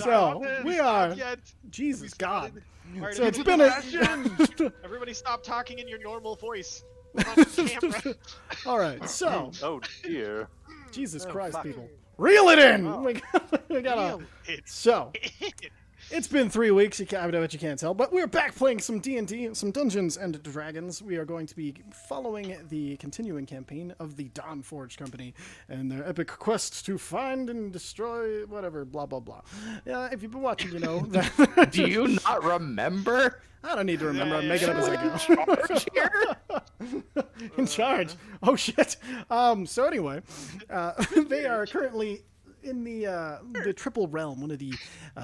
So we are. Jesus God. So it's been a. Everybody, stop talking in your normal voice. We're on camera. All right. So. Oh dear. Jesus Oh, Christ, fuck. people. Reel it in. Oh. We gotta. Reel it So. It's been 3 weeks, I bet you can't tell, but we're back playing some D&D, some Dungeons and Dragons. We are going to be following the continuing campaign of the Dawnforged Company and their epic quest to find and destroy whatever, blah, blah, blah. If you've been watching, you know that... Do you not remember? I don't need to remember. I'm making up as I go. Charge here? In charge. Oh, shit. So anyway, they are currently in the Triple Realm, one of the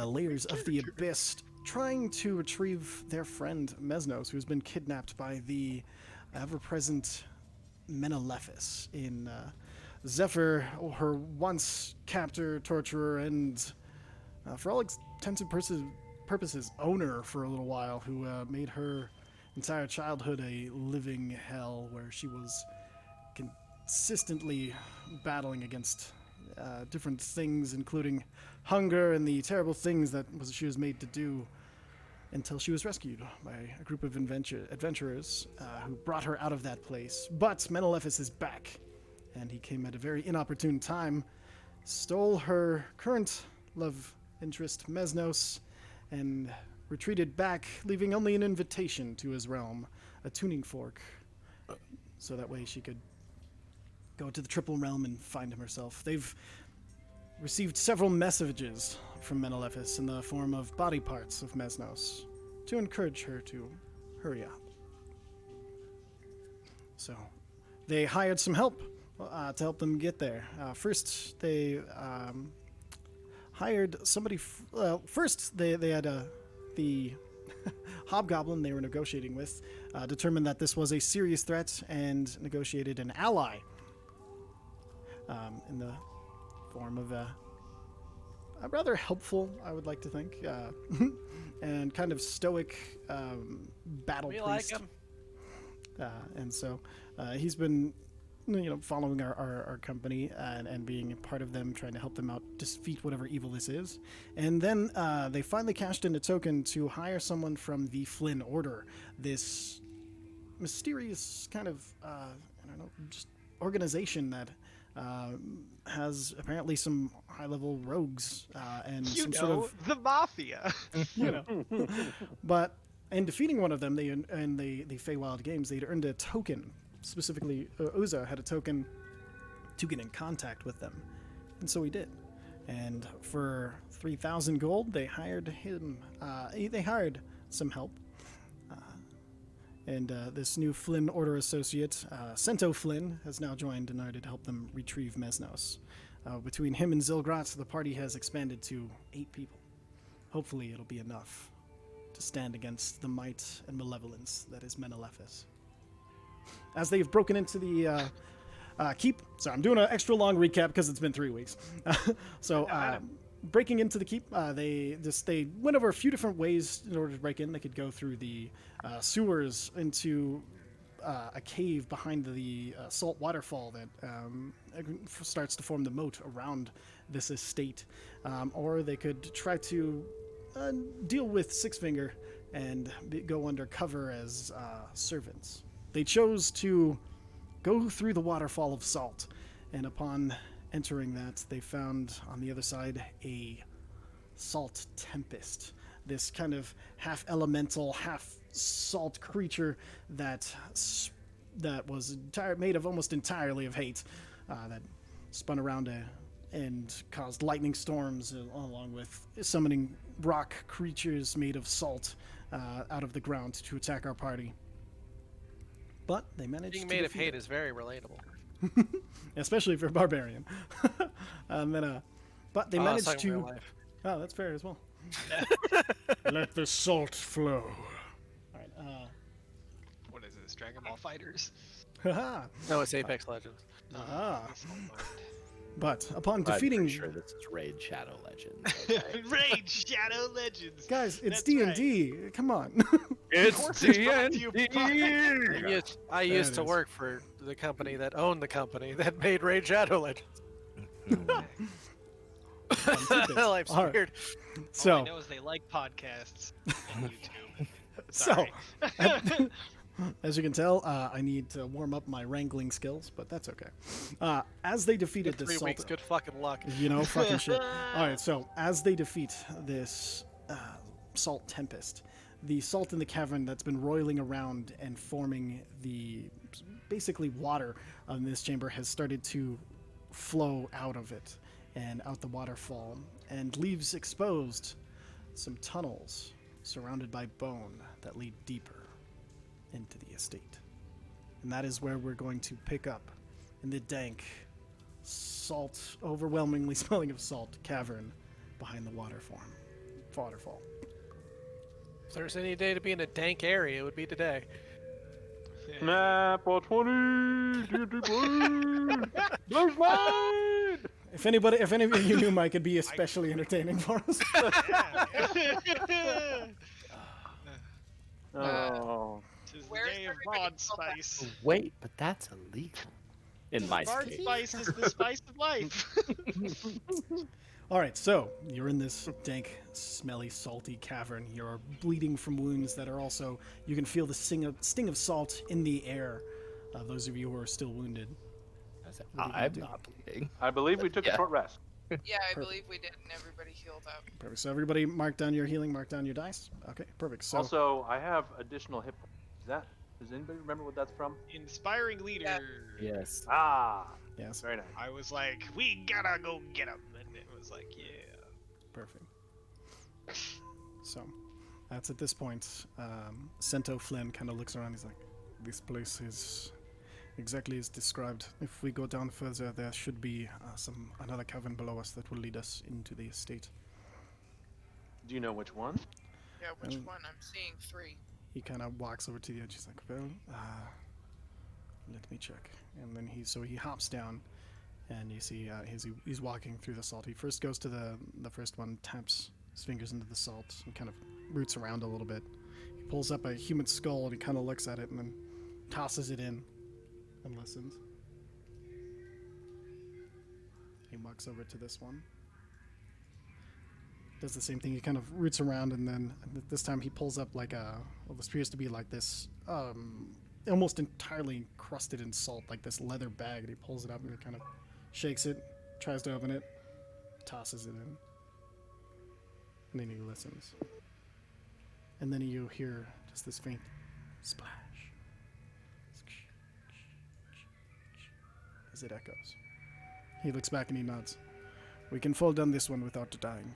layers of the Abyss, trying to retrieve their friend Mesnos, who's been kidnapped by the ever-present Menelephis in Zephyr, her once captor, torturer, and for all intents and purposes, owner for a little while, who made her entire childhood a living hell where she was consistently battling against different things, including hunger and the terrible things that she was made to do, until she was rescued by a group of adventurers who brought her out of that place. But Menelephis is back, and he came at a very inopportune time, stole her current love interest, Mesnos, and retreated back, leaving only an invitation to his realm, a tuning fork, so that way she could go to the Triple Realm and find him herself. They've received several messages from Menelephis in the form of body parts of Mesnos to encourage her to hurry up. So they hired some help to help them get there. First, they hired somebody. First, they had the hobgoblin they were negotiating with determined that this was a serious threat and negotiated an ally. In the form of a rather helpful, I would like to think, and kind of stoic battle priest. Like him. And so he's been, following our company and being a part of them, trying to help them out, defeat whatever evil this is. And then they finally cashed in a token to hire someone from the Flynn Order, this mysterious kind of, just organization that has apparently some high-level rogues and some sort of the mafia. But in defeating one of them, in the Feywild Games, they'd earned a token. Specifically, Uza had a token to get in contact with them, and so he did. And for 3,000 gold, they hired him. They hired some help. And this new Flynn Order associate, Cento Flynn, has now joined in order to help them retrieve Mesnos. Between him and Zilgrat, the party has expanded to 8 people. Hopefully it'll be enough to stand against the might and malevolence that is Menelephis. As they've broken into the keep, sorry, I'm doing an extra long recap because it's been 3 weeks. Breaking into the keep, they went over a few different ways in order to break in. They could go through the sewers into a cave behind the salt waterfall that starts to form the moat around this estate, or they could try to deal with Sixfinger and go undercover as servants. They chose to go through the waterfall of salt, and upon entering that, they found on the other side a salt tempest. This kind of half elemental, half salt creature that was made of almost entirely of hate, that spun around and caused lightning storms, along with summoning rock creatures made of salt out of the ground to attack our party. But they managed Being to made of defeat hate it. is very relatable. Especially if you're a barbarian. But they managed to. Oh, that's fair as well. Let the salt flow. All right. What is this? Dragon Ball Fighters? Haha. No, it's Apex Legends. But upon I'm defeating, pretty sure this is Raid Shadow Legends. Okay? Raid Shadow Legends. guys, it's That's D&D. Come on. Of course it's brought to you by- I used to work for the company that owned the company that made Raid Shadow Legends. Life's All right. weird. All I So, know is they like podcasts and YouTube. so Sorry. as you can tell, I need to warm up my wrangling skills, but that's okay. As they defeated Good this 3 weeks. salt, Good fucking luck. fucking shit. All right, so as they defeat this salt tempest, the salt in the cavern that's been roiling around and forming the basically water in this chamber has started to flow out of it and out the waterfall and leaves exposed some tunnels surrounded by bone that lead deeper into the estate. And that is where we're going to pick up in the dank, salt, overwhelmingly smelling of salt cavern behind the waterfall. If there's any day to be in a dank area, it would be today. Snap or 20, There's mine! If any of you knew Mike, it'd be especially entertaining for us. Oh. Tis the Where's day of everybody mod go spice. Wait, but that's illegal. In my Bard state. spice is the spice of life. All right, so you're in this dank, smelly, salty cavern. You're bleeding from wounds that are also. You can feel the sting of salt in the air. Those of you who are still wounded. What are you gonna I'm do? not bleeding. I believe we took a Yeah. short rest. Yeah, I believe we did, and everybody healed up. Perfect. So everybody mark down your healing, mark down your dice. Okay, perfect. So Also, I have additional hit points. Does anybody remember what that's from? Inspiring leader. Yes. Ah, yes, very nice. I was like, we gotta go get him, and it was like, yeah. perfect. So that's at this point. Sento Flynn kind of looks around. He's like, "This place is exactly as described. If we go down further, there should be another cavern below us that will lead us into the estate." Do you know which one? Yeah, which Um, one? I'm seeing 3. He kind of walks over to the edge. He's like, "Well, let me check." And then he hops down, and you see he's walking through the salt. He first goes to the first one, taps his fingers into the salt, and kind of roots around a little bit. He pulls up a human skull and he kind of looks at it, and then tosses it in, and listens. He walks over to this one. Does the same thing. He kind of roots around, and then this time he pulls up like this appears to be like this, almost entirely crusted in salt, like this leather bag. And he pulls it up and he kind of shakes it, tries to open it, tosses it in, and then he listens. And then you hear just this faint splash as it echoes. He looks back and he nods. "We can fall down this one without dying."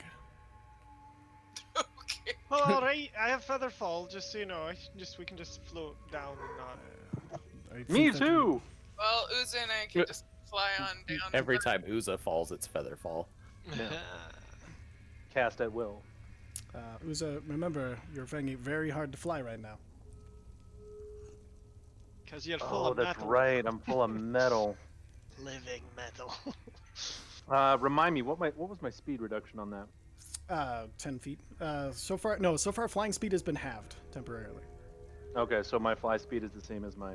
Okay. Well, all right. I have feather fall, just so you know. We can just float down and not. I think Me that too! Well, Uza and I can just fly on down. Every time Uza falls, it's feather fall. Cast at will. Uza, remember, you're finding it very hard to fly right now. Because you're full Oh, of that's metal. right. I'm full of metal. Living metal. Remind me, what was my speed reduction on that? 10 feet. So far flying speed has been halved temporarily. Okay, so my fly speed is the same as my.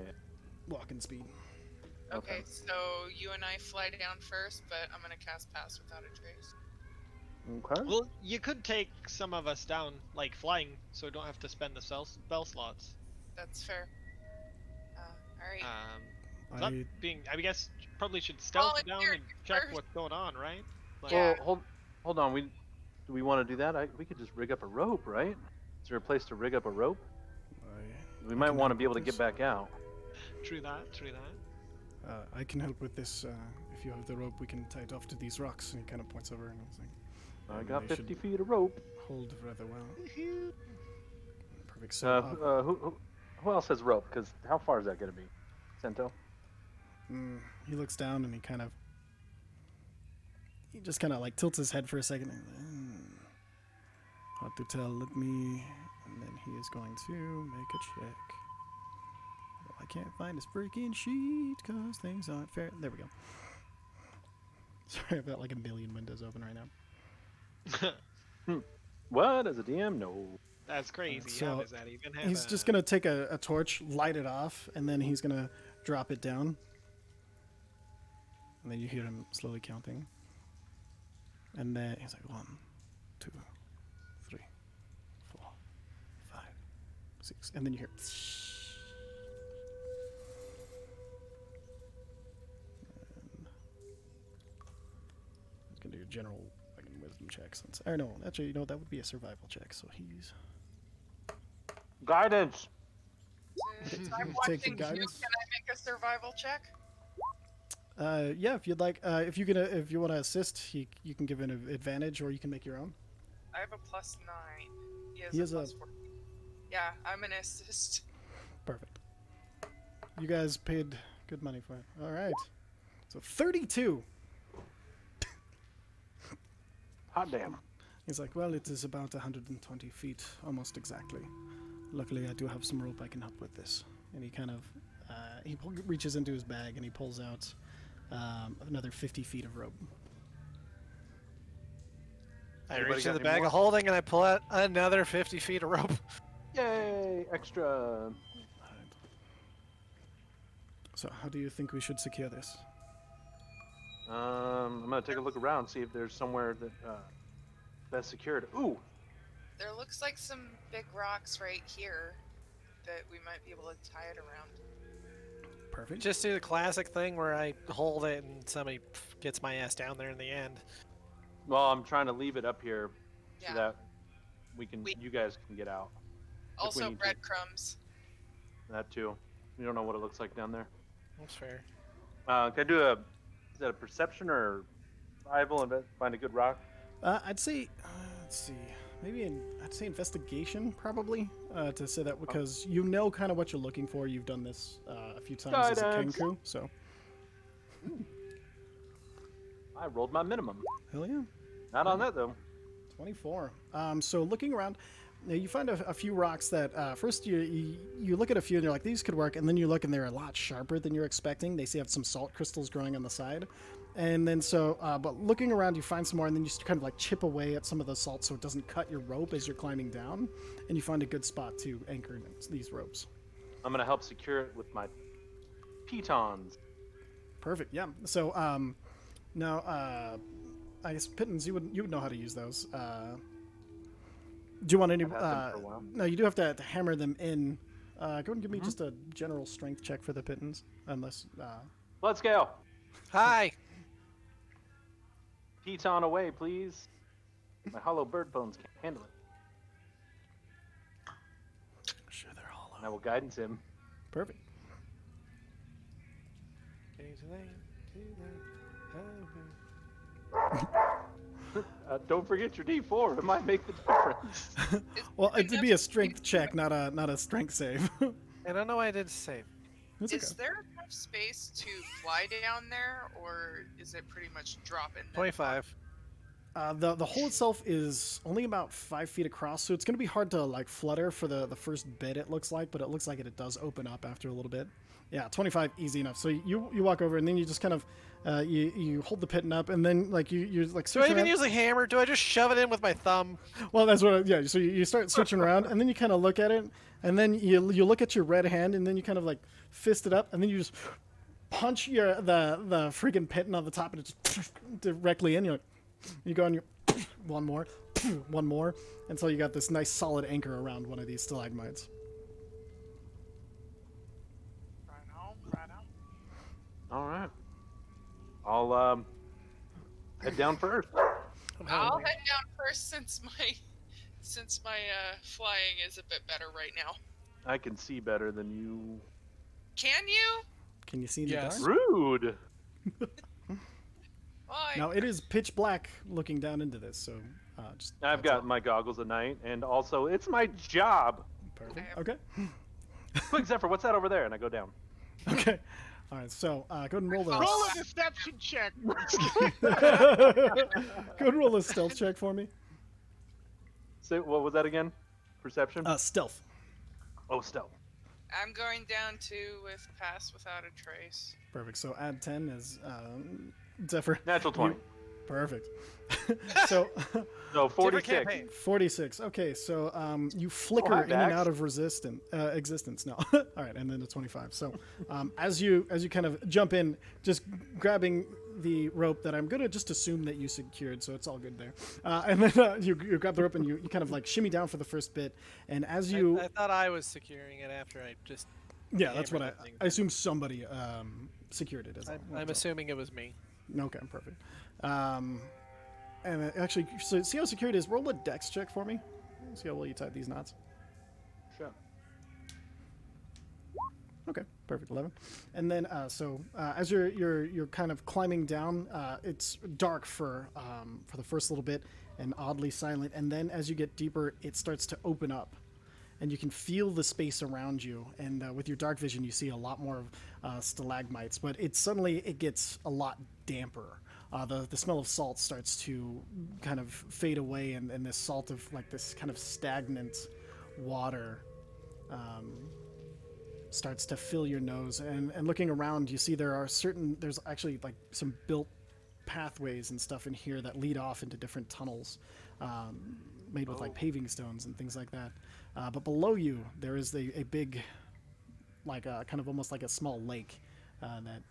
Walking speed. Okay, so you and I fly down first, but I'm gonna cast Pass Without a Trace. Okay. Well, you could take some of us down, like flying, so we don't have to spend the spell slots. That's fair. Alright. I guess probably should stealth down Volunteer and check first. what's going on, right? Like, Yeah. Well, hold on. Do we want to do that? We could just rig up a rope, right? Is there a place to rig up a rope? We might want to be able to get back out. True that. I can help with this. If you have the rope, we can tie it off to these rocks. And he kind of points over and he's like, I got they 50 should feet of rope. hold rather well. Perfect. So, Who else has rope? Because how far is that going to be? Sento? he looks down and he just kind of like tilts his head for a second. And, hard to tell. And then he is going to make a check. Well, I can't find his freaking sheet because things aren't fair. There we go. Sorry, I've got like a million windows open right now. What? As a DM? No. That's crazy. So, How does that even happen? He's just gonna take a torch, light it off, and then he's gonna drop it down. And then you hear him slowly counting. And then he's like 1, 2, 3, 4, 5, 6, and then you hear. He's gonna do a general fucking wisdom check since. Or no, actually, that would be a survival check. So he's. Guidance. Since I'm Take the watching you, guidance. can I make a survival check? Yeah, if you'd like, if you want to assist, you can give an advantage, or you can make your own. I have a +9. He has a a- +14. Yeah, I'm an assist. Perfect. You guys paid good money for it. All right. So 32. Hot damn. He's like, well, it is about 120 feet, almost exactly. Luckily, I do have some rope I can help with this. And he kind of, reaches into his bag and he pulls out another 50 feet of rope. I Anybody reach got in the any bag more? of holding and I pull out another 50 feet of rope. Yay! Extra. So how do you think we should secure this? I'm gonna take a look around, see if there's somewhere that best secured. Ooh, There looks like some big rocks right here that we might be able to tie it around. Perfect. Just do the classic thing where I hold it and somebody gets my ass down there in the end. well, I'm trying to leave it up here Yeah. so that you guys can get out. Also need to. breadcrumbs. That too. We don't know what it looks like down there. That's fair. Can I do is that a perception or survival and find a good rock? I'd say, let's see, I'd say investigation probably to say that because you know kind of what you're looking for. You've done this a few times as a Guidance. Kenku, so I rolled my minimum. hell yeah. Not on that though. 24. So looking around, now you find a few rocks that first you look at a few and you're like, these could work, and then you look and they're a lot sharper than you're expecting. They have some salt crystals growing on the side. And then but looking around, you find some more, and then you just kind of like chip away at some of the salt so it doesn't cut your rope as you're climbing down, and you find a good spot to anchor these ropes. I'm gonna help secure it with my pitons. Perfect. Yeah. So now I guess pittons, you would know how to use those. Do you want any? I've had them for a while. No, you do have to hammer them in. Go ahead and give me just a general strength check for the pittons, unless. Let's go. Hi! Piton away, please. My hollow bird bones can't handle it. Sure, they're hollow. And I will guidance him. Perfect. Don't forget your D4. It might make the difference. Well, it'd be a strength check, not a strength save. I don't know why I did save. It's Is okay. there enough space to fly down there, or is it pretty much drop in? 25. The hole itself is only about 5 feet across, so it's going to be hard to like flutter for the first bit. It looks like, but it looks like it does open up after a little bit. Yeah, 25, easy enough. So you walk over and then you just kind of you hold the piton up and then like you like Do I search even around. use a hammer? Do I just shove it in with my thumb? Well, that's what. Yeah. So you start searching around and then you kind of look at it and then you look at your red hand and then you kind of like fist it up and then you just punch the freaking piton on the top and it just directly in. You go on your one more until you got this nice solid anchor around one of these stalagmites. Right on. All right. I'll head down first. I'll head down first since my flying is a bit better right now. I can see better than you. Can you? Can you see in Yes. the dark? Rude. Why? Now it is pitch black looking down into this, so just. I've got my goggles at night, and also it's my job. Perfect. Okay. Quick, Zephyr, what's that over there? And I go down. Okay. All right. So go ahead and roll the. Roll a deception check. Go ahead and roll a stealth check for me. So what was that again? Perception? Stealth. Oh, stealth. I'm going down with pass without a trace. Perfect. So add 10 as Zephyr. Natural 20. Perfect. So So Different 46. campaign. 46. Okay, so you flicker hi, in and Dax. out of existence now. All right, and then the 25. So as you kind of jump in, just grabbing the rope that I'm gonna just assume that you secured, so it's all good there. And then you grab the rope and you kind of like shimmy down for the first bit, and as you I thought I was securing it after I just. yeah, that's what hammered the thing I assume somebody secured it as well. I'm assuming it was me. Okay, perfect. And actually, so see how secure it is. Roll a dex check for me. See how well you tied these knots. Sure. Okay, perfect. 11. And then as you're kind of climbing down, it's dark for the first little bit and oddly silent. And then as you get deeper, it starts to open up, and you can feel the space around you. And with your dark vision, you see a lot more stalagmites. But it gets a lot damper. The smell of salt starts to kind of fade away, and this salt of like this kind of stagnant water starts to fill your nose. And looking around, you see there's actually like some built pathways and stuff in here that lead off into different tunnels made with like paving stones and things like that. But below you, there is a big, like kind of almost like a small lake that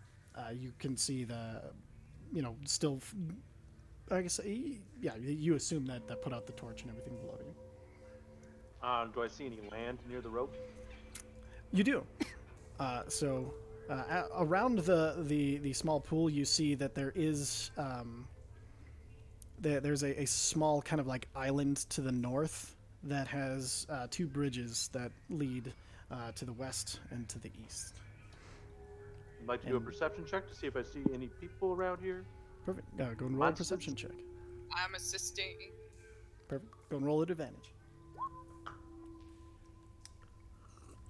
you can see still, I guess, yeah, you assume that put out the torch and everything below you. Do I see any land near the rope? You do. Around the small pool, you see that there is there's a small kind of like island to the north that has two bridges that lead to the west and to the east. I'd like to do a perception check to see if I see any people around here. Perfect. Go and roll a perception check. I'm assisting. Perfect. Go and roll at advantage.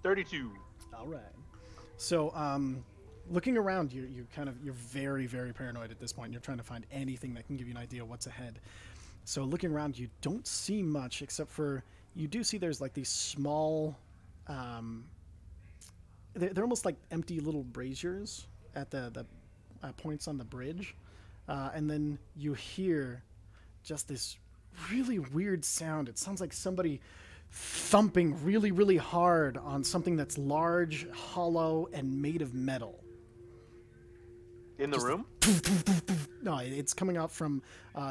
32. All right. So, looking around, you're very, very paranoid at this point. You're trying to find anything that can give you an idea what's ahead. So, looking around, you don't see much except for you do see there's like these small, they're almost like empty little braziers at the points on the bridge, and then you hear just this really weird sound. It sounds like somebody thumping really, really hard on something that's large, hollow, and made of metal. In the room? No, it's coming out from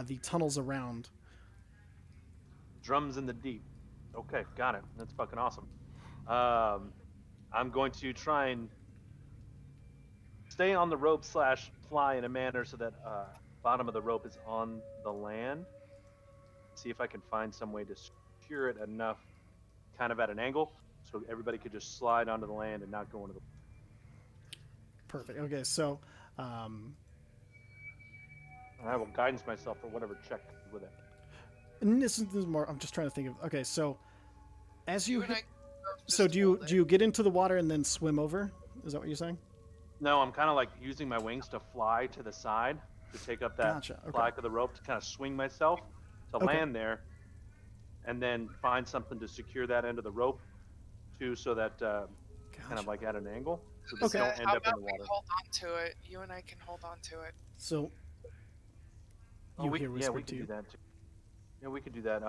the tunnels around. Drums in the deep. Okay, got it. That's fucking awesome. I'm going to try and stay on the rope / fly in a manner so that bottom of the rope is on the land. See if I can find some way to secure it enough, kind of at an angle, so everybody could just slide onto the land and not go into the. Perfect. Okay, so And I will guidance myself for whatever check with it. and this is more. I'm just trying to think of. Okay, so as you and I hit, just so do hold it. you get into the water and then swim over? Is that what you're saying? No, I'm kind of like using my wings to fly to the side to take up that Gotcha, okay. slack of the rope to kind of swing myself to Okay. land there, and then find something to secure that end of the rope too, so that kind of Gotcha. like at an angle, so Okay. they don't end How up in about the we water. hold on to it? You and I can hold on to it. So Oh, you we, hear yeah, whispered we to can you. do that too. Yeah, we could do that.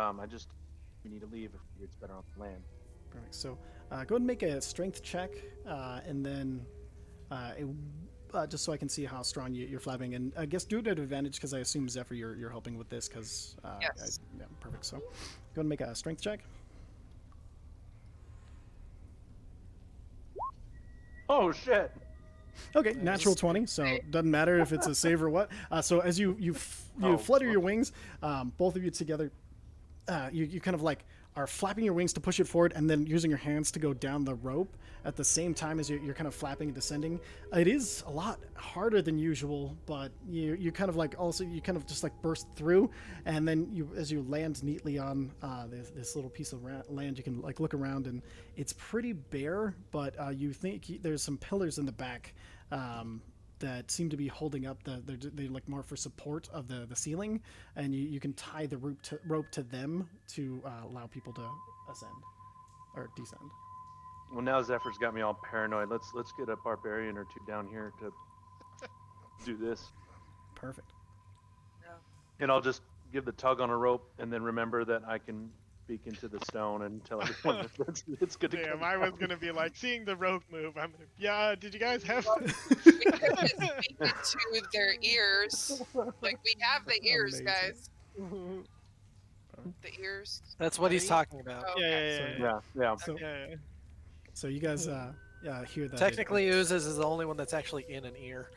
We need to leave if it's better on the land. Perfect. So go ahead and make a strength check, and then just so I can see how strong you're flapping. And I guess do it at advantage because I assume Zephyr you're helping with this because Yes. yeah, perfect. So go ahead and make a strength check. Oh shit! Okay, natural 20, so it doesn't matter if it's a save or what. So as you Oh, flutter your whoops. wings, both of you together, you kind of like are flapping your wings to push it forward and then using your hands to go down the rope at the same time as you're kind of flapping and descending. It is a lot harder than usual, but you kind of like also you kind of just like burst through, and then as you land neatly on this little piece of land, you can like look around and it's pretty bare, but you think there's some pillars in the back that seem to be holding up they look more for support of the ceiling, and you can tie the rope to them to allow people to ascend or descend. Well, now Zephyr's got me all paranoid. Let's get a barbarian or two down here to do this, Perfect. and I'll just give the tug on a rope, and then remember that I can speak into the stone and tell everyone that it's good to Damn, come I was down. gonna be like, seeing the rope move. I'm gonna, yeah. Did you guys have? We could just speak into their ears. Like we have the ears, Amazing. guys. yeah, The ears. That's what he's Three? talking about. Oh, yeah, okay. yeah, Yeah, yeah. So, yeah. so you guys hear that. Technically, Oozes is the only one that's actually in an ear.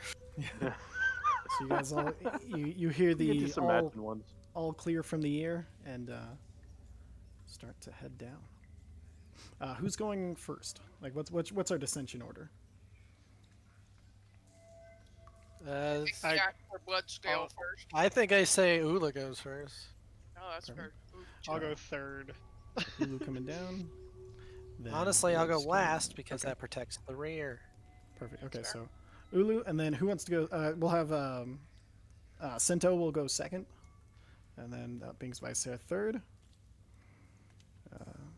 So you guys all you hear You can the just all, imagine ones. all clear from the ear and start to head down. Who's going first? Like what's our descension order? I- Jack for blood scale Oh. first. I think I say Ula goes first. Oh, that's Perfect. fair. Ooh, I'll go third. Lulu coming down. Then Honestly, I'll go Blood's last because okay. that protects the rear. Perfect. Okay, That's so Ulu, and then who wants to go? We'll have Sento will go second, and then Bing's Vice third.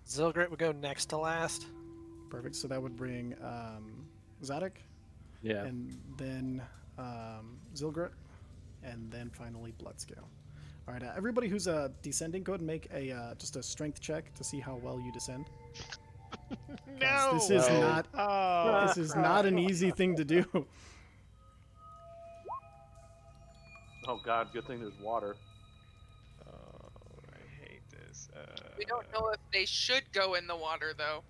Zilgrit would go next to last. Perfect. So that would bring Zadok, Yeah. and then Zilgrit, and then finally Bloodscale. All right, everybody who's descending, go ahead and make a just a strength check to see how well you descend. 'Cause No. this is No. not Oh, this is not an easy thing to do. Oh God, good thing there's water. Oh, I hate this. We don't know if they should go in the water though.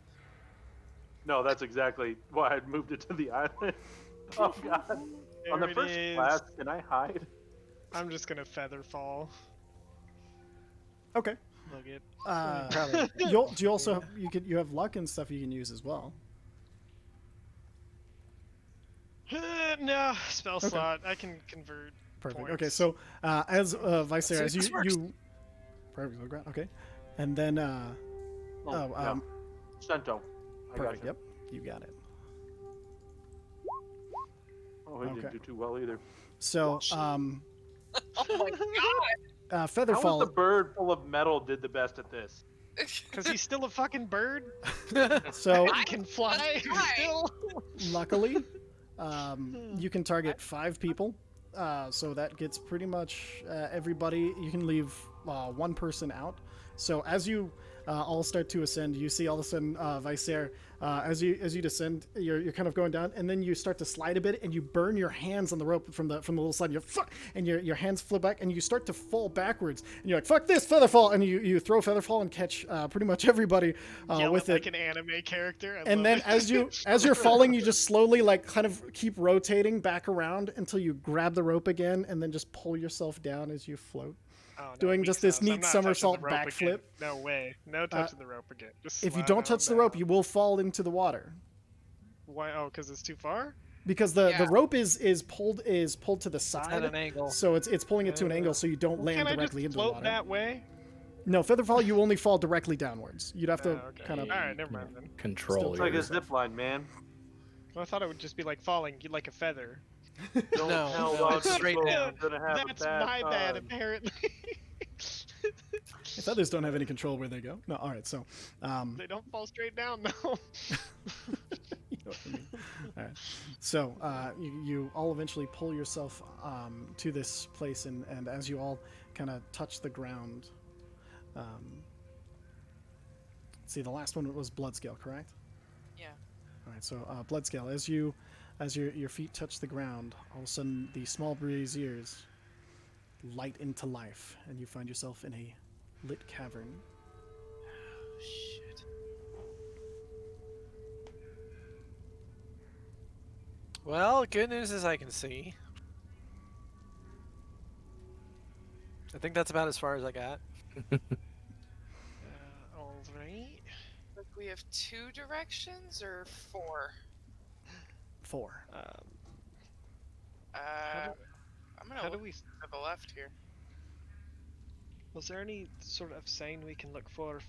No, that's exactly why I moved it to the island. Oh God. On the There it first is. class, can I hide? I'm just gonna feather fall. Okay. Look it. Probably. Do you also you have luck and stuff you can use as well. No, spell Okay. slot. I can convert. Perfect. Points. Okay, so as Vicer, See, as this works. you perfect. Zilgrat, okay, and then Yeah. Sento. I got perfect. you. Yep, you got it. Oh, he Okay. didn't do too well either. So Oh my god! How was Featherfall. the bird full of metal did the best at this? Cause he's still a fucking bird. So I can fly fly. still. luckily, you can target 5 people. So that gets pretty much everybody. You can leave one person out. So as you all start to ascend, you see all of a sudden Vicer, as you descend, you're kind of going down, and then you start to slide a bit, and you burn your hands on the rope from the little slide. You're fuck, and your hands flip back, and you start to fall backwards, and you're like, fuck this, Featherfall, and you throw Featherfall and catch pretty much everybody Yell with it it. like an anime character. I And love then it. as you're falling, you just slowly like kind of keep rotating back around until you grab the rope again, and then just pull yourself down as you float. Oh, no, doing weak just this sauce. I'm neat not touching somersault the rope again. backflip. No way. No touching the rope again. Just If you slide don't on touch the rope, down. you will fall into the water Why? Oh, because it's too far. because the Yeah. rope is pulled to the At side, an angle. so it's pulling it to an angle so you don't Well, land can I directly just into the float water. that way? No, Featherfall, you only fall directly downwards. You'd have to Oh, okay. kind of. All right, never mind then. Control It's like a yourself. zip line, man. Well, I thought it would just be like falling, like a feather. Don't No, tell no, Roger it's straight Bo's down. gonna have a That's bad my bad, time. apparently. Feathers don't have any control where they go. No, all right. So, They don't fall straight down, though. you know what I mean. All right. So you all eventually pull yourself to this place, and as you all kind of touch the ground, see, the last one was Bloodscale, correct? Yeah. All right. So Bloodscale, as your feet touch the ground, all of a sudden the small braziers light into life, and you find yourself in a lit cavern. Shit. Well, good news is I can see. I think that's about as far as I got. All right. Like we have 2 directions or 4? 4. I'm gonna How do look we? to the left here. Was there any sort of sign we can look for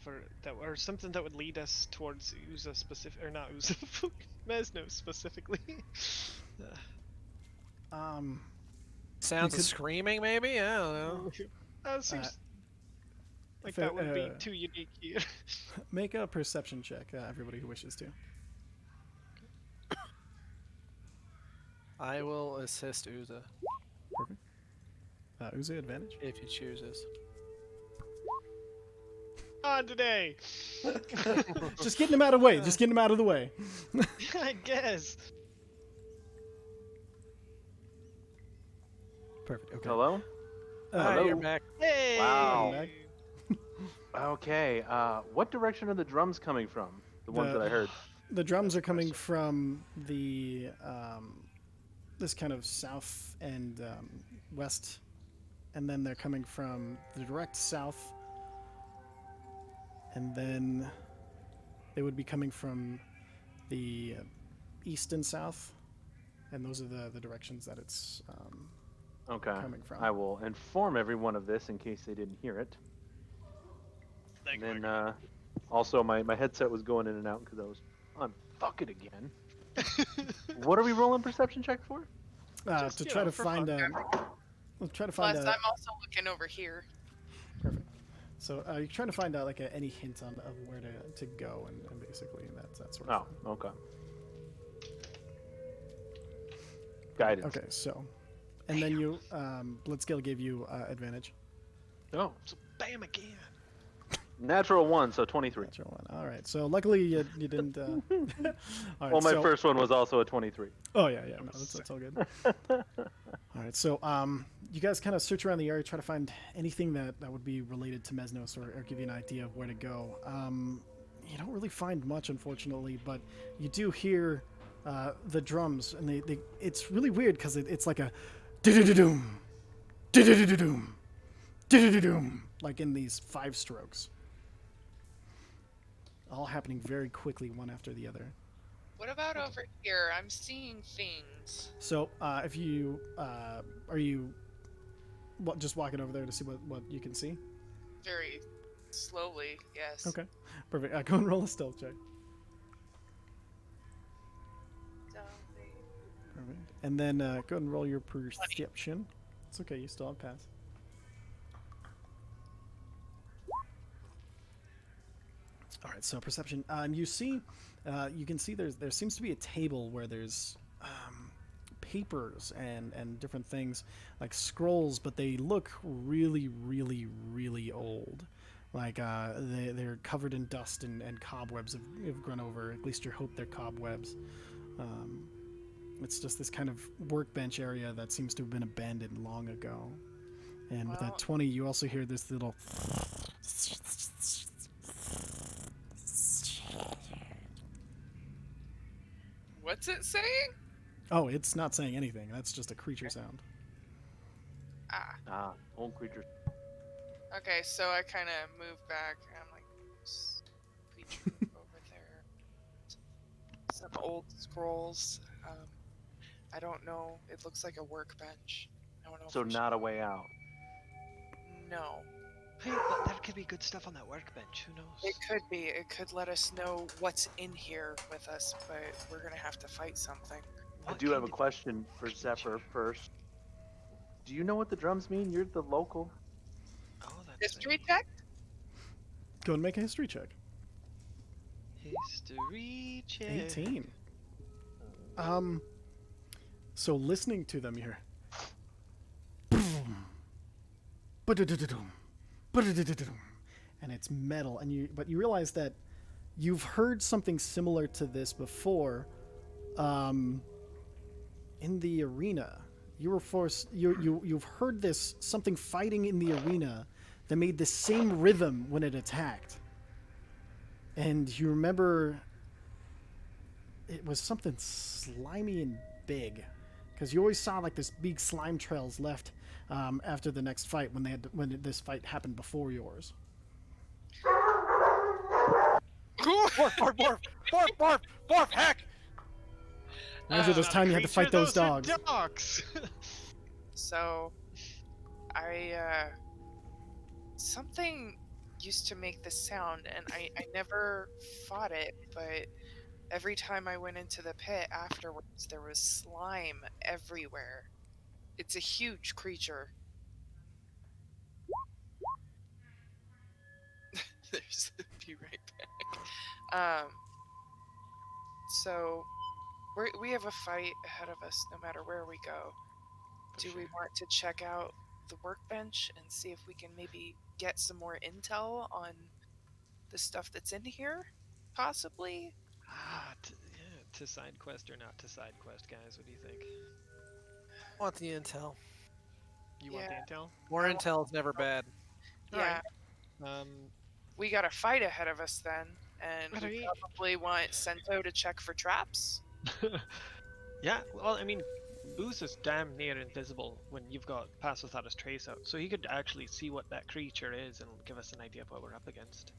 that, or something that would lead us towards Uza specific, or not Uza, Mesno specifically? Sounds could- of screaming, maybe? I don't know. Seems like fa- that would be uh, too unique here. Make a perception check, everybody who wishes to. I will assist Uza Perfect. Uzi advantage. if he chooses. on today? Just getting him out of the way. Just getting him out of the way. I guess. Perfect. Okay. Hello? Hi, hello. you're back. Hey. Wow. Back. Okay. What direction are the drums coming from? The ones The- that I heard. The drums That's are a coming question. from the this kind of south and west, and then they're coming from the direct south, and then they would be coming from the east and south, and those are the directions that it's Okay. coming from. I will inform everyone of this in case they didn't hear it. And then also my headset was going in and out because I was on fuck it again. What are we rolling perception check for? Just, To you try know, to for find fun. we'll try to find Plus, a I'm also looking over here. perfect. So you're trying to find out like any hint on of where to go and basically that sort of Oh, okay. Guidance. thing. Okay, so and then you Blitzkill gave you advantage. Oh, So bam again. natural 1, so 23. Natural one. All right. So luckily you didn't. All right. Well, my so, first one was also a 23. Oh yeah, no, that's all good. All right. So you guys kind of search around the area, try to find anything that would be related to Mesnos or give you an idea of where to go. You don't really find much, unfortunately, but you do hear the drums, and they it's really weird because it's like a doom, doom, doom, like in these 5 strokes, all happening very quickly, one after the other. What about over here? I'm seeing things. So if you are you just walking over there to see what you can see? Very slowly, yes. Okay, perfect. Go and roll a stealth check. Perfect. And then go ahead and roll your perception. It's okay, you still have pass. All right, so perception. You see, you can see there seems to be a table where there's papers and different things like scrolls, but they look really, really, really old. Like they're covered in dust and cobwebs have grown over. At least you hope they're cobwebs. It's just this kind of workbench area that seems to have been abandoned long ago. And with that Well- 20, you also hear this little. What's it saying? Oh, it's not saying anything. That's just a creature sound. Ah. Ah, old creatures. Okay, so I kind of move back. And I'm like, "There's a creature over there. Some old scrolls. I don't know. It looks like a workbench. I don't know. So for not a way out. sure. No. Hey, but there could be good stuff on that workbench. Who knows? It could be. It could let us know what's in here with us, but we're gonna have to fight something. I What do have a kind of question for Zephyr first. Do you know what the drums mean? You're the local. Oh, that's History right. check? Go and make a history check. History check. 18. So listening to them, you hear. And it's metal, but you realize that you've heard something similar to this before, in the arena. You were forced. You've heard this something fighting in the arena that made the same rhythm when it attacked, and you remember it was something slimy and big, because you always saw like this big slime trails left after the next fight when this fight happened before yours. Barf, heck! Remember this time you had to fight those dogs. Dogs. So, something used to make this sound, and I never fought it, but every time I went into the pit afterwards, there was slime everywhere. It's a huge creature. There's be right back. So we have a fight ahead of us no matter where we go. Do we want to check out the workbench and see if we can maybe get some more intel on the stuff that's in here, possibly. To side quest or not to side quest, guys? What do you think? Want the intel. You want the Yeah. intel? More I want- intel is never bad. Yeah, Um, we got a fight ahead of us then, and we Alright. probably want Sento to check for traps. yeah. Well, I mean, Booze is damn near invisible when you've got Pass Without a Trace out, so he could actually see what that creature is and give us an idea of what we're up against,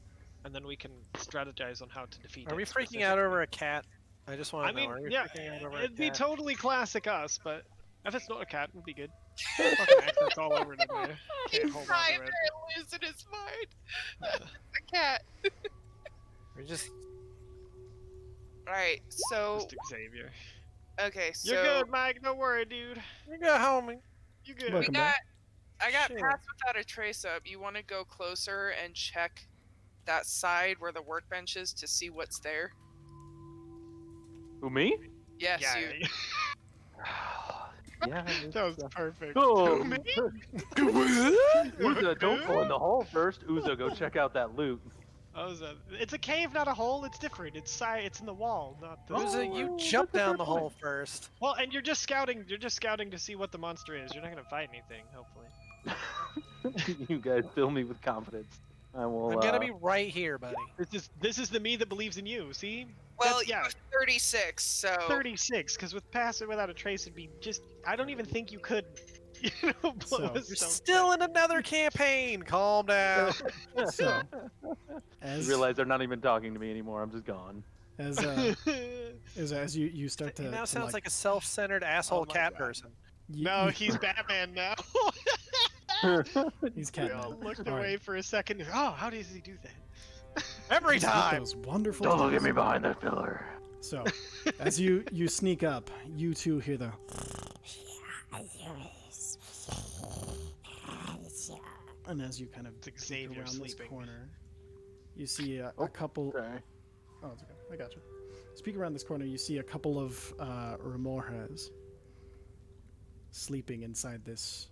and then we can strategize on how to defeat it. Are we freaking out over a cat? I just want I to know. mean, Are we yeah, freaking out over it'd a be cat? totally classic us, but if it's not a cat, it'd be good. Fucking accents all over it. Can't He's hold on trying to it. to losing his mind. A cat. We're just Right. So Just Xavier. okay. So You're good, Mike. Don't worry, dude. you got homie. You good. we Welcome got. back. I got Shit. Pass Without a Trace up. You want to go closer and check that side where the workbench is to see what's there? Who, me? Yes, Yeah, you. Yeah. that was perfect. Oh, Me? Uza, don't go in the hole first. Uza, go check out that loot. It's a cave, not a hole. It's different. It's in the wall, not the. Uza, you jump that's a down fair the hole first. Well, and you're just scouting. You're just scouting to see what the monster is. You're not gonna fight anything, hopefully. You guys fill me with confidence. I will. I'm gonna be right here, buddy. This is the me that believes in you. See? Well, That's- you yeah. have 36. So 36, because with Pass It Without a Trace, it'd be just. I don't even think you could. Blow So, a You're stone still in another campaign. Calm down. So, You as realize they're not even talking to me anymore. I'm just gone. as thing. as you start to He now to, sounds like a self-centered asshole my cat God. person. No, he's Batman now. he's We cat. all looked All right. away for a second. Oh, how does he do that? Every With time. those wonderful. Don't look at things. me behind that pillar. So, as you sneak up, you two hear the. And as you kind of It's peek Xavier around this sleeping. corner, you see a Oh, couple. Okay. Oh, it's okay. I got you. Speak around this corner. You see a couple of remorhas sleeping inside this.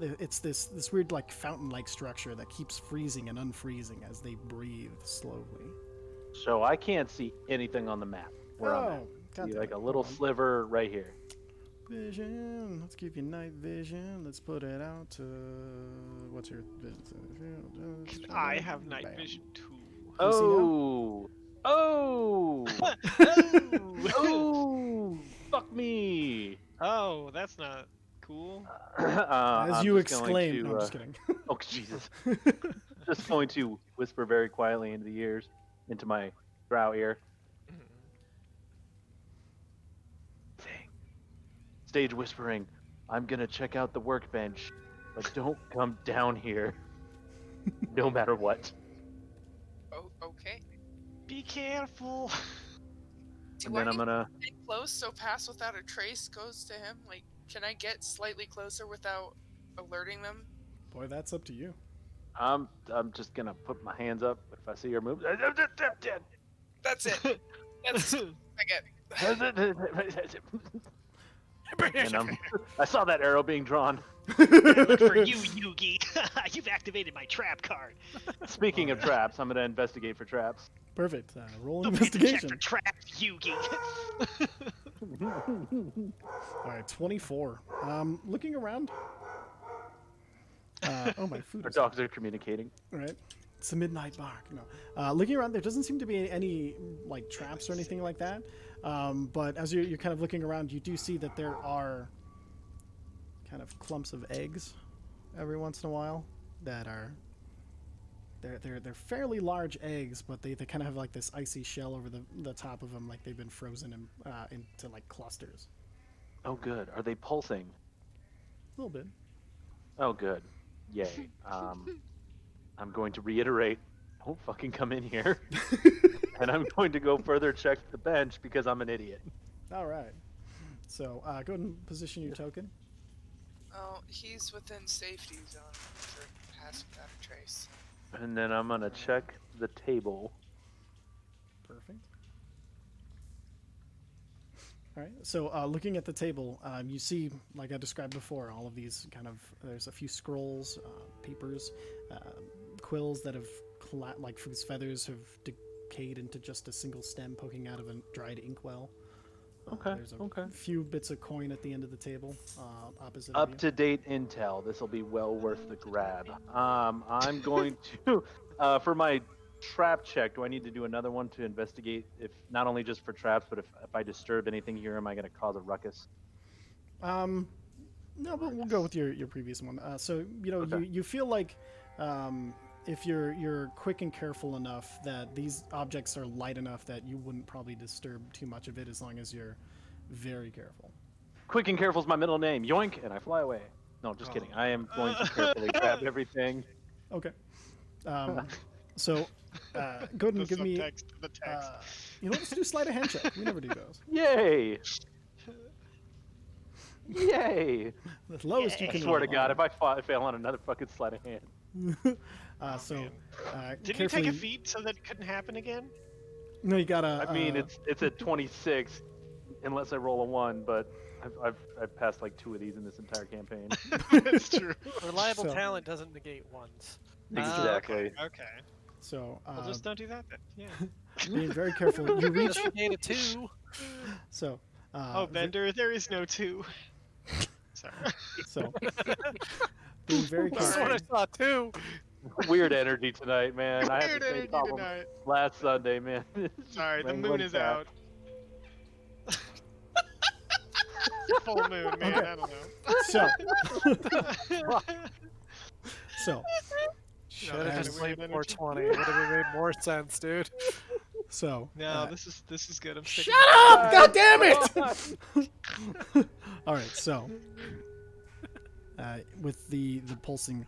It's this weird like fountain-like structure that keeps freezing and unfreezing as they breathe slowly. So I can't see anything on the map where I'm at. God See, damn like it. a little Hold on. sliver right here. Vision. Let's give you night vision. Let's put it out to what's your vision? I have night Bam. vision too. You see now? Oh! Oh! Oh! Oh! Fuck me! Oh, that's not cool. As I'm you just going exclaim, to, no, I'm just kidding. Oh Jesus! Just going to whisper very quietly into the ears, into my drow ear. Thing. Stage whispering. I'm gonna check out the workbench, but don't come down here. No matter what. oh, okay. Be careful. Do And I then I'm need gonna. to get close so Pass Without a Trace goes to him? Like, can I get slightly closer without alerting them? Boy, that's up to you. I'm just gonna put my hands up if I see her move. That's it. That's I get. And I saw that arrow being drawn. Look for you, Yugi. You've activated my trap card. Speaking of traps, I'm gonna investigate for traps. Perfect. Roll Don't forget to check investigation. for traps, Yugi. All right, 24. Looking around. Oh, my food. Our Is dogs are communicating. right. It's a midnight bark. No. Looking around, there doesn't seem to be any like traps or anything like that. But as you're kind of looking around, you do see that there are kind of clumps of eggs every once in a while that are. They're fairly large eggs, but they kind of have like this icy shell over the top of them, like they've been frozen into like clusters. Oh, good. Are they pulsing? A little bit. Oh, good. Yay. I'm going to reiterate. Don't fucking come in here. And I'm going to go further check the bench because I'm an idiot. All right. So go ahead and position your token. Oh, he's within safety zone for Pass Without a Trace. And then I'm gonna check the table. Perfect. All right. So looking at the table, you see, like I described before, all of these kind of. There's a few scrolls, papers, quills that have like whose feathers have decayed into just a single stem poking out of a dried inkwell. Okay, There's a okay. few bits of coin at the end of the table, opposite of Up you. to date intel. This will be well worth the grab. I'm going to, for my trap check. Do I need to do another one to investigate if not only just for traps, but if I disturb anything here, am I going to cause a ruckus? No, but we'll go with your previous one. So Okay. you feel like if you're quick and careful enough that these objects are light enough that you wouldn't probably disturb too much of it as long as you're very careful. Quick and careful is my middle name. Yoink, and I fly away. No, just kidding. I am going to carefully grab everything. Okay. So go ahead and give me. The text. Let's do sleight of hand check. We never do those. Yay! Yay! The lowest you I can. swear to roll. God, if I fail on another fucking sleight of hand. Man. Didn't carefully. you take a feat so that it couldn't happen again? No, you gotta. I mean, it's a 26, unless I roll a 1, but I've passed like 2 of these in this entire campaign. That's true. Reliable So- talent doesn't negate ones. Exactly. Okay. So Well, just don't do that then. Yeah. being very careful. You reach. Just negate a 2. So. Oh, Bender, there is no 2. Sorry. So. Being very That's careful. what I saw too. Weird energy tonight, man. I had Weird the same energy problem tonight. last Sunday, man. Sorry, the Man, moon what is that? out. Full moon, man. Okay. I don't know. So. Should have As- just played 420. Would have made more sense, dude. So. No, this is good. I'm Shut sticking up! God damn it! All right, so with the pulsing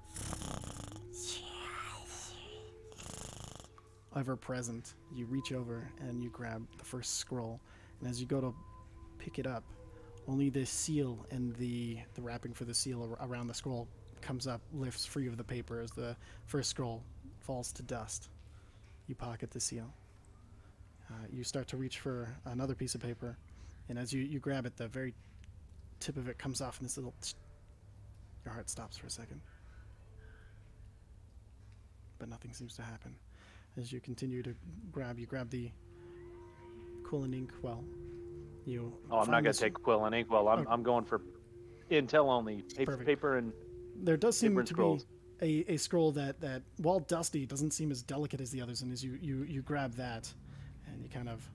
ever present, you reach over and you grab the first scroll, and as you go to pick it up, only the seal and the wrapping for the seal around the scroll comes up, lifts free of the paper as the first scroll falls to dust. You pocket the seal. You start to reach for another piece of paper, and as you grab it, the very tip of it comes off, and this little your heart stops for a second. But nothing seems to happen. As you continue to grab, you grab the quill and ink. Well, you. Oh, I'm not find gonna this- take quill and ink. Well, I'm going for intel only. Perfect. Paper and There does seem paper and to scrolls. be a scroll that, while dusty, doesn't seem as delicate as the others. And as you grab that, and you kind of,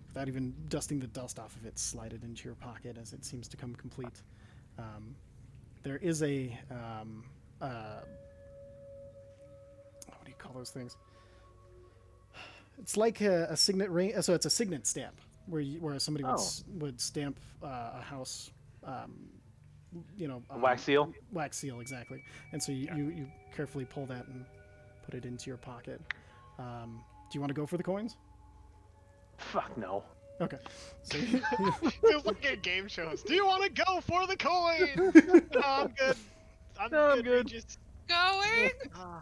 without even dusting the dust off of it, slide it into your pocket as it seems to come complete. There is a what do you call those things? It's like a signet ring. So it's a signet stamp where somebody would stamp a house. A wax seal. Wax seal, exactly. And so you carefully pull that and put it into your pocket. Do you want to go for the coins? Fuck no. Okay. So Feels like a game show host. Do you want to go for the coin? No, I'm good. I'm good. Regis. Going? I'm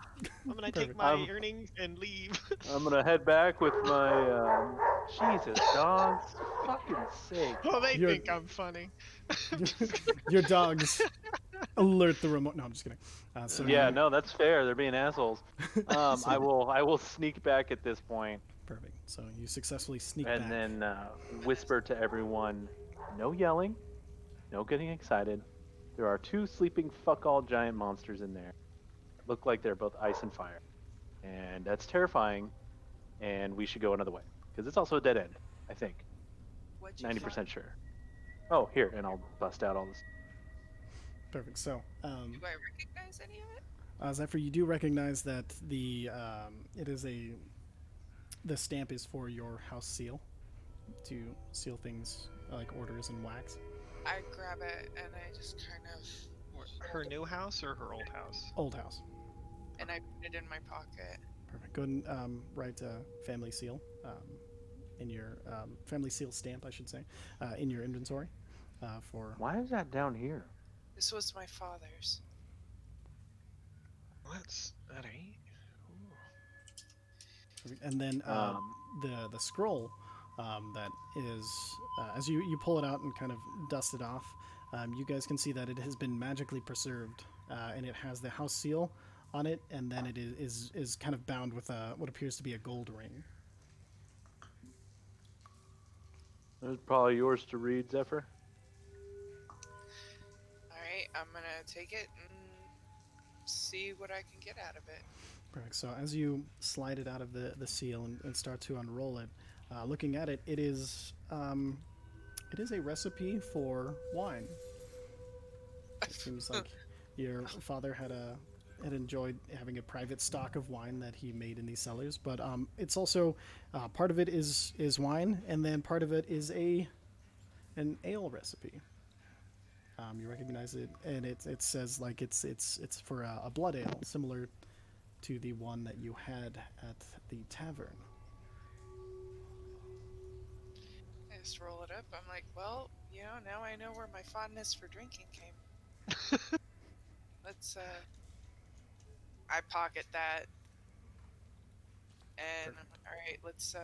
gonna take Perfect. my earnings and leave. I'm gonna head back with my. Jesus, dogs. Fucking sake. Oh, they You're- think I'm funny. your dogs alert the remote. No, I'm just kidding. Yeah, no, that's fair. They're being assholes. I will sneak back at this point, Perfect. So you successfully sneak and back. then whisper to everyone, no yelling, no getting excited. There are 2 sleeping fuck all giant monsters in there. Look like they're both ice and fire. And that's terrifying, and we should go another way. Because it's also a dead end, I think. What'd you 90% find? sure. Oh, here, and I'll bust out all this. Perfect. So, Do I recognize any of it? Zephyr, you do recognize that the stamp is for your house seal to seal things like orders and wax. I grab it and I just kind of Her new house or her old house? Old house. and I put it in my pocket. Perfect. Go ahead and write family seal in your family seal stamp, I should say, in your inventory for. Why is that down here? This was my father's. What's that? And then the scroll that is as you pull it out and kind of dust it off, you guys can see that it has been magically preserved, and it has the house seal on it, and then it is kind of bound with what appears to be a gold ring. It's probably yours to read, Zephyr. All right, I'm gonna take it and see what I can get out of it. Perfect. So as you slide it out of the seal and start to unroll it, looking at it, it is a recipe for wine. It seems like your father had enjoyed having a private stock of wine that he made in these cellars, but it's also part of it is wine, and then part of it is an ale recipe. You recognize it, and it says like it's for a blood ale, similar to the one that you had at the tavern. I just roll it up. I'm like, well, now I know where my fondness for drinking came. Let's I pocket that, and I'm like, all right, let's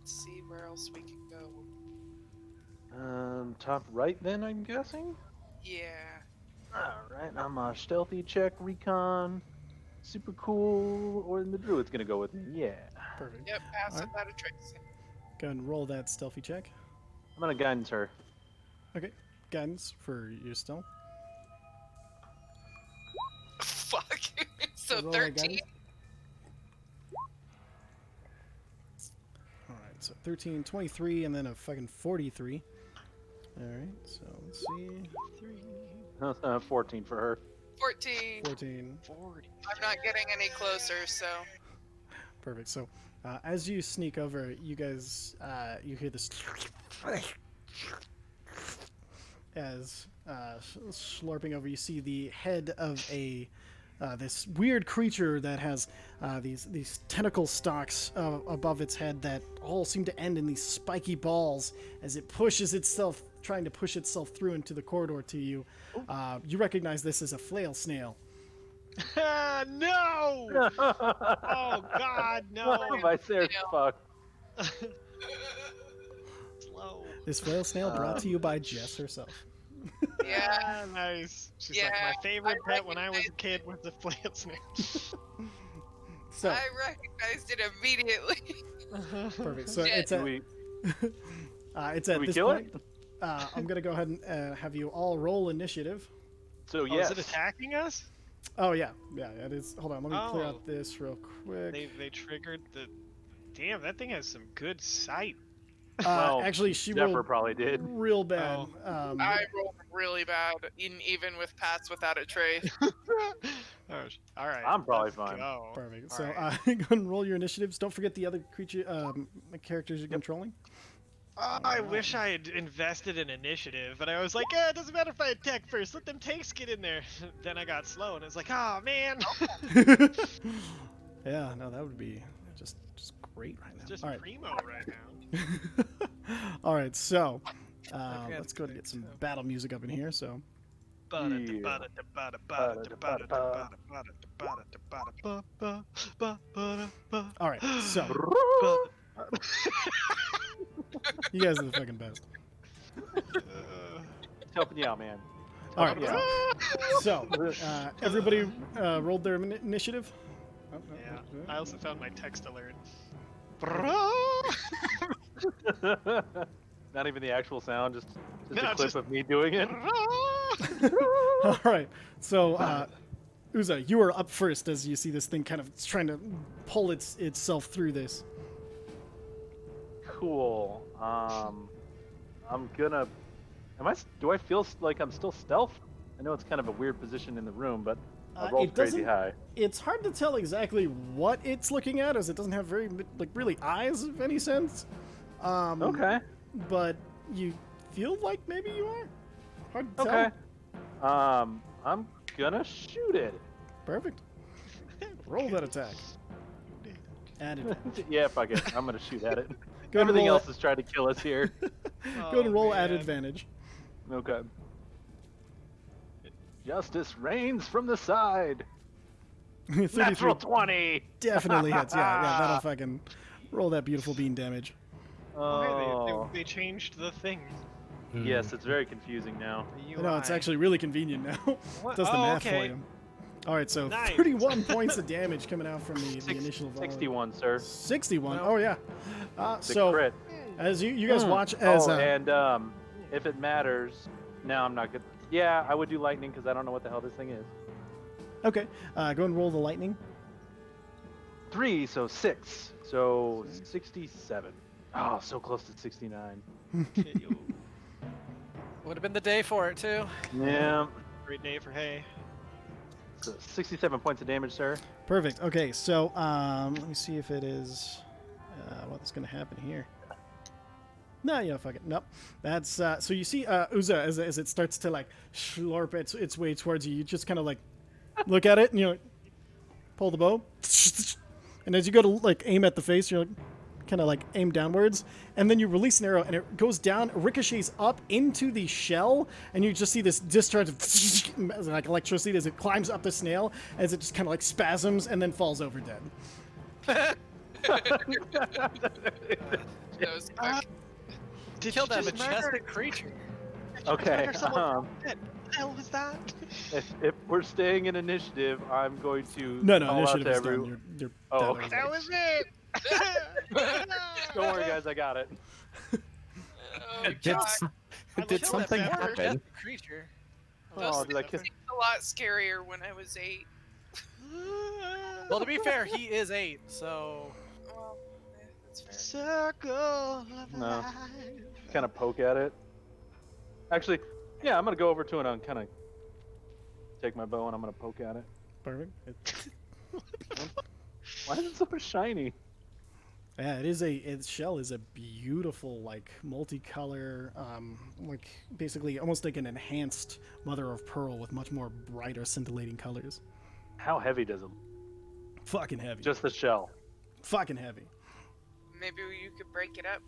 see where else we can go. Top right then, I'm guessing? Yeah. Alright, I'm a stealthy check, recon, super cool, or the druid's gonna go with me. Yeah. Perfect. Yep, pass All right. without a trace. Go ahead and roll that stealthy check. I'm gonna guidance her. Okay. Guidance for your stealth. Fuck. So Roll that 13. guidance. All right, so 13, 23, and then a fucking 43. All right, so let's see. 14 for her. 14. 14. 40. I'm not getting any closer, so. Perfect. So as you sneak over, you guys, you hear this as slurping over. You see the head of this weird creature that has these tentacle stalks above its head that all seem to end in these spiky balls as it pushes itself, trying to push itself through into the corridor to you. You recognize this as a flail snail. No! Oh God, no! My Sarah's fucked. Slow. This flail snail brought to you by Jess herself. Yeah. Ah, nice. She's like, Yeah, my favorite I pet when I was a recognize kid was the flail snail. So I recognized it immediately. perfect. So Shit. it's at it's at we this kill point. I'm gonna go ahead and have you all roll initiative. So Oh, yes. is it attacking us? Oh yeah, it is. Hold on, let me clear Oh. out this real quick. They triggered the. Damn, that thing has some good sight. Well, Actually, she Zephyr rolled probably did. real bad. Oh. I rolled really bad, even with pats without a trace. Oh, all right. I'm probably let's fine. Go. Perfect. All So right. go ahead and roll your initiatives. Don't forget the other creature characters you're controlling. I wish I had invested in initiative, but I was like, it doesn't matter if I attack first. Let them tanks get in there. Then I got slow, and it's like, oh man. Yeah, no, that would be just great right now. It's just All right. primo right now. All right, so Okay, let's go ahead and get that's some so. battle music up in here. So all right, so you guys are the fucking best. Helping you out, man. All right, Yeah. so everybody rolled their initiative. Oh, no, Yeah, no, no. I also found my text alert. Not even the actual sound, just No, a clip just- of me doing it. All right, so Uza, you are up first as you see this thing kind of trying to pull itself through this. Cool. I'm gonna. Do I feel like I'm still stealth? I know it's kind of a weird position in the room, but I rolled it crazy doesn't- high. It's hard to tell exactly what it's looking at, as it doesn't have very really eyes of any sense. Okay. But you feel like maybe you are. Hard to tell. Okay. I'm gonna shoot it. Perfect. Roll that attack. Added. Yeah, fuck it. I'm gonna shoot at it. Go and Everything roll else is trying to kill us here. Go ahead and roll at man. advantage. Okay. Justice reigns from the side. 33 Natural 20. definitely hits. Yeah, that'll fucking roll that beautiful bean damage. Oh, hey, Oh. they changed the thing. Yes, it's very confusing now. The No, it's UI. actually really convenient now. What? Does the Oh, math okay. for you. All right, so Nice. 31 points of damage coming out from the initial volume. 61, sir. 61. Well, Oh yeah. The So crit. as you guys watch as and if it matters, no, I'm not good. Yeah, I would do lightning because I don't know what the hell this thing is. okay, go and roll the lightning. 3, so 6, so 67. Oh, so close to 69. Would have been the day for it too. Yeah. Great day for hay. So 67 points of damage, sir. Perfect. Okay, so let me see if it is what's going to happen here. No, yeah, fuck it. Nope. That's so you see Uza as it starts to like slurp its way towards you. You just kind of like look at it and you pull the bow, and as you go to like aim at the face, you're like kind of like aim downwards, and then you release an arrow and it goes down, ricochets up into the shell, and you just see this discharge of like electricity as it climbs up the snail, as it just kind of like spasms and then falls over dead. That was quick. Did Kill you that just murder? majestic creature. Okay. Murder someone? What the hell was that? If we're staying in initiative, I'm going to No, call initiative out is to done. everyone. You're Oh, dead okay. already. That was it. Don't worry, guys, I got it. Oh, Did, God. I did killed that something poor happen? majestic creature. Oh, did I kiss? It's a lot scarier when I was 8. Well, to be fair, he is 8, so Well, that's fair. Circle of No. life. Kind of poke at it. Actually, yeah, I'm gonna go over to it and kind of take my bow and I'm gonna poke at it. Perfect. It's, Why is it so shiny? yeah, its shell is a beautiful, like multicolor, like basically almost like an enhanced mother of pearl with much more brighter, scintillating colors. How heavy does it? Fucking heavy. Just the shell. Fucking heavy. Maybe you could break it up.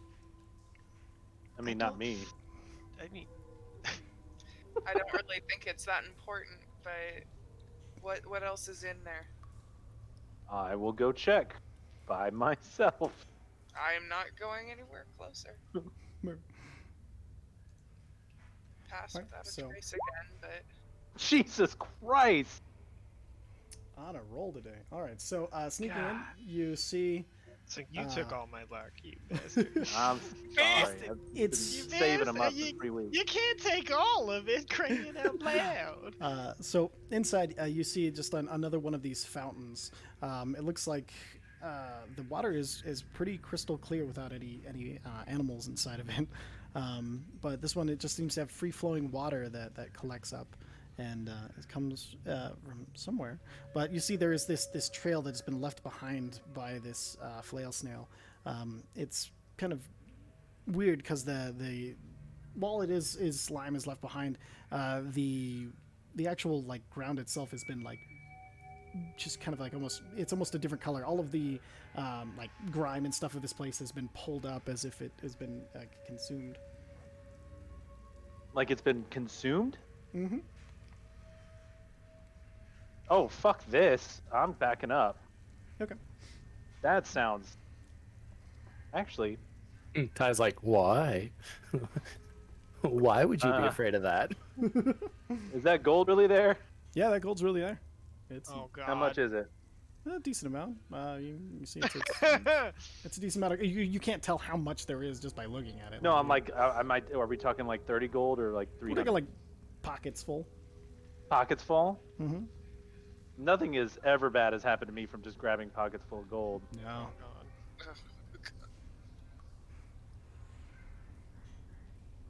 I mean, not me. I mean, I don't really think it's that important, but what else is in there? I will go check by myself. I am not going anywhere closer. Pass Right, without a so- trace again, but Jesus Christ! On a roll today. All right, so sneaking in, God. you see so you took all my luck, you bastard. I'm sorry. I've It's- been saving them up You- for 3 weeks. You can't take all of it, crying out loud. so inside you see just another one of these fountains. It looks like the water is pretty crystal clear without any animals inside of it. But this one, it just seems to have free flowing water that collects up, and it comes from somewhere. But you see there is this trail that's been left behind by this flail snail. It's kind of weird because the while it is slime is left behind, the actual like ground itself has been like just kind of like it's almost a different color. All of the like grime and stuff of this place has been pulled up as if it has been consumed. Like it's been consumed? Mm-hmm. Oh, fuck this. I'm backing up. Okay. That sounds... Actually, Ty's like, why? Why would you be Uh. afraid of that? is that gold really there? Yeah, that gold's really there. It's Oh god. How much is it? a decent amount. You see, it's a decent amount. You can't tell how much there is just by looking at it. No, I'm like, I might... Are we talking like 30 gold or like we're 300? talking like pockets full. Pockets full? Mm-hmm. Nothing as ever bad has happened to me from just grabbing pockets full of gold. No.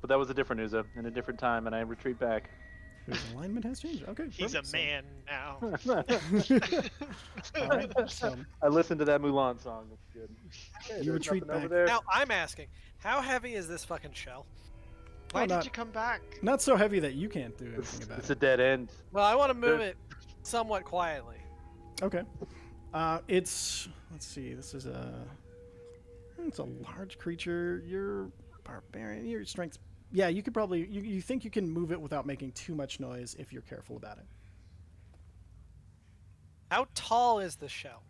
But that was a different Uza in a different time, and I retreat back. Whose alignment has changed. Okay. He's a perfect. man now. All right. So I listened to that Mulan song. It's good. Hey, You there's retreat nothing over back. there. now I'm asking, how heavy is this fucking shell? Why not- did you come back? not so heavy that you can't do It's, anything about it's it. a dead end. Well, I want to move There- it somewhat quietly. Okay. It's let's see. This is it's a large creature. You're barbarian. Your strength. Yeah, you could probably you think you can move it without making too much noise if you're careful about it. How tall is the shell?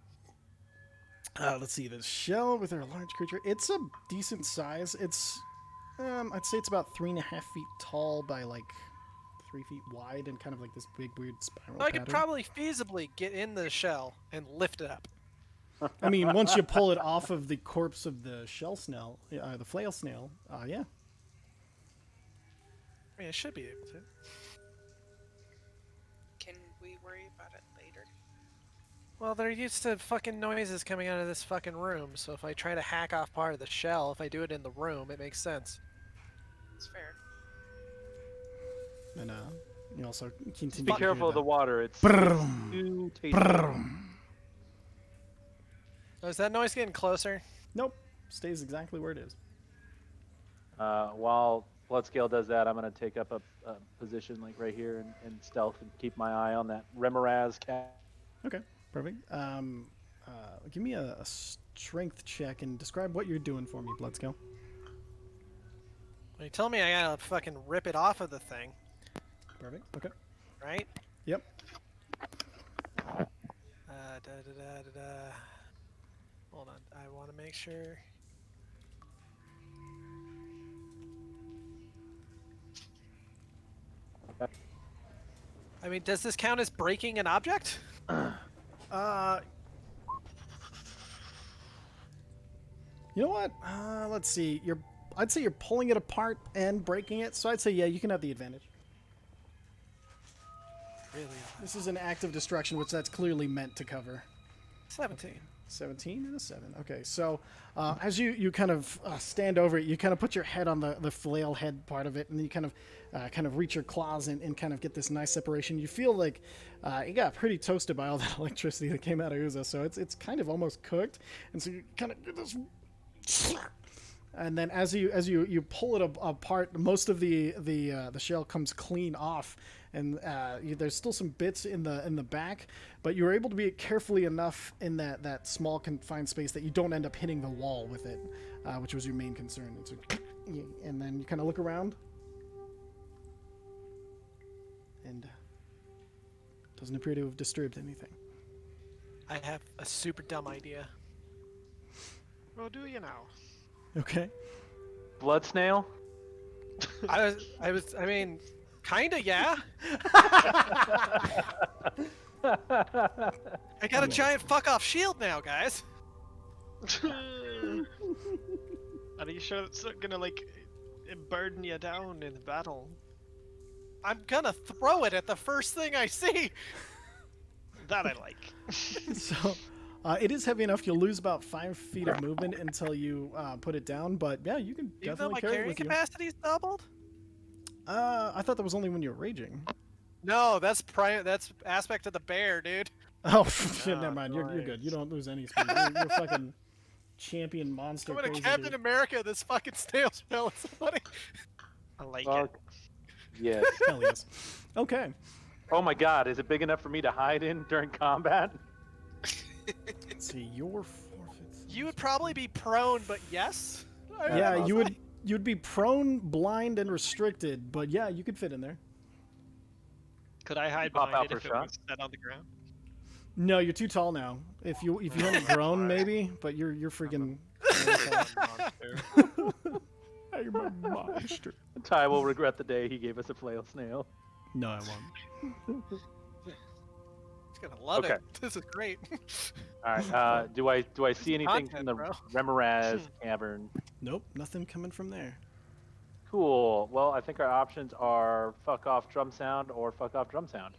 Let's see. The shell with our large creature. It's a decent size. It's I'd say it's about 3.5 feet tall by like 3 feet wide and kind of like this big weird spiral I could pattern. probably feasibly get in the shell and lift it up. I mean, once you pull it off of the corpse of the shell snail, the flail snail, yeah. I mean, I should be able to. Can we worry about it later? Well, they're used to fucking noises coming out of this fucking room, so if I try to hack off part of the shell, if I do it in the room, it makes sense. It's fair. And you also continue. Be to hear careful of the water. It's Brum, too tasty. brum. Oh, is that noise getting closer? Nope, stays exactly where it is. While Bloodscale does that, I'm going to take up a position like right here and stealth and keep my eye on that Remoraz cat. Okay, perfect. Give me a strength check and describe what you're doing for me, Bloodscale. Are you telling me I gotta fucking rip it off of the thing, Perfect. Okay. right? Yep. Hold on, I want to make sure. I mean, does this count as breaking an object? You know what? Let's see. I'd say you're pulling it apart and breaking it, so I'd say yeah, you can have the advantage. Really? This is an act of destruction, which that's clearly meant to cover. 17. 17 and a 7. Okay, so as you kind of stand over it, you kind of put your head on the flail head part of it, and then you kind of reach your claws in and kind of get this nice separation. You feel like it got pretty toasted by all that electricity that came out of Uza, so it's kind of almost cooked, and so you kind of get this. And then as you pull it apart, most of the shell comes clean off, and there's still some bits in the back, but you were able to be carefully enough in that small confined space that you don't end up hitting the wall with it, which was your main concern. And, so, and then you kind of look around, and doesn't appear to have disturbed anything. I have a super dumb idea. Well, do you now? Okay. Blood snail? I mean, kinda, yeah. I got a giant fuck off shield now, guys. Are you sure it's not gonna like burden you down in the battle? I'm gonna throw it at the first thing I see. That I like. So, it is heavy enough. You'll lose about 5 feet of movement until you put it down. But yeah, you can Even though definitely my carry it carrying with you. capacity's doubled. I thought that was only when you're raging. No, that's aspect of the bear, dude. Oh, shit, never Oh, mind. You're good. nice. You don't lose any speed. You're fucking champion monster. I'm gonna crazy Captain dude. America this fucking snail shell at somebody. I like Fuck. Yes. Hell yes. Okay. Oh my god, is it big enough for me to hide in during combat? Let's see. Your forfeits. You would probably be prone, but yes. Yeah, you'd be prone, blind, and restricted. But yeah, you could fit in there. it. Could I hide Pop behind out it for if a it shot? was set on the ground? No, you're too tall now. If you hadn't grown, maybe. But you're freaking. I'm a monster. Ty will regret the day he gave us a flail snail. No, I won't. He's gonna love Okay. it. This is great. All right. Do I see anything from Content, the bro. Remoraz cavern? Nope, nothing coming from there. Cool. Well, I think our options are fuck off drum sound or fuck off drum sound.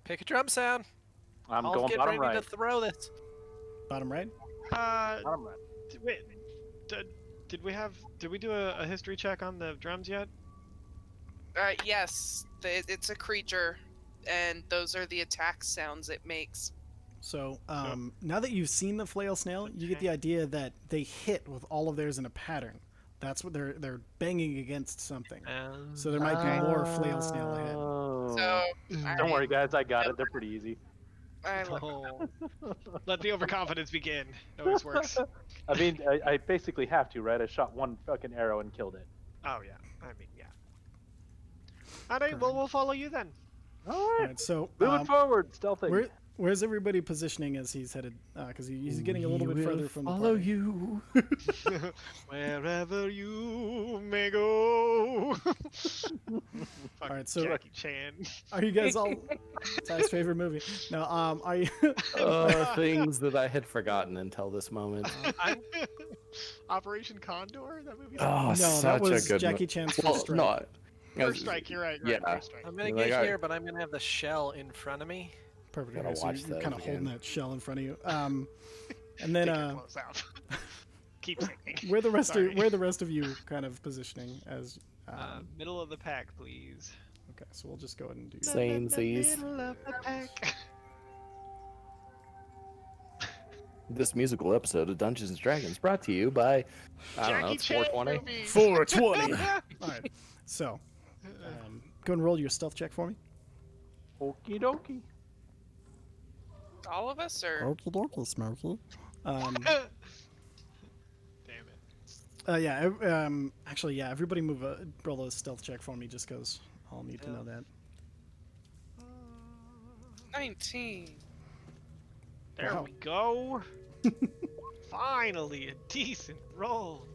Pick a drum sound. I'm I'll going get bottom ready right. to throw this. Bottom right. Bottom right. Wait. Did we do a history check on the drums yet? Yes, it's a creature, and those are the attack sounds it makes. So now that you've seen the flail snail, you get the idea that they hit with all of theirs in a pattern. That's what they're banging against something. So there might be more flail snail ahead. Oh. So Don't worry, guys. I got it. They're pretty easy. Oh. Let the overconfidence begin. It always works. I mean, I basically have to, right? I shot one fucking arrow and killed it. Oh yeah. I mean, yeah. Alright, well we'll follow you then. All All right. right, so Moving forward, stealthing. Where's everybody positioning as he's headed? Because he's getting a little bit further from the follow party. you. Wherever you may go. All right, so Jackie Chan. are you guys all? Ty's favorite movie. No, are you? Things that I had forgotten until this moment. Operation Condor. That movie's Oh, No, such that was a good Jackie mo- Chan's well, First Strike. no, First Strike. You're right. Yeah. First Strike. I'm gonna Like, get I- here, but I'm gonna have the shell in front of me. Perfect. Gotta Okay, so watch you're those kind of holding again. that shell in front of you. And then Take your clothes out. Keep singing. where the rest Sorry. of where the rest of you kind of positioning as? Middle of the pack, please. Okay, so we'll just go ahead and do. Samesies. Middle of the pack. This musical episode of Dungeons and Dragons brought to you by I don't know, Jackie it's Chan 420. movie. 420. All right. So, go and roll your stealth check for me. Okie dokie. All of us, or Okie dokie, Smokey. Damn it. Yeah. Actually, yeah. Everybody roll a stealth check for me, just because I'll need to know that. 19. There Wow. we go. Finally, a decent roll.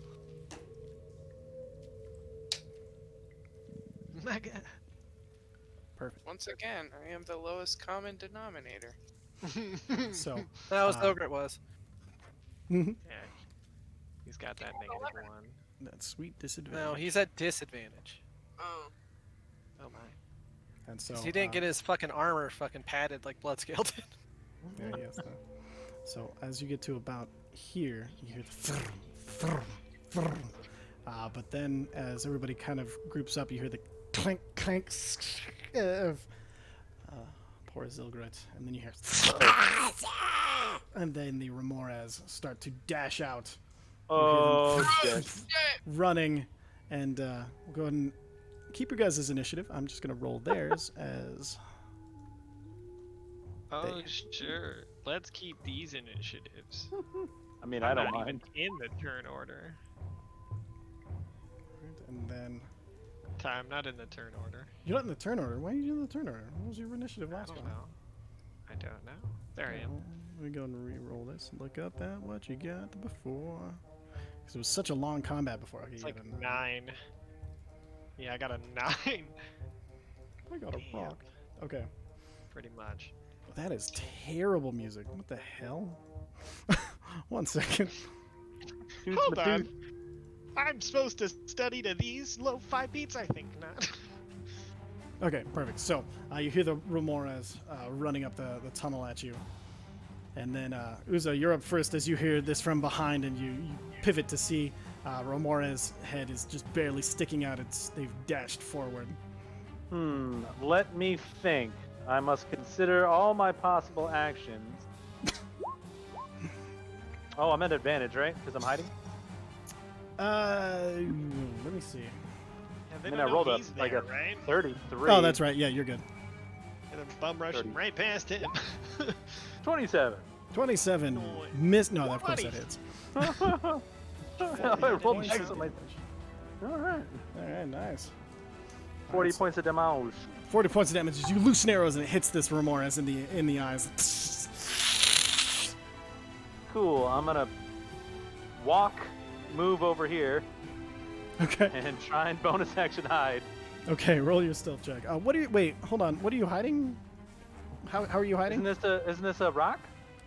Mega. Perfect. Once again, I am the lowest common denominator. So, That was Ogre. It was. Yeah, he's got that -1. that sweet disadvantage. No, he's at disadvantage. Oh. Oh my. And so 'Cause he didn't get his fucking armor fucking padded like Bloodscale did. Yeah, yes. So as you get to about here, you hear the but then as everybody kind of groups up, you hear the clink clink of poor Zilgret, and then you hear and then the Remores start to dash out. Oh, shit. Running, and we'll go ahead and keep your guys' initiative. I'm just gonna roll theirs as Oh sure. Let's keep these initiatives. I mean, I'm I don't not mind. even in the turn order. and then I'm not in the turn order. you're not in the turn order. Why are you in the turn order? What was your initiative I last don't time? know. I don't know. There I am. Well, let me go and re-roll this and look up at what you got before. Because it was such a long combat before. Okay, It's you like got a 9. Yeah, I got a 9. I got a Damn. rock. Okay. Pretty much. That is terrible music. What the hell? 1 second. Dude, Hold but on. dude, I'm supposed to study to these low-fi beats? I think not. Okay, perfect. So you hear the Remores running up the tunnel at you. And then Uzo, you're up first as you hear this from behind, and you pivot to see Remores' head is just barely sticking out. They've dashed forward. let me think. I must consider all my possible actions. Oh, I'm at advantage, right? Because I'm hiding? Let me see. Yeah, they I mean, don't I know rolled he's like there, a right? 33. Oh, that's right. Yeah, you're good. And then bum rushing 30. right past him. 27. 27. No. Miss. No, of course 20. that hits. I rolled nice on my... Alright. All right, nice. 40 points of damage. 40 points of damage as you loose arrows and it hits this Remores in the eyes. Cool. I'm gonna move over here, Okay. and try and bonus action hide. Okay, roll your stealth check. What are you? Wait, hold on. What are you hiding? How are you hiding? Isn't this a rock?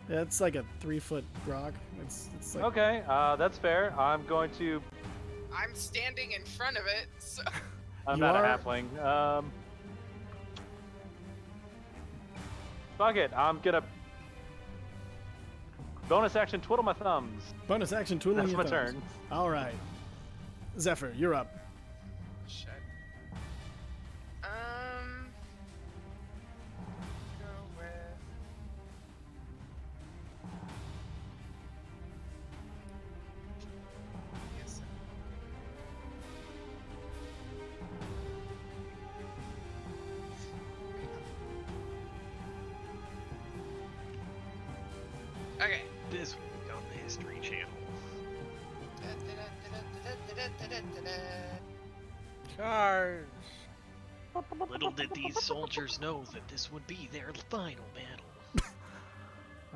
Yeah, it's like a 3-foot rock. It's like Okay, that's fair. I'm going to. I'm standing in front of it, so I'm You not are- a halfling. Fuck it. I'm gonna bonus action twiddle my thumbs. bonus action twiddling That's your my thumbs. turn. All right, Zephyr, you're up. shit. Go with. Yes. Okay. This week on the History Channel. Charge. Little did these soldiers know that this would be their final battle.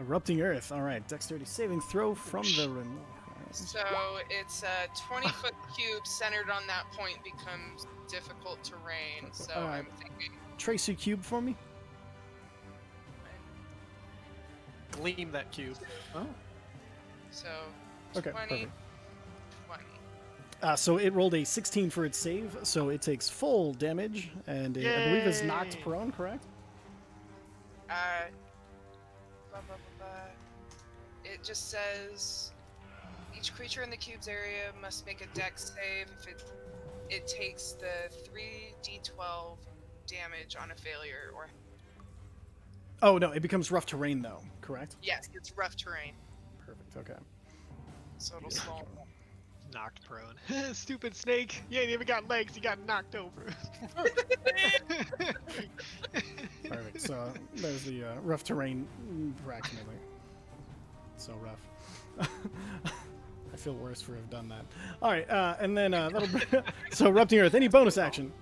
Erupting Earth. All right, dexterity saving throw from the rim. So it's a 20-foot cube centered on that point becomes difficult terrain. So I'm thinking Trace your cube for me. Gleam that cube. Oh. so Okay, 20, perfect. 20. So it rolled a 16 for its save, so it takes full damage, and it, I believe is knocked Yay! prone, correct? Blah, blah, blah, blah. It just says each creature in the cube's area must make a dex save if it takes the 3d12 damage on a failure or Oh, no, it becomes rough terrain, though, correct? yes, it's rough terrain, Perfect, okay. so it'll slow 'em down. Knocked prone. Stupid snake. You ain't even got legs. You got knocked over. Perfect, so there's the rough terrain, approximately. So rough. I feel worse for have done that. All right, and then that'll so erupting earth. Any bonus action?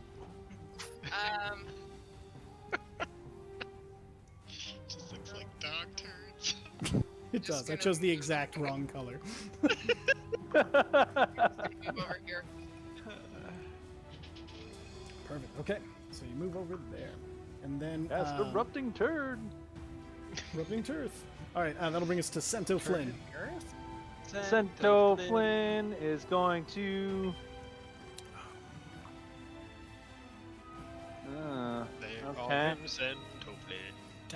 Just looks like dog turds. It Just does. I gonna chose the move exact wrong color. Move over here. Perfect. Okay, so you move over there, and then That's the erupting turd. erupting turf. All right, that'll bring us to Cento Flynn. Cento Flynn is going to. Okay.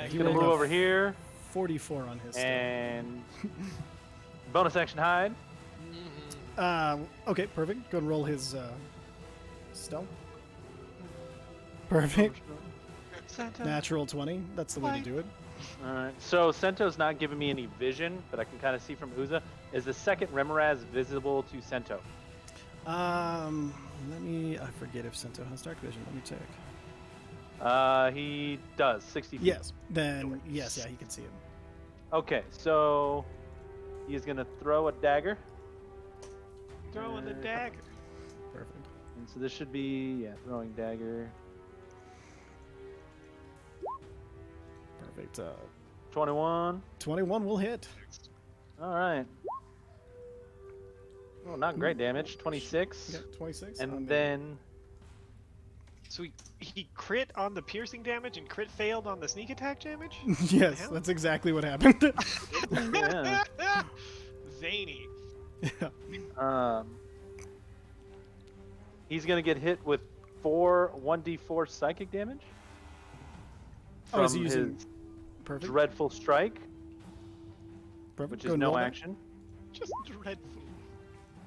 He's gonna move over here 44 on his. and bonus action hide. Okay, perfect. Go and roll his stealth. Perfect. Natural 20. That's the way to do it. All right. So Cento's not giving me any vision, but I can kind of see from Uza. Is the second Remoraz visible to Cento? Let me. I forget if Cento has dark vision. Let me check. He does 60 feet. Yes. Then yes, yeah, he can see him. Okay, so he's gonna throw a dagger. Throwing the dagger. Perfect. And so this should be throwing dagger. Perfect. 21. 21 will hit. All right. Oh, not great damage. 26. Yeah, 26. And then So he crit on the piercing damage and crit failed on the sneak attack damage? yes, hell? that's exactly what happened. yeah. Zany. Yeah. He's gonna get hit with 1d4 psychic damage Oh, from is he using his perfect? dreadful strike, Perfect. which Go is and no roll that. action. Just dreadful.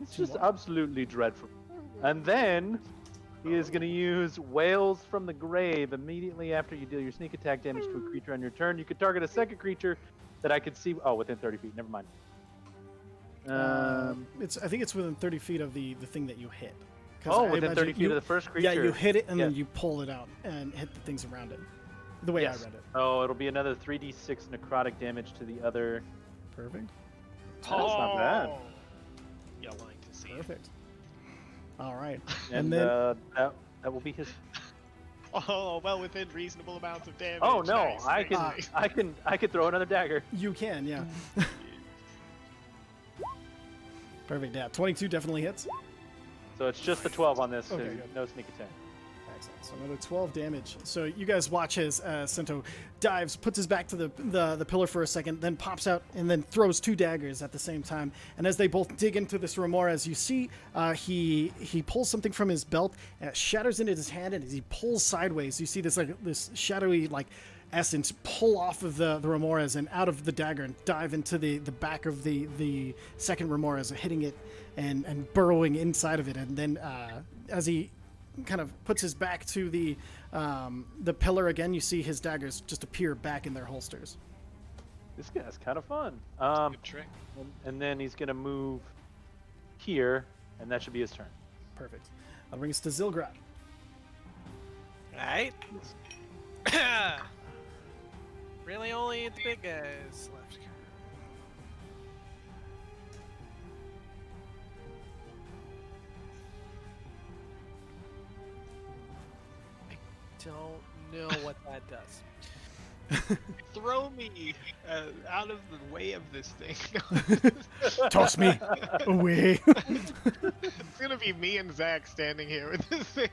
It's just absolutely dreadful. And then he is going to use Wails from the Grave immediately after you deal your sneak attack damage to a creature on your turn. You could target a second creature that I could see. Oh, within 30 feet. Never mind. I think it's within 30 feet of the thing that you hit. 'Cause Oh, I within imagine 30 feet of the first creature. Yeah, you hit it and then Yeah. you pull it out and hit the things around it. The way Yes. I read it. Oh, it'll be another 3d6 necrotic damage to the other. Perfect. That's not bad. You're lying to see. Perfect. All right. And then that will be his. Oh, well within reasonable amounts of damage. Oh no, Nice, I nice, can nice. I can throw another dagger. you can, yeah. Perfect. Yeah, 22 definitely hits. So it's just the 12 on this. Okay, so good. no sneak attack. Excellent. So another 12 damage. So you guys watch as Cento dives, puts his back to the pillar for a second, then pops out and then throws 2 daggers at the same time. And as they both dig into this Remorez, you see he pulls something from his belt, and it shatters into his hand, and as he pulls sideways, you see this shadowy essence pull off of the Remorez and out of the dagger and dive into the back of the second Remorez, hitting it and burrowing inside of it. And then as he kind of puts his back to the pillar again, you see his daggers just appear back in their holsters. This guy's kind of fun. Good trick. And then he's gonna move here, and that should be his turn. Perfect. That'll bring us to Zilgrad. Alright. Really only the big guys left. I don't know what that does. Throw me out of the way of this thing. Toss me away. It's gonna be me and Zach standing here with this thing.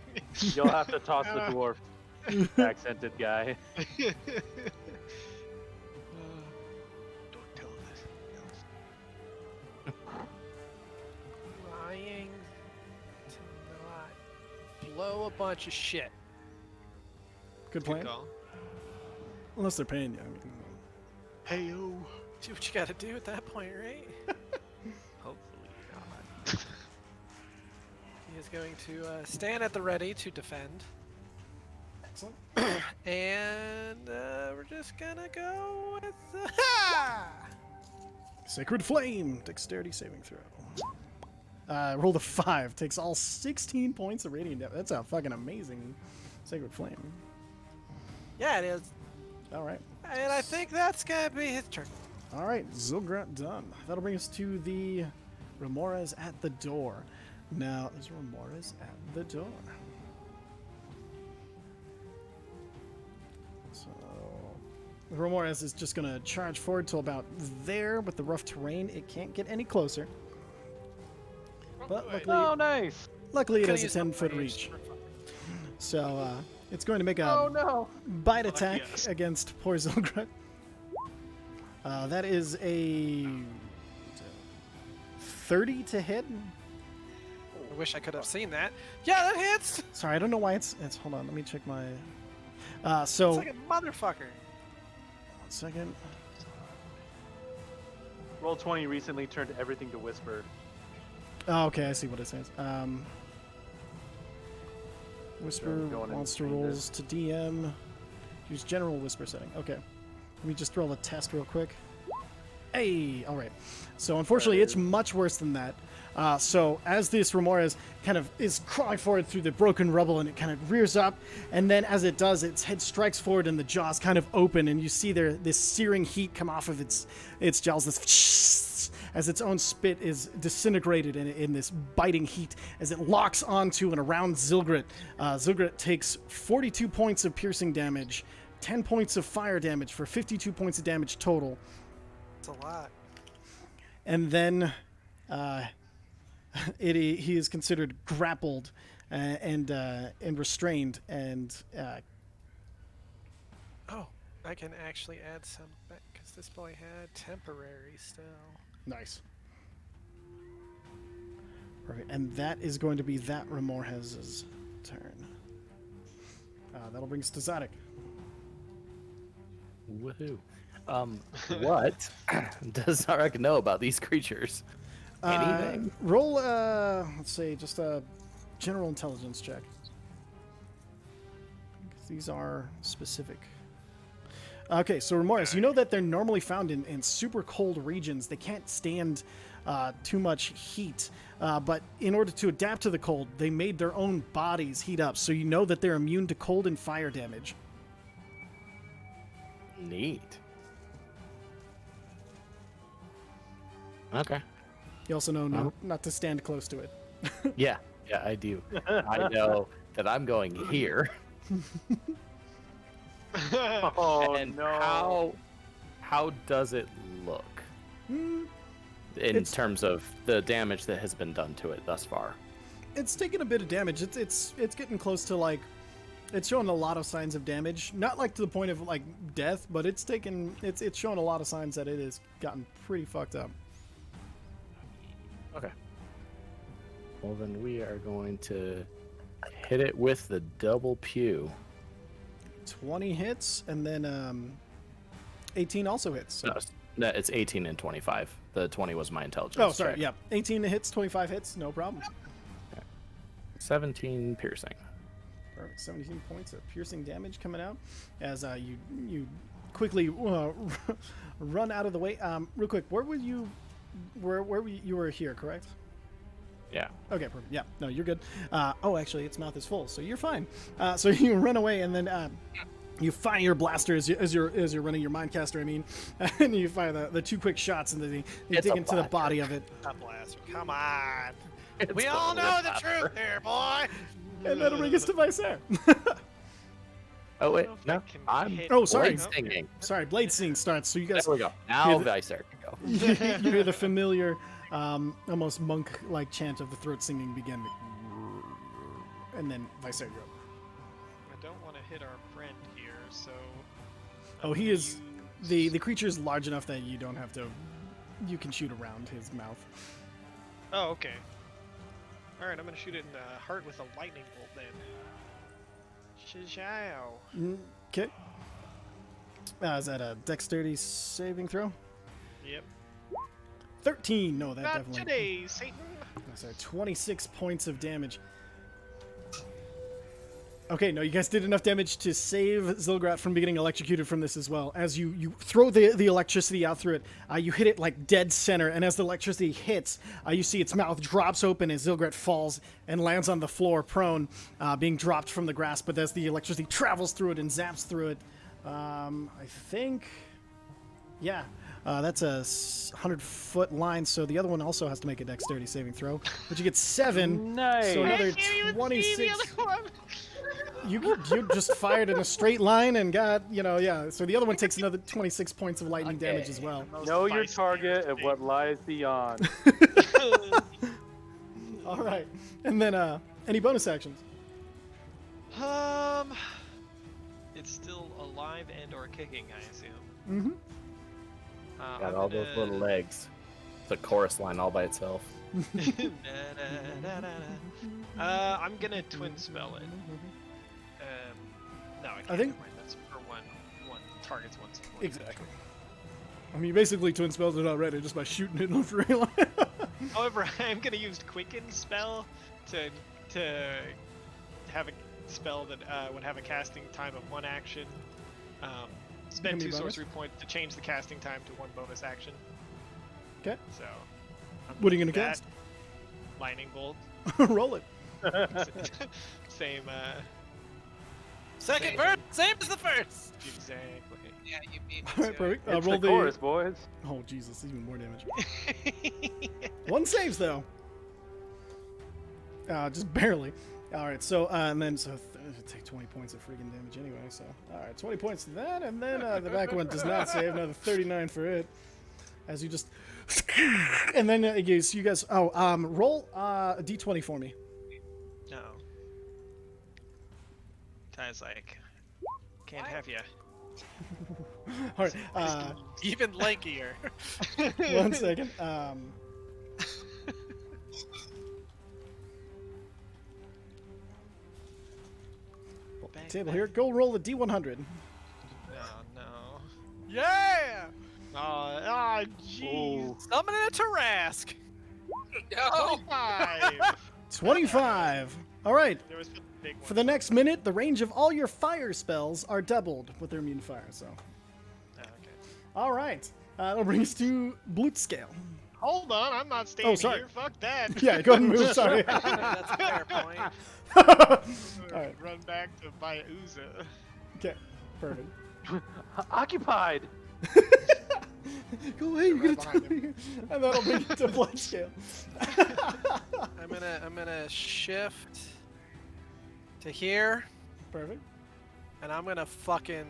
You'll have to toss the dwarf accented guy. Don't tell this. Trying to not blow a bunch of shit. Good Good plan. call. Unless they're paying you. I mean, Hey yo. Do what you gotta do at that point, right? Hopefully not. He is going to stand at the ready to defend. excellent. And we're just gonna go with Sacred Flame. Dexterity saving throw. Rolled a 5. Takes all 16 points of radiant damage. That's a fucking amazing Sacred Flame. Yeah, it is. All right. And I think that's gonna be his turn. All right, Zilgrat done. That'll bring us to the Remores at the door. Now, there's Remores at the door. So, Remores is just going to charge forward to about there with the rough terrain. It can't get any closer. But luckily, Oh, nice. luckily it Could've has a used 10-foot range reach. for fun. So, it's going to make a Oh no. bite attack yes. against poor Zilgrat. That is a 30 to hit. I wish I could have seen that. Yeah, that hits! Sorry, I don't know why it's hold on, let me check my so It's like a motherfucker. 1 second. Roll 20 recently turned everything to whisper. Oh, okay, I see what it says. Whisper Going in monster between rolls to DM. Use general whisper setting. Okay. Let me just roll a test real quick. Hey, all right. So unfortunately, it's much worse than that. So as this Remores kind of is crawling forward through the broken rubble, and it kind of rears up, and then as it does, its head strikes forward, and the jaws kind of open, and you see there this searing heat come off of its jaws. This as its own spit is disintegrated in this biting heat as it locks onto and around Zilgrat. Zilgrat takes 42 points of piercing damage, 10 points of fire damage for 52 points of damage total. It's a lot. And then he is considered grappled and restrained. And Oh, I can actually add some back because this boy had temporary still. nice. Perfect. And that is going to be that Remorez's turn. That'll bring us to Zadok. Woohoo. What does Zarek know about these creatures? Anything? Roll, let's say, just a general intelligence check. These are specific. Okay, so Remores, you know that they're normally found in super cold regions. They can't stand too much heat. But in order to adapt to the cold, they made their own bodies heat up. So you know that they're immune to cold and fire damage. Neat. Okay. You also know not to stand close to it. Yeah, I do. I know that I'm going here. Oh And no. how does it look in It's- terms of the damage that has been done to it thus far? It's taken a bit of damage. It's getting close to like, it's showing a lot of signs of damage. Not like to the point of like death, but it's showing a lot of signs that it has gotten pretty fucked up. Okay. Well, then we are going to hit it with the double pew. 20 hits, and then 18 also hits. So. No, it's 18 and 25. The 20 was my intelligence. Oh, sorry. check. Yeah, 18 hits, 25 hits, no problem. 17 piercing. Perfect. 17 points of piercing damage coming out as you quickly run out of the way. Real quick, where were you? Where were you were here, correct? Yeah. Okay, perfect. Yeah, no, you're good. Oh, actually, its mouth is full, so you're fine. So you run away, and then you fire your blaster as you're running your mindcaster. I mean, and you fire the two quick shots, and then you It's dig a into the blaster. body of it. A blaster. Come on. It's We all know the truth here, boy. And that'll bring us to Vicer. Oh wait, don't no, know if I can I'm hit- Oh, sorry. blade singing. Sorry, blade singing starts. So you guys There we go. Now Hear the- Vicer can go. you hear the familiar, almost monk-like chant of the throat singing begin, and then Vicer go. I don't want to hit our friend here, so. Oh, I'm he gonna is use- the creature is large enough that you don't have to. You can shoot around his mouth. Oh, okay. All right, I'm gonna shoot it in the heart with a lightning bolt then. Shizhao. Okay. Is that a dexterity saving throw? Yep. 13. No, that Not definitely. today, Satan. Sorry, 26 points of damage. Okay, no, you guys did enough damage to save Zilgrat from getting electrocuted from this as well. As you throw the electricity out through it, you hit it like dead center, and as the electricity hits, you see its mouth drops open as Zilgrat falls and lands on the floor prone, being dropped from the grasp. But as the electricity travels through it and zaps through it, I think, yeah, that's a 100-foot line, so the other one also has to make a dexterity saving throw, but you get 7. Nice. So another 26. You just fired in a straight line and got, yeah. So the other one takes another 26 points of lightning damage as well. Know your target and what lies beyond. All right. And then any bonus actions? It's still alive and or kicking, I assume. Mm-hmm. Got I'm all those gonna- little legs. It's a chorus line all by itself. I'm gonna twin spell it. No, I can't. think- Never mind. That's for one targets once. Exactly. I mean, you basically twin spelled it already just by shooting it in a straight line. However, I'm gonna use Quicken spell to have a spell that would have a casting time of 1 action. Spend Give me 2 a bonus? sorcery points to change the casting time to 1 bonus action. Okay. So. I'm What are you doing gonna that. cast? Lightning bolt. Roll it. Same. Second verse, same as the first. Exactly. Yeah, you beat me All right, to it. perfect. It's Roll the chorus, boys. Oh, Jesus, even more damage. 1 saves, though. Just barely. All right, so, and then, take 20 points of freaking damage anyway, so. All right, 20 points to that, and then the back one does not save, another 39 for it. As you just. And then you guys. Oh, roll a d20 for me. No. Ty's like, can't have you. All right, Even lankier. 1 second. Table here. Go roll a d100. No. Yeah! Oh, jeez. Summon a Tarask. No! 5. 25. All right. There was a big one. For the next minute, the range of all your fire spells are doubled with their immune fire. So, Oh, okay. all right. That'll bring us to Blutscale. Hold on, I'm not staying sorry. here. Fuck that. Yeah, go ahead and move. Sorry. That's a fair point. All right. Run back to buy Uza. Okay. Perfect. Occupied. Go away. You're gonna Right tell behind me. And that'll bring it to Bloodscale. I'm gonna shift to here, Perfect. and I'm gonna fucking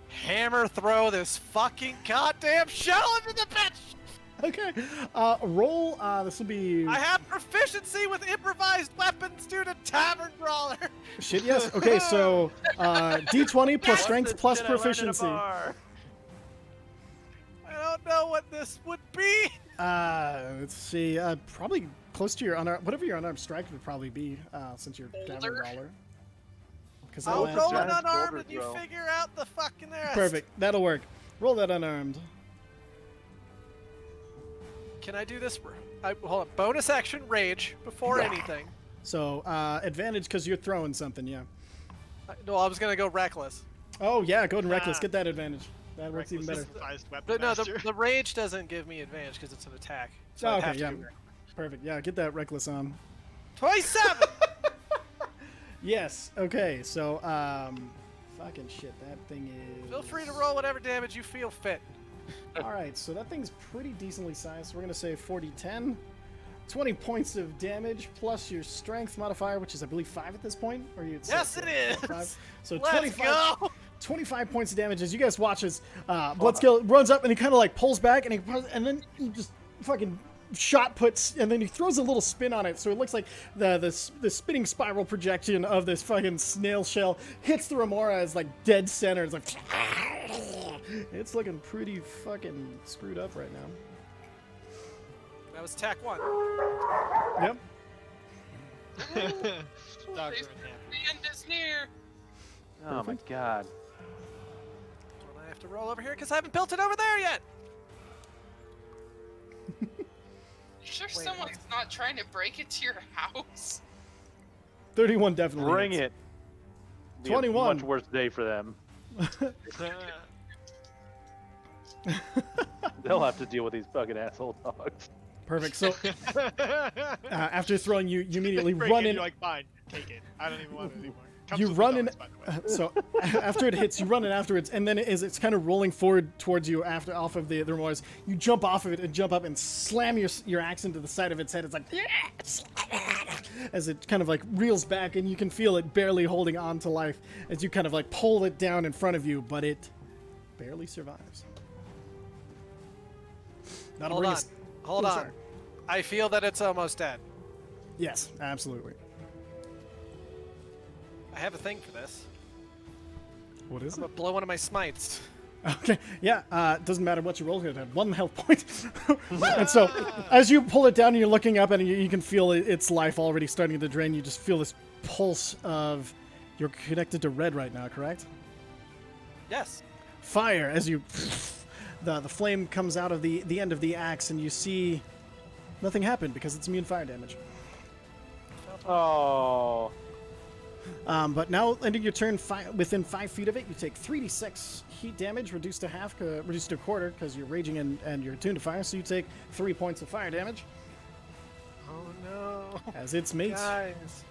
hammer throw this fucking goddamn shell into the bitch. Okay. Roll. This will be. I have proficiency with improvised weapons due to tavern brawler. Shit. Yes. Okay. So, D20 plus strength plus proficiency. I don't know what this would be. Let's see. Probably close to your unarmed. Whatever your unarmed strike would probably be, since you're tavern Boulder? brawler. Because I'll roll it giant unarmed boulder and you throw. figure out the fucking rest. Perfect. That'll work. Roll that unarmed. Can I do this? Hold on. Bonus action rage before anything. So advantage because you're throwing something. Yeah. No, I was gonna go reckless. Oh yeah. Go ahead and reckless. Get that advantage. That works even Reckless better. improvised weapon But no, master. the rage doesn't give me advantage because it's an attack. So Oh, I'd okay. have to Yeah. do reckless. Perfect. Yeah. Get that reckless on. 27. Yes. Okay. So fucking shit. That thing is. Feel free to roll whatever damage you feel fit. All right. So that thing's pretty decently sized. We're gonna say 40-10. 20 points of damage plus your strength modifier, which is I believe 5 at this point. Or you? Yes, it is. 5. So Let's 25. go. 25 points of damage as you guys watch as Bloodskill runs up and he kind of like pulls back and then he just fucking shot puts and then he throws a little spin on it so it looks like the spinning spiral projection of this fucking snail shell hits the remora as like dead center. It's like it's looking pretty fucking screwed up right now. That was attack 1. Yep. Doctor in The end is near. Oh my god. Well, I have to roll over here because I haven't built it over there yet. You sure Wait, someone's not trying to break into your house? 31 definitely. Bring hits. it. Be 21. A much worse day for them. They'll have to deal with these fucking asshole dogs. Perfect. So after throwing you immediately Break run it, in. you're like, fine, take it. I don't even want it anymore. Comes You with the run in. dogs, by the way. So after it hits, you run in afterwards, and then as it's kind of rolling forward towards you after off of the remoras, you jump off of it and jump up and slam your axe into the side of its head. It's like as it kind of like reels back, and you can feel it barely holding on to life as you kind of like pull it down in front of you, but it barely survives. That'll Hold bring on. us- Hold Oh, on. sorry. I feel that it's almost dead. Yes, absolutely. I have a thing for this. What is I'm it? gonna blow one of my smites. Okay, yeah, doesn't matter what you roll, it had 1 health point. And so, as you pull it down and you're looking up and you can feel its life already starting to drain, you just feel this pulse of... You're connected to red right now, correct? Yes. Fire, as you... The flame comes out of the end of the axe and you see nothing happen because it's immune fire damage. Oh. But now, ending your turn within 5 feet of it, you take 3d6 heat damage, reduced to half, reduced to a quarter, because you're raging and you're attuned to fire. So you take 3 points of fire damage Oh no. as its mates. Guys,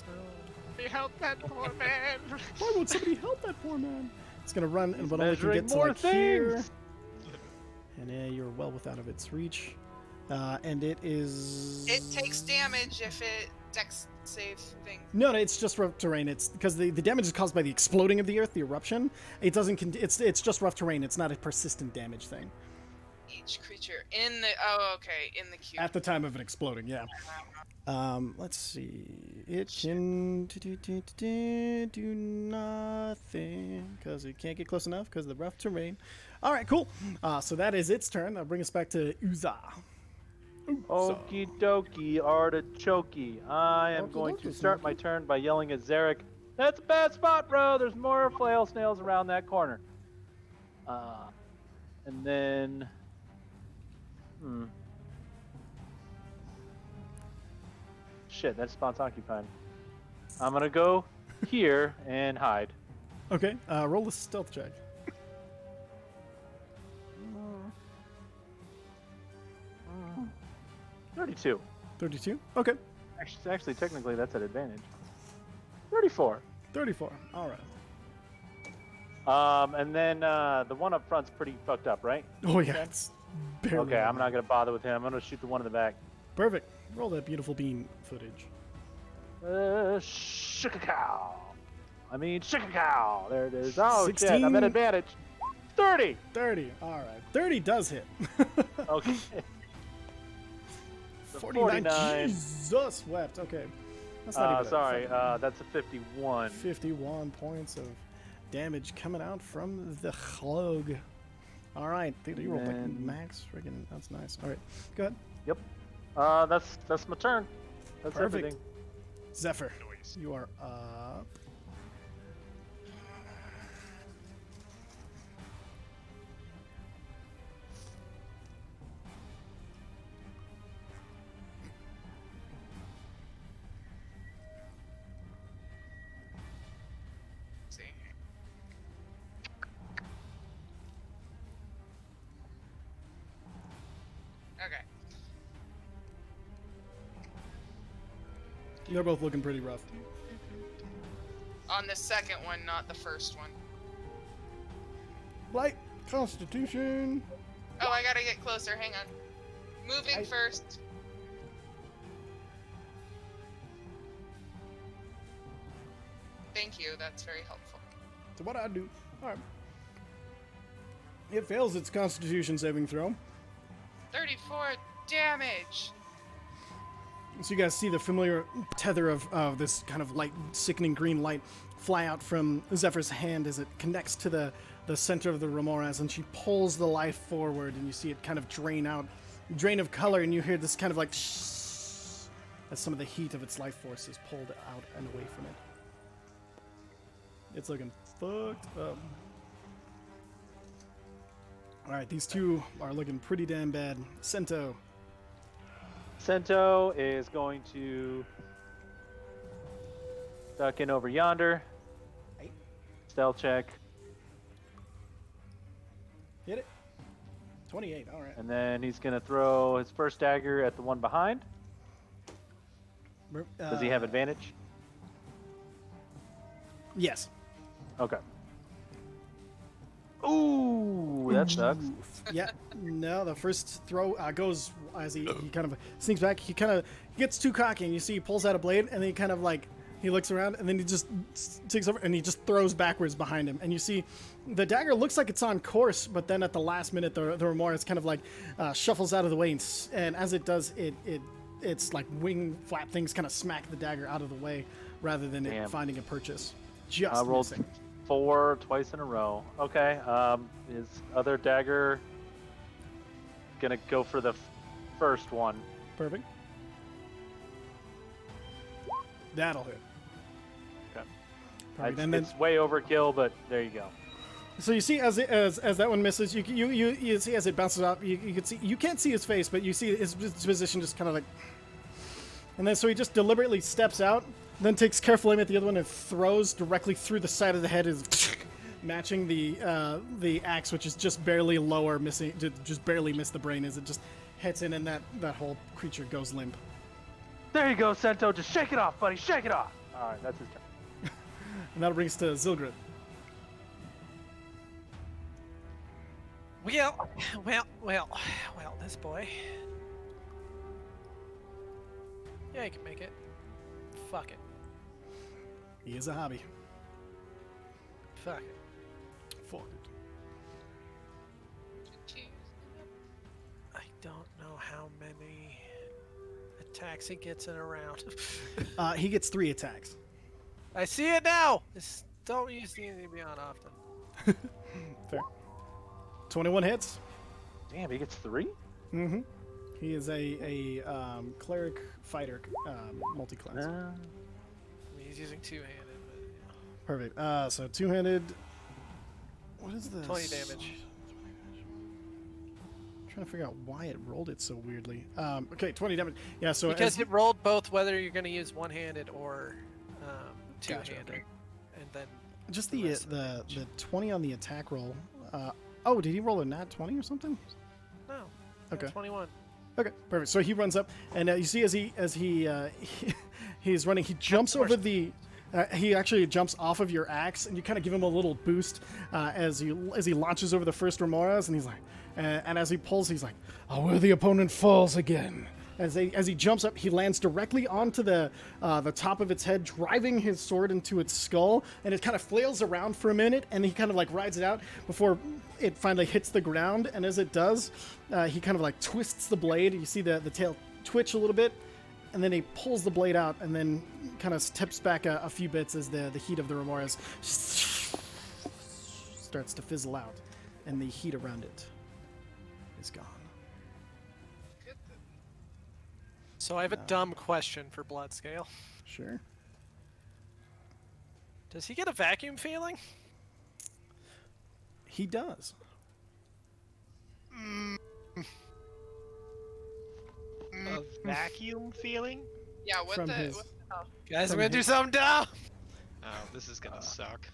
no. Help that poor man. Why won't somebody help that poor man? It's gonna run, and but only can measuring get to more like here, things. and you're well without of its reach. And it is. It takes damage if it dex save thing. No, it's just rough terrain. It's because the damage is caused by the exploding of the earth, the eruption. It doesn't. It's just rough terrain. It's not a persistent damage thing. Each creature in the in the cube. At the time of it exploding, yeah. Let's see. It can do nothing because it can't get close enough because of the rough terrain. All right, cool. So that is its turn. That'll bring us back to Uza. Okie dokie, artichoke. I am Okie going dokie, to start Smoky. my turn by yelling at Zarek, "That's a bad spot, bro. There's more flail snails around that corner." And then... Shit, that spot's occupied. I'm gonna go here and hide. Okay, roll a stealth check. 32. 32. Okay. Actually, technically, that's an advantage. 34. 34. All right. And then the one up front's pretty fucked up, right? Oh yeah, it's barely. Okay, I'm not gonna bother with him. I'm gonna shoot the one in the back. Perfect. Roll that beautiful bean footage. Shika-cow. I mean, shika-cow. There it is. Oh, 16. shit, I'm at advantage. 30. 30. All right. 30 does hit. Okay. 49. 49. Jesus wept. Okay. That's not even Sorry, bad. that's a 51. 51 points of damage coming out from the Chlog. All right. You rolled like And- max. Friggin', that's nice. All right. Go ahead. Yep. That's my turn. That's Perfect. everything. Zephyr, you are up. See. Okay. They're both looking pretty rough. On the second one, not the first one. Blight, Constitution. Oh, I gotta get closer. Hang on. Moving first. Thank you. That's very helpful. So what I do? All right. It fails its Constitution saving throw. 34 damage. So you guys see the familiar tether of this kind of light, sickening green light fly out from Zephyr's hand as it connects to the center of the Remoras, and she pulls the life forward, and you see it kind of drain of color, and you hear this kind of like shh, as some of the heat of its life force is pulled out and away from it. It's looking fucked up. All right, these two are looking pretty damn bad. Sento. Sento is going to duck in over yonder. Hey. Stealth check. Hit it. 28, all right. And then he's going to throw his first dagger at the one behind. Does he have advantage? Yes. Okay. Ooh, that sucks. Yeah, no, the first throw goes as he kind of sneaks back. He gets too cocky, and you see he pulls out a blade, and then he kind of like, he looks around, and then he just takes over, and he just throws backwards behind him. And you see the dagger looks like it's on course, but then at the last minute, the Remorhis kind of like shuffles out of the way, and as it does, it's like wing flap things kind of smack the dagger out of the way rather than it finding a purchase. Just rolled missing. 4 twice in a row. Okay. His other dagger gonna go for the first one. Perfect. That'll hit. Okay. Perfect. And then, It's way overkill, but there you go. so you see as that one misses, you see as it bounces off, you can see, you can't see his face, but you see his position just kind of like, and then so he just deliberately steps out, then takes careful aim at the other one and throws directly through the side of the head, is matching the axe, which is just barely lower, missing, just barely missed the brain as it just hits in, and that whole creature goes limp. There you go, Sento. Just shake it off, buddy. Shake it off. All right, that's his turn. And that'll bring us to Zilgrid. Well, this boy. Yeah, he can make it. Fuck it. He is a hobby. Fuck it. Fuck it. I don't know how many attacks he gets in a round. He gets 3 attacks. I see it now! Just don't use the beyond often. Fair. 21 hits. Damn, he gets 3? Mm-hmm. He is a cleric fighter, multi-class. I mean, he's using two-handed, but yeah. Perfect. So two-handed. What is this? 20 damage. I'm trying to figure out why it rolled it so weirdly. Okay, 20 damage. Yeah. So Because it rolled both whether you're going to use one-handed or Gotcha, two-handed, okay. and then just the the rest of the the 20 on the attack roll. Oh, did he roll a nat 20 or something? no. Okay. 21. Okay, perfect. So he runs up, and you see as he's running, he jumps over the. He actually jumps off of your axe, and you kind of give him a little boost as he launches over the first Remoras, and he's like, and as he pulls, he's like, "Oh, where the opponent falls again." As he jumps up, he lands directly onto the top of its head, driving his sword into its skull, and it kind of flails around for a minute, and he kind of like rides it out before it finally hits the ground. And as it does, he kind of like twists the blade. You see the tail twitch a little bit, and then he pulls the blade out, and then kind of steps back a few bits as the heat of the Remoras starts to fizzle out, and the heat around it is gone. So I have a dumb question for Bloodscale. Sure. Does he get a vacuum feeling? He does. A vacuum feeling? Yeah, what From the? his- What the hell? Guys, I'm From going to do his- something dumb! Oh, this is gonna suck.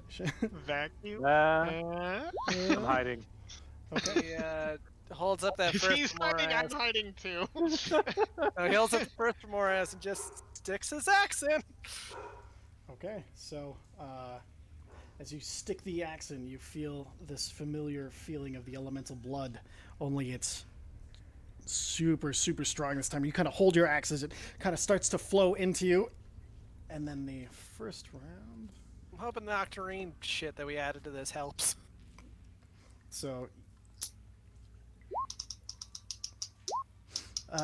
Sure. Vacuum? I'm hiding. He holds up that first He's hiding, I'm Moraz. hiding too. No, he holds up the first Moraz and just sticks his axe in. Okay, so as you stick the axe in, you feel this familiar feeling of the elemental blood, only it's super, super strong this time. You kind of hold your axe as it kind of starts to flow into you, And then the first round. I'm hoping the octarine shit that we added to this helps. So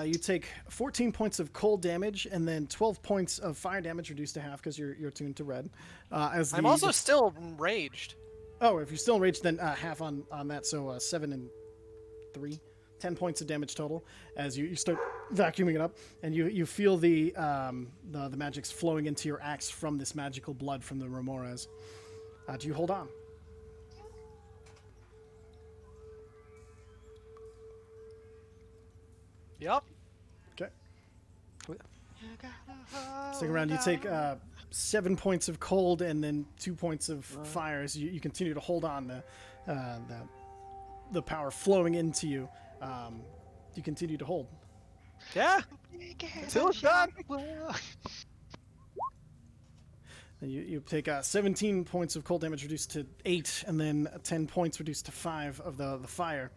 you take 14 points of cold damage and then 12 points of fire damage reduced to half because you're tuned to red. I'm also still enraged. Oh, if you're still enraged, then half on that. So 7 and 3, 10 points of damage total as you start vacuuming it up, and you feel the magics flowing into your axe from this magical blood from the Remoras. Do you hold on? Yep. Okay. Second round, you take 7 points of cold and then 2 points of fire as you continue to hold on the power flowing into you. You continue to hold. Yeah. Till it's done. And you take 17 points of cold damage reduced to 8, and then 10 points reduced to 5 of the fire.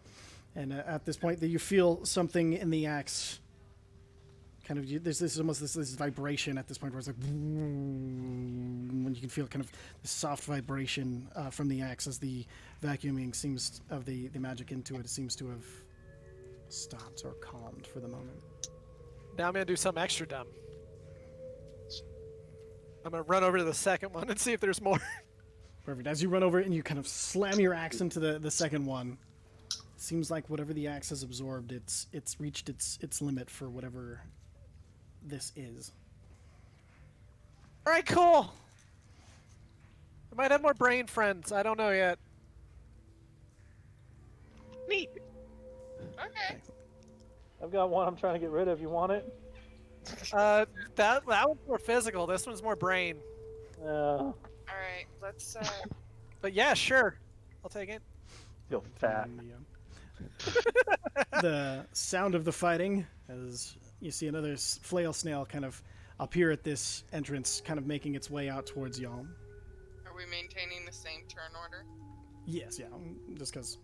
And at this point, you feel something in the axe. Kind of, there's almost this vibration at this point where it's like, when you can feel kind of the soft vibration from the axe as the vacuuming seems of the magic into it seems to have stopped or calmed for the moment. Now I'm gonna do something extra dumb. I'm gonna run over to the second one and see if there's more. Perfect. As you run over it and you kind of slam your axe into the second one, it seems like whatever the axe has absorbed, it's reached its limit for whatever this is. All right, cool. I might have more brain friends. I don't know yet. Neat. Okay. I've got one I'm trying to get rid of. You want it? That one's more physical. This one's more brain. All right. Let's. But yeah, sure. I'll take it. Feel fat. The sound of the fighting as you see another flail snail kind of appear at this entrance, kind of making its way out towards y'all. Are we maintaining the same turn order? Yes, yeah, just because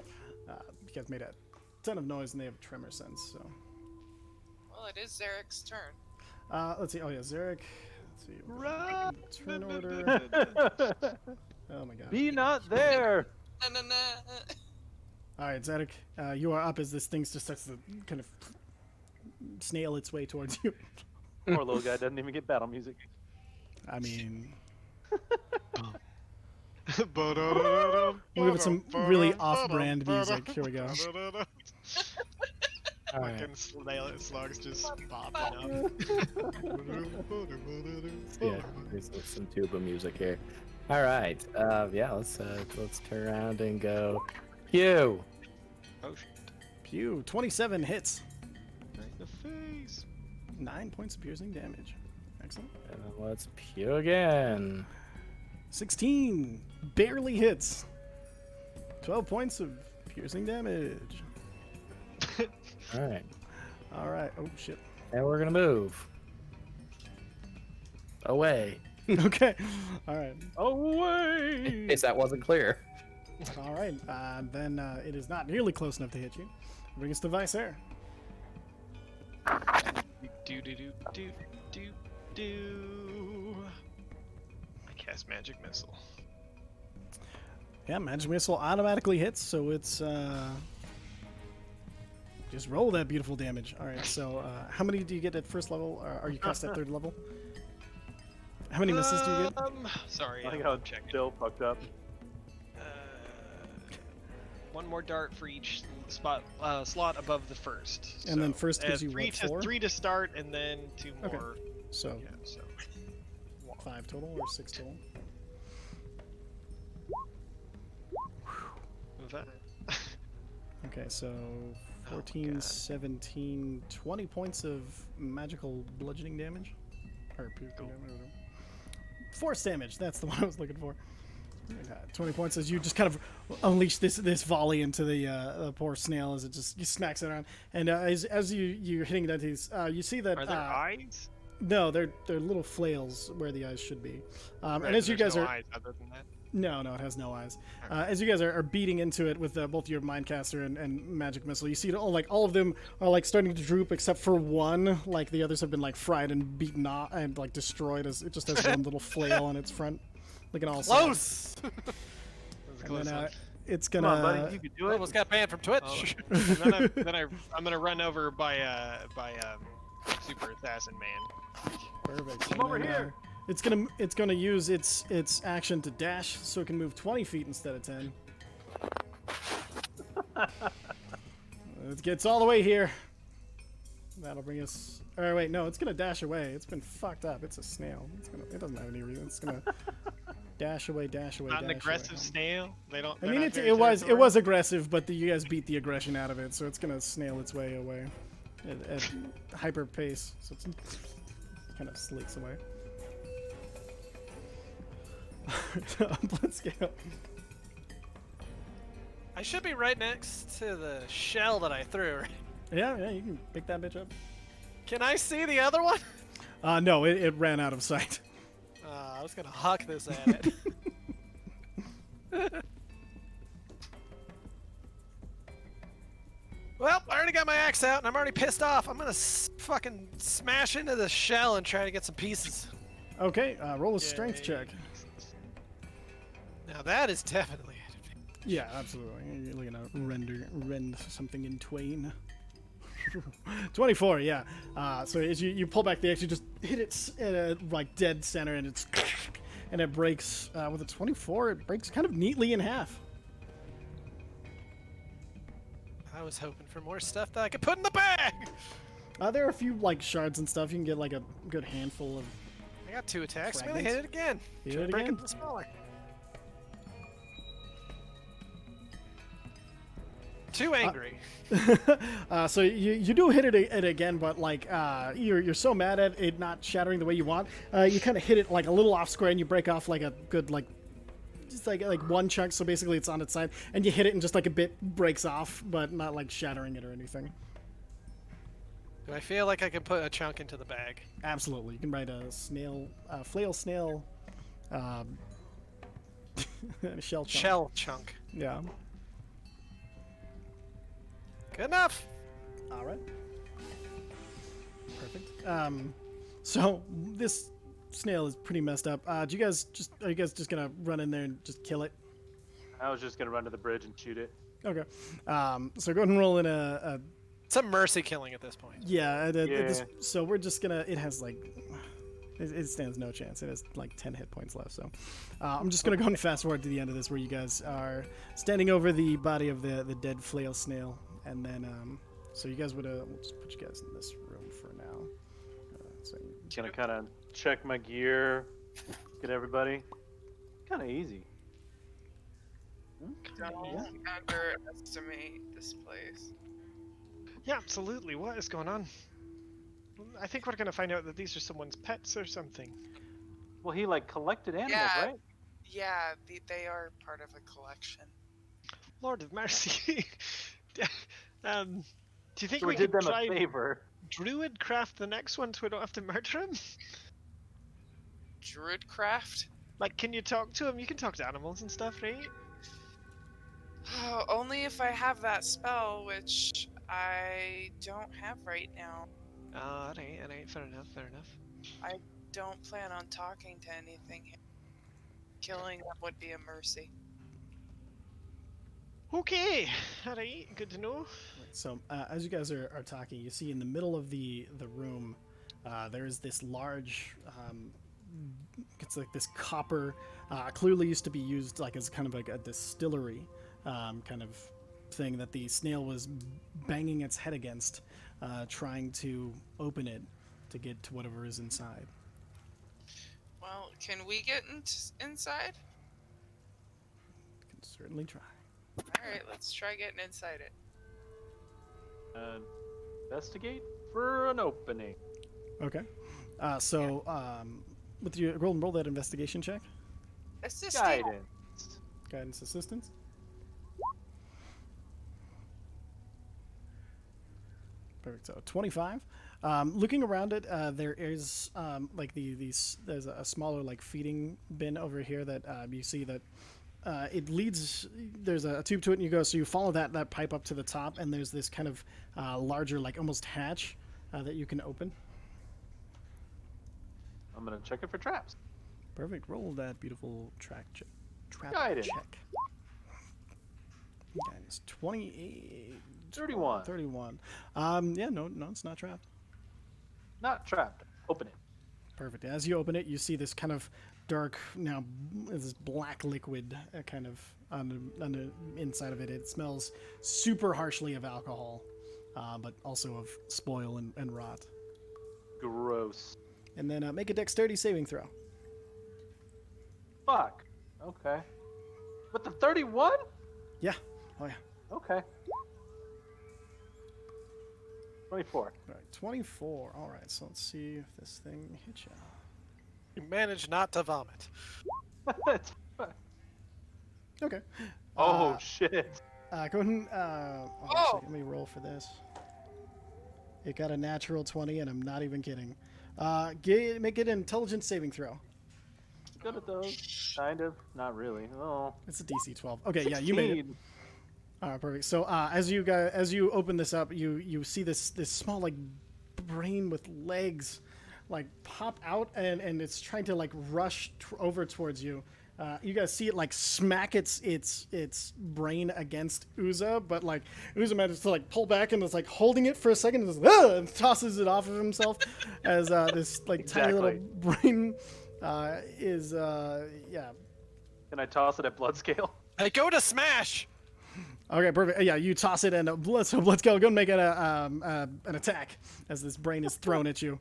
you guys made a ton of noise and they have tremor sense, so. Well, it is Zarek's turn. Let's see. Oh yeah, Zarek. Let's see. Run! Turn order. Oh my god. Be not there. Na, na, na. All right, Zarek, you are up as this thing just starts to kind of snail its way towards you. Poor little guy doesn't even get battle music. I mean, We'll we'll give it some really off-brand music. Here we go. All right. Fucking slugs just popping up. Yeah, there's some tuba music here. All right. Yeah, let's turn around and go. Pew. Oh shit. Pew, 27 hits. Right in the face. 9 points of piercing damage. Excellent. And then let's pew again. 16 barely hits. 12 points of piercing damage. All right. All right. Oh shit. And we're gonna move away. Okay. All right. Away. In case that wasn't clear. All right. Then it is not nearly close enough to hit you. Bring us to Vicer. Do do do do do do. I cast magic missile. Yeah, magic missile automatically hits, so it's just roll that beautiful damage. All right. So how many do you get at first level? Or are you cast at third level? How many misses do you get? Sorry, I think I'm I'm checking. still fucked up. One more dart for each slot above the first. And then first gives you three what, to 4? 3 to start, and then 2 Okay. more. So Yeah, so 5 total or 6 total? that. Okay, so Oh, 14, God. 17, 20 points of magical bludgeoning damage. Or Cool. force damage, that's the one I was looking for. 20 points as you just kind of unleash this volley into the poor snail as it just smacks it around. And as you're hitting that, you see that. Are there eyes? No, they're little flails where the eyes should be. Right, and as you there's guys no are eyes other than that. No, it has no eyes. As you guys are beating into it with both your Mindcaster and Magic Missile, you see it all of them are like starting to droop except for one. Like the others have been like fried and beaten off and like destroyed. As it just has one little flail on its front, looking all sad. Close. That was a And close then one. it's Come gonna. on, buddy. You can do it. Almost got banned from Twitch. Oh, and I'm gonna run over by Super Assassin Man. Perfect. Come And over then, here. It's gonna use its action to dash, so it can move 20 feet instead of 10. It gets all the way here. That'll bring us. Or wait, no, it's gonna dash away. It's been fucked up. It's a snail. It doesn't have any reason. It's gonna dash away, dash away. Not an dash aggressive away. snail. They don't. I they're mean, not it very was territorial. aggressive, but you guys beat the aggression out of it, so it's gonna snail its way away at hyper pace. So it's kind of slinks away. Let's go. I should be right next to the shell that I threw. Right? Yeah, you can pick that bitch up. Can I see the other one? No, it ran out of sight. I was gonna huck this at it. Well, I already got my axe out and I'm already pissed off. I'm gonna fucking smash into the shell and try to get some pieces. Okay, roll a strength Yay. check. Now that is definitely it. Yeah, absolutely. You're looking to rend something in twain. 24, yeah. So as you pull back the axe, you just hit it like dead center, and it breaks with a 24. It breaks kind of neatly in half. I was hoping for more stuff that I could put in the bag. There are a few like shards and stuff. You can get like a good handful of. I got 2 attacks. I'm gonna Fragments. hit it again. Hit Try to it break again. it smaller. 2 angry. So you do hit it again, but like you're so mad at it not shattering the way you want, you kind of hit it like a little off square, and you break off like a good like just like one chunk. So basically, it's on its side, and you hit it, and just like a bit breaks off, but not like shattering it or anything. Do I feel like I can put a chunk into the bag? Absolutely, you can write a snail, flail snail, shell chunk. Shell chunk. Yeah. Good enough. All right. Perfect. So this snail is pretty messed up. Are you guys just gonna run in there and just kill it? I was just gonna run to the bridge and shoot it. Okay. So go ahead and roll in a It's a mercy killing at this point. yeah. Yeah. So we're just gonna. It has like. It stands no chance. It has like 10 hit points left. So I'm just gonna go and fast forward to the end of this, where you guys are standing over the body of the dead flail snail, and then so you guys would we'll just put you guys in this room for now. So Gonna kind of check my gear, get everybody. Kind of easy. Don't underestimate this place. Yeah, absolutely. What is going on? I think we're gonna find out that these are someone's pets or something. Well, he like collected animals, Yeah. right? Yeah, they are part of a collection. Lord of mercy. Do you think So we we did could them try a favor. druid craft the next one so we don't have to murder him? Druidcraft? Like, can you talk to him? You can talk to animals and stuff, right? Oh, only if I have that spell, which I don't have right now. Alright, fair enough. Don't plan on talking to anything here. Killing them would be a mercy. Okay, alright, good to know. So as you guys are talking, you see in the middle of the room, there is this large. It's like this copper. Clearly used to be used like as kind of like a distillery kind of thing that the snail was banging its head against, trying to open it to get to whatever is inside. Well, can we get inside? Can certainly try. Alright, let's try getting inside it. Investigate for an opening. Okay. So with your roll that investigation check, Assisting. Guidance. guidance assistance. Perfect. So 25. Looking around it, there is like there's a smaller like feeding bin over here that you see that it leads. There's a tube to it, and you go. So you follow that pipe up to the top, and there's this kind of larger, like almost hatch that you can open. I'm gonna check it for traps. Perfect. Roll that beautiful trap Guided. check. Guidance 28. 31. 31. Yeah, no, it's not trapped. Not trapped. Open it. Perfect. As you open it, you see this kind of dark, now this black liquid kind of on the inside of it. It smells super harshly of alcohol, but also of spoil and rot. Gross. And then make a dexterity saving throw. Fuck. Okay. With the 31? Yeah. Oh, yeah. Okay. 24. All right, 24. All right, so let's see if this thing hits you. You managed not to vomit. Okay. Oh, shit. Go ahead and actually, let me roll for this. It got a natural 20, and I'm not even kidding. Make it an intelligence saving throw. Good at those. Kind of. Not really. Oh. It's a DC 12. Okay, yeah, you made it. 16. All right, perfect. So as you open this up, you see this small like brain with legs like pop out, and it's trying to like rush over towards you. You guys see it like smack its brain against Uza, but like Uza manages to like pull back and is like holding it for a second and, just, and tosses it off of himself as this like tiny little brain is yeah. Can I toss it at blood scale? I go to smash. Okay, perfect. Yeah, you toss it and let's go and make it an attack as this brain is thrown at you.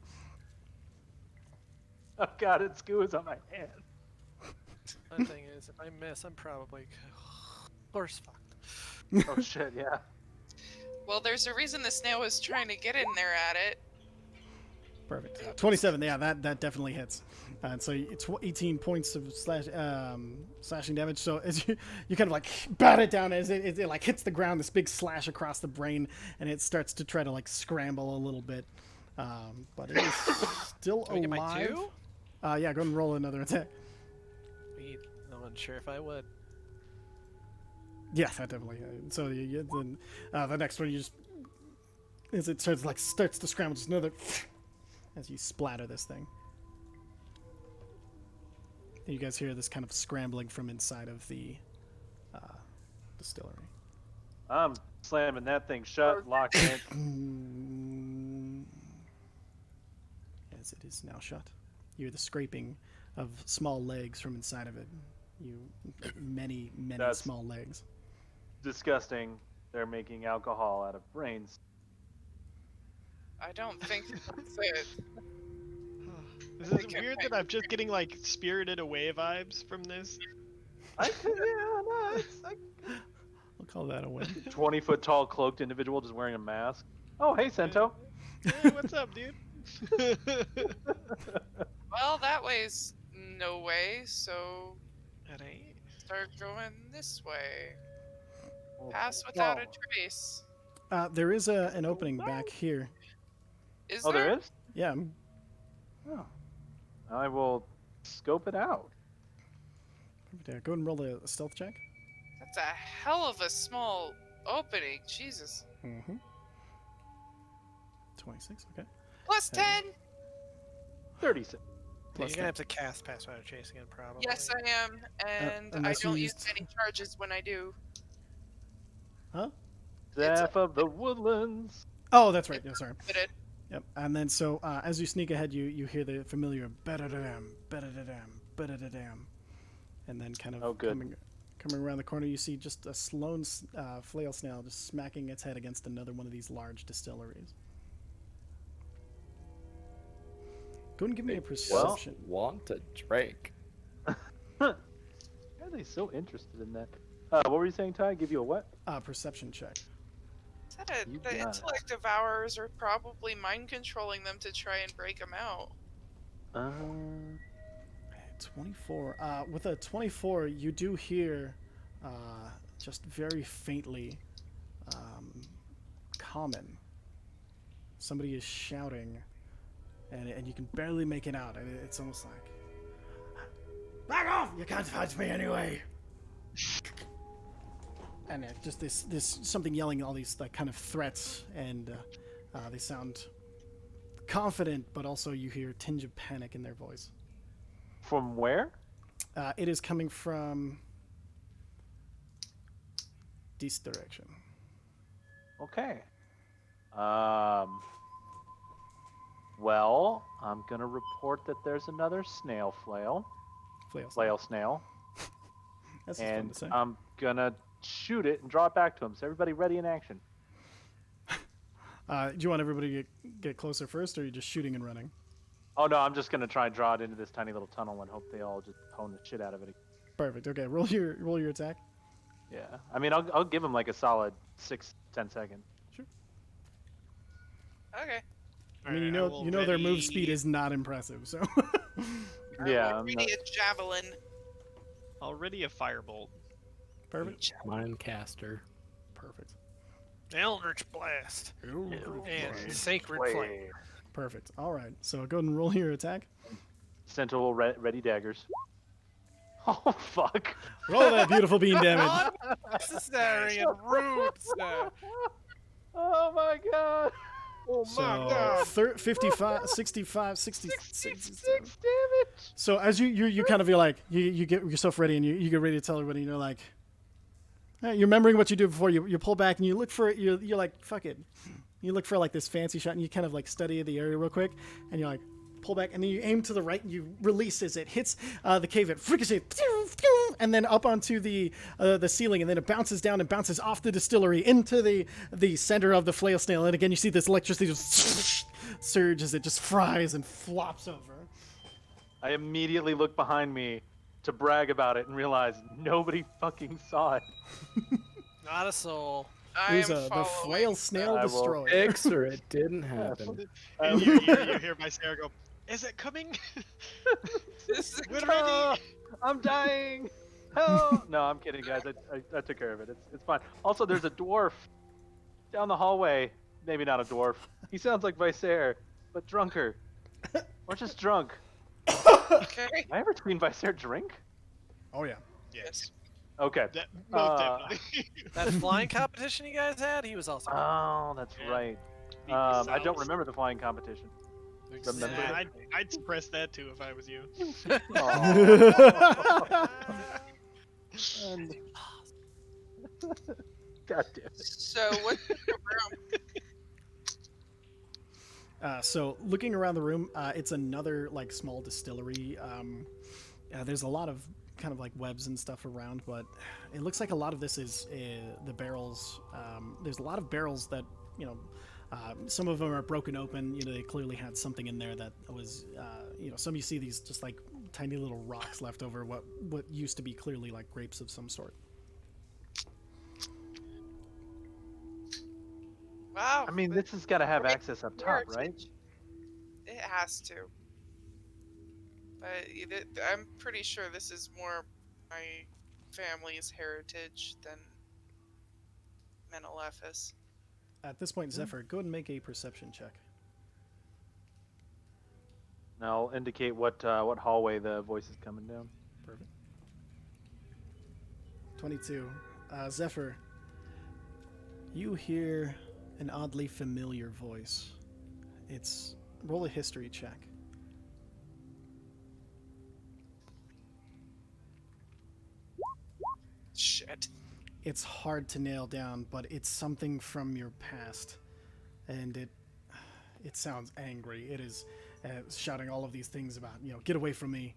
Oh god, it skews on my hand. The thing is, if I miss, I'm probably horse fucked. Oh shit, yeah. Well, there's a reason the snail was trying to get in there at it. Perfect. 27. Yeah, that definitely hits. And so it's 18 points of slashing damage. So as you kind of like bat it down as it like hits the ground, this big slash across the brain, and it starts to try to like scramble a little bit. But it is still Can I get my alive. 2? Yeah, go ahead and roll another attack. I'm unsure if I would. Yeah, that definitely. So then the next one, you just as it starts to scramble, just another as you splatter this thing. And you guys hear this kind of scrambling from inside of the distillery. I'm slamming that thing shut, locked in. As it is now shut. You hear the scraping of small legs from inside of it. Many That's- small legs. Disgusting. They're making alcohol out of brains. I don't think that's it. This is weird that I'm just getting like Spirited Away vibes from this. We'll call that a win. 20-foot tall cloaked individual just wearing a mask. Oh, hey, Sento. Hey, what's up, dude? Well, that way's no way, so That ain't. start going this way. Pass without a trace. There is an opening back here. Is Oh, there is? Yeah. Oh. I will scope it out. Go ahead and roll a stealth check. That's a hell of a small opening. Jesus. Mm-hmm. 26, okay. Plus 10. 36. You're Plus gonna have to cast Pass Without a Trace again, probably. Yes, I am, and I unless you don't use used- any charges when I do. Huh? Staff of the Woodlands. Oh, that's right. Yeah, sorry. Limited. Yep. And then so as you sneak ahead, you hear the familiar ba-da-da-dam, ba-da-da-dam, ba-da-da-dam. And then kind of Oh, good. coming around the corner, you see just a Sloan flail snail just smacking its head against another one of these large distilleries. Go and give me a perception. Want to drink. Why are they so interested in that? What were you saying, Ty? Give you a what? Perception check. Is that it? You The got it. intellect devourers are probably mind controlling them to try and break them out. 24. With a 24, you do hear just very faintly common. somebody is shouting, and you can barely make it out. And it's almost like, back off! You can't touch me anyway. And just this something yelling all these like kind of threats, and they sound confident, but also you hear a tinge of panic in their voice. From where? It is coming from this direction. Okay. Well, I'm gonna report that there's another snail flail. Flail snail. That's just fun And to say. I'm gonna shoot it and draw it back to him. So everybody ready in action. Do you want everybody to get closer first, or are you just shooting and running? Oh no, I'm just gonna try and draw it into this tiny little tunnel and hope they all just hone the shit out of it. Perfect. Okay, roll your attack. Yeah. I mean, I'll give him like a solid 10 seconds. Okay. I mean, you know their move speed is not impressive, so. Yeah. I'm ready a javelin. Already a firebolt. Perfect. Mine caster. Perfect. Eldritch Blast. And Sacred Flame. Perfect. All right. So go ahead and roll your attack. Sentinel ready daggers. Oh fuck! Roll that beautiful bean damage. Unnecessary and rude, sir. Oh my god! Oh So 55, 65, 66. 66 damage! So as you kind of feel like you get yourself ready and you get ready to tell everybody, and you're like, you're remembering what you did before. You pull back and you look for you're like, fuck it. You look for like this fancy shot and you kind of like study the area real quick, and you're like, pull back, and then you aim to the right and you release as it hits the cave. It ricochets, and then up onto the ceiling, and then it bounces down and bounces off the distillery into the center of the flail snail. And again, you see this electricity just surge as it just fries and flops over. I immediately look behind me to brag about it and realize nobody fucking saw it. Not a soul. I am The following. flail snail I will destroyer. Fix or it didn't happen. And you hear my Sarah go, is it coming? This is We're coming. ready. I'm dying! Help! No, I'm kidding, guys. I took care of it. It's fine. Also, there's a dwarf down the hallway. Maybe not a dwarf. He sounds like Visair, but drunker. Or just drunk. Okay. Have I ever seen Visair drink? Oh yeah. Yes. Okay. Most definitely. That flying competition you guys had, he was also. Oh, that's Yeah. right. Beat I don't yourselves. remember the flying competition. Remember? Yeah, I'd suppress that too if I was you. Aw. And- God damn it. So what's the room? So looking around the room, it's another like small distillery. There's a lot of kind of like webs and stuff around, but it looks like a lot of this is the barrels. There's a lot of barrels that, some of them are broken open. They clearly had something in there that was, some you see these just like tiny little rocks left over what used to be clearly like grapes of some sort. Wow. I mean, this has got to have access up top, right? It has to. But I'm pretty sure this is more my family's heritage than Menelaphis. At this point, Zephyr, go ahead and make a perception check. Now I'll indicate what hallway the voice is coming down. Perfect. 22. Zephyr, you hear an oddly familiar voice. Roll a history check. Shit. It's hard to nail down, but it's something from your past, and it sounds angry. It is shouting all of these things about, get away from me.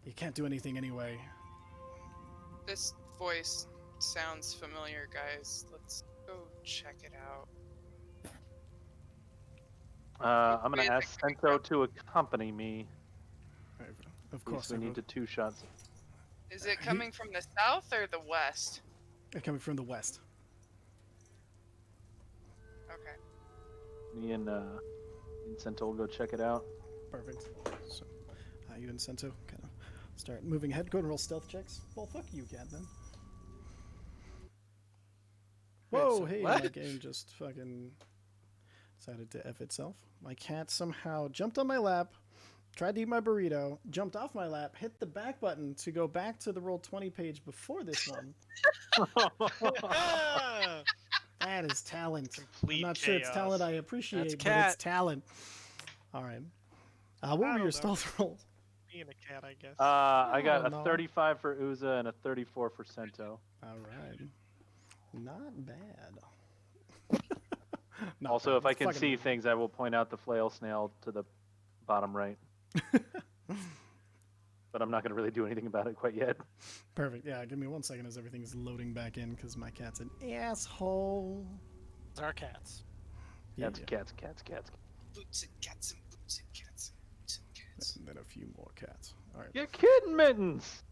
You can't do anything anyway. This voice sounds familiar, guys. Let's go check it out. I'm gonna ask Sento to accompany me. Of course, We need to two shots. Is it coming from the south or the west? coming from the west. Okay. Me and Sento will go check it out. Perfect. So, you and Sento kind of start moving ahead. Go and roll stealth checks. Well, fuck you, Cat, then. Whoa, so hey, what? my game just fucking decided to F itself. My cat somehow jumped on my lap, tried to eat my burrito, jumped off my lap, hit the back button to go back to the Roll20 page before this one. That is talent. I'm Complete not sure it's talent chaos. I appreciate, That's but it's cat. talent. All right. What were I your don't know. stealth rolls? Being a cat, I guess. I got Oh, a no. 35 for Uza and a 34 for Sento. All right. Not bad. Not Also, bad. if I It's can fucking see amazing. things, I will point out the flail snail to the bottom right. But I'm not going to really do anything about it quite yet. Perfect. Yeah, give me 1 second as everything's loading back in because my cat's an asshole. It's our cats. Yeah, Cats. Boots and cats and boots and cats and boots and cats. And then a few more cats. All right. Get kitten mittens!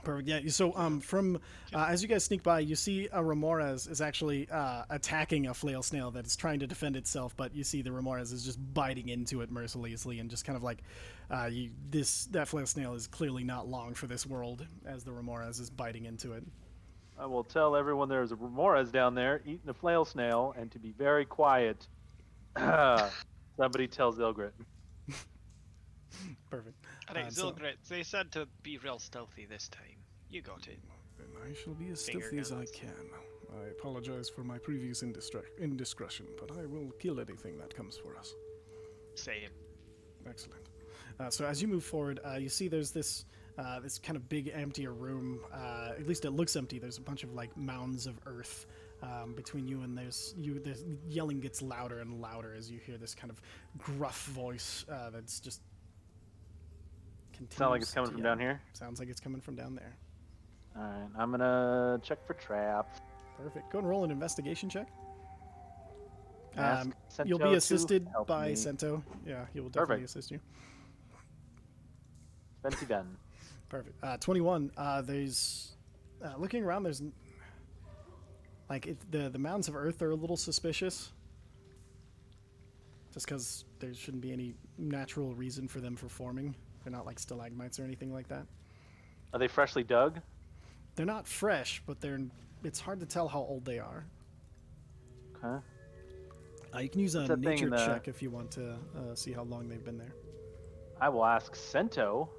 Perfect. Yeah. So, from as you guys sneak by, you see a Remorez is actually attacking a flail snail that is trying to defend itself, but you see the Remorez is just biting into it mercilessly and just kind of like, that flail snail is clearly not long for this world as the Remorez is biting into it. I will tell everyone there's a Remorez down there eating a flail snail and to be very quiet. Somebody tells Ilgrit. Perfect. Alright, so- Zilgrit, they said to be real stealthy this time. You got it. Then I shall be as Finger stealthy as I guns. can. I apologize for my previous indiscretion, but I will kill anything that comes for us. Same. Excellent. So as you move forward, you see there's this this kind of big emptier room. At least it looks empty. There's a bunch of like mounds of earth between you, and there's yelling gets louder and louder as you hear this kind of gruff voice that's just. Sound like it's continues coming to from yell. down here? Sounds like it's coming from down there. Alright, I'm gonna check for traps. Perfect. Go and roll an investigation check. Ask You'll Sento be to assisted help by me. Sento. Yeah, he will definitely Perfect. assist you. Fenty done. Perfect. 21. There's looking around. There's like the mounds of earth are a little suspicious. Just because there shouldn't be any natural reason for them for forming. They're not like stalagmites or anything like that. Are they freshly dug? They're not fresh, but it's hard to tell how old they are. Okay. You can use a What's that thing nature in the- check if you want to see how long they've been there. I will ask Sento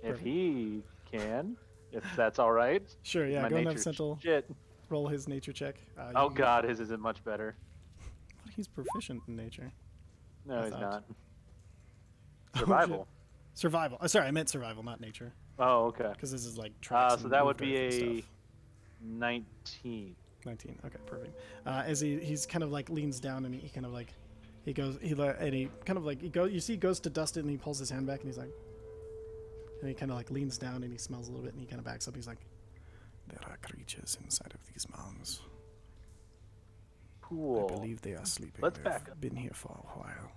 if Perfect. he can, if that's all right. Sure, yeah, My go and have nature Sentinel shit. roll his nature check. Oh god, his isn't much better. He's proficient in nature. No, I he's thought. not. Oh, Survival. Survival. Sorry, I meant survival, not nature. Oh, okay. Because this is like tracks So and that would moved be earth and a stuff. 19. 19. Okay, perfect. As he's kind of like leans down and he kind of like he goes he kind of like you see he goes to dust it and he pulls his hand back and he's like and he kind of like leans down and he smells a little bit and he kind of backs up. He's like, there are creatures inside of these mounds. Cool. I believe they are sleeping. Let's They've back up. been here for a while.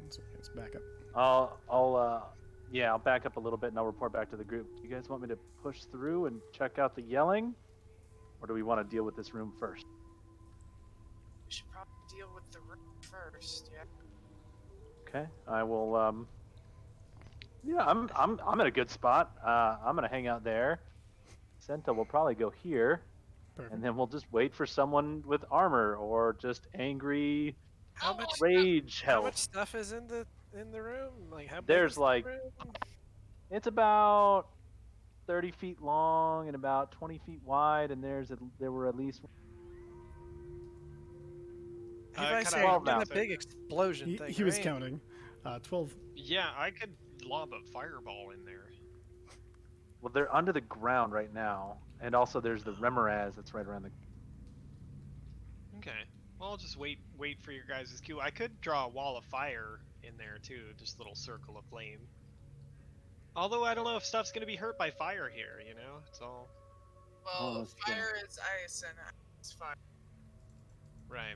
So let's back up. I'll back up a little bit and I'll report back to the group. You guys want me to push through and check out the yelling? Or do we want to deal with this room first? We should probably deal with the room first, yeah. Okay. I will yeah, I'm in a good spot. I'm gonna hang out there. Senta will probably go here. Perfect. And then we'll just wait for someone with armor or just angry How much rage how health. much stuff is in the room? Like how big There's is the like- room? It's about 30 feet long and about 20 feet wide, and there were at least Have I can say I- in now. that big explosion thing? He was right? counting. 12. Yeah, I could lob a fireball in there. well, they're under the ground right now, and also there's the Remoraz that's right around the. Okay. Well, I'll just wait for your guys' cue. I could draw a wall of fire in there too, just a little circle of flame. Although I don't know if stuff's gonna be hurt by fire here, you know? It's all Well, that's true. fire is ice and ice is fire. right.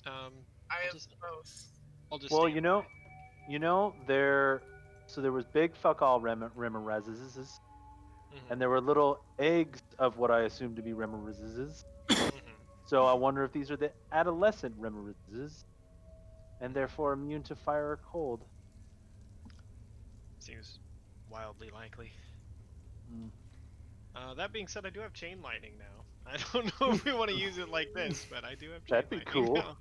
I I'll have just- both. I'll just Well, stand you know, there was big fuck all Remorazes, Mhm, and there were little eggs of what I assume to be Remorazes. mhm. So I wonder if these are the adolescent Remorazes, and therefore immune to fire or cold. seems wildly likely. Hmm. That being said, I do have chain lightning now. I don't know if we want to use it like this, but I do have chain That'd be lightning cool. now.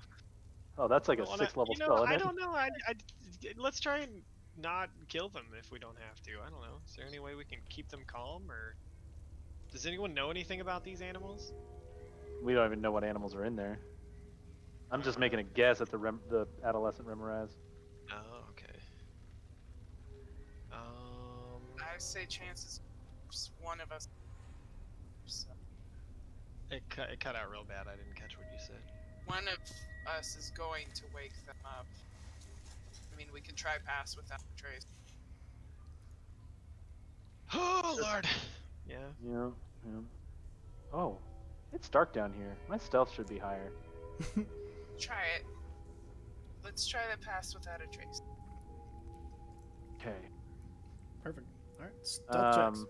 Oh, that's like a Well, and 6-level you know, spell, I isn't it? don't know. Let's try and not kill them if we don't have to. I don't know. Is there any way we can keep them calm, or does anyone know anything about these animals? We don't even know what animals are in there. I'm just making a guess at the adolescent Remoraz. Oh, okay. I say chances one of us. So It cut out real bad. I didn't catch what you said. one of us is going to wake them up. I mean, we can try pass without a trace. Oh Lord. Yeah. Yeah, yeah. Oh, it's dark down here. My stealth should be higher. Try it. Let's try to pass without a trace. Okay. Perfect. All right. Stealth checks.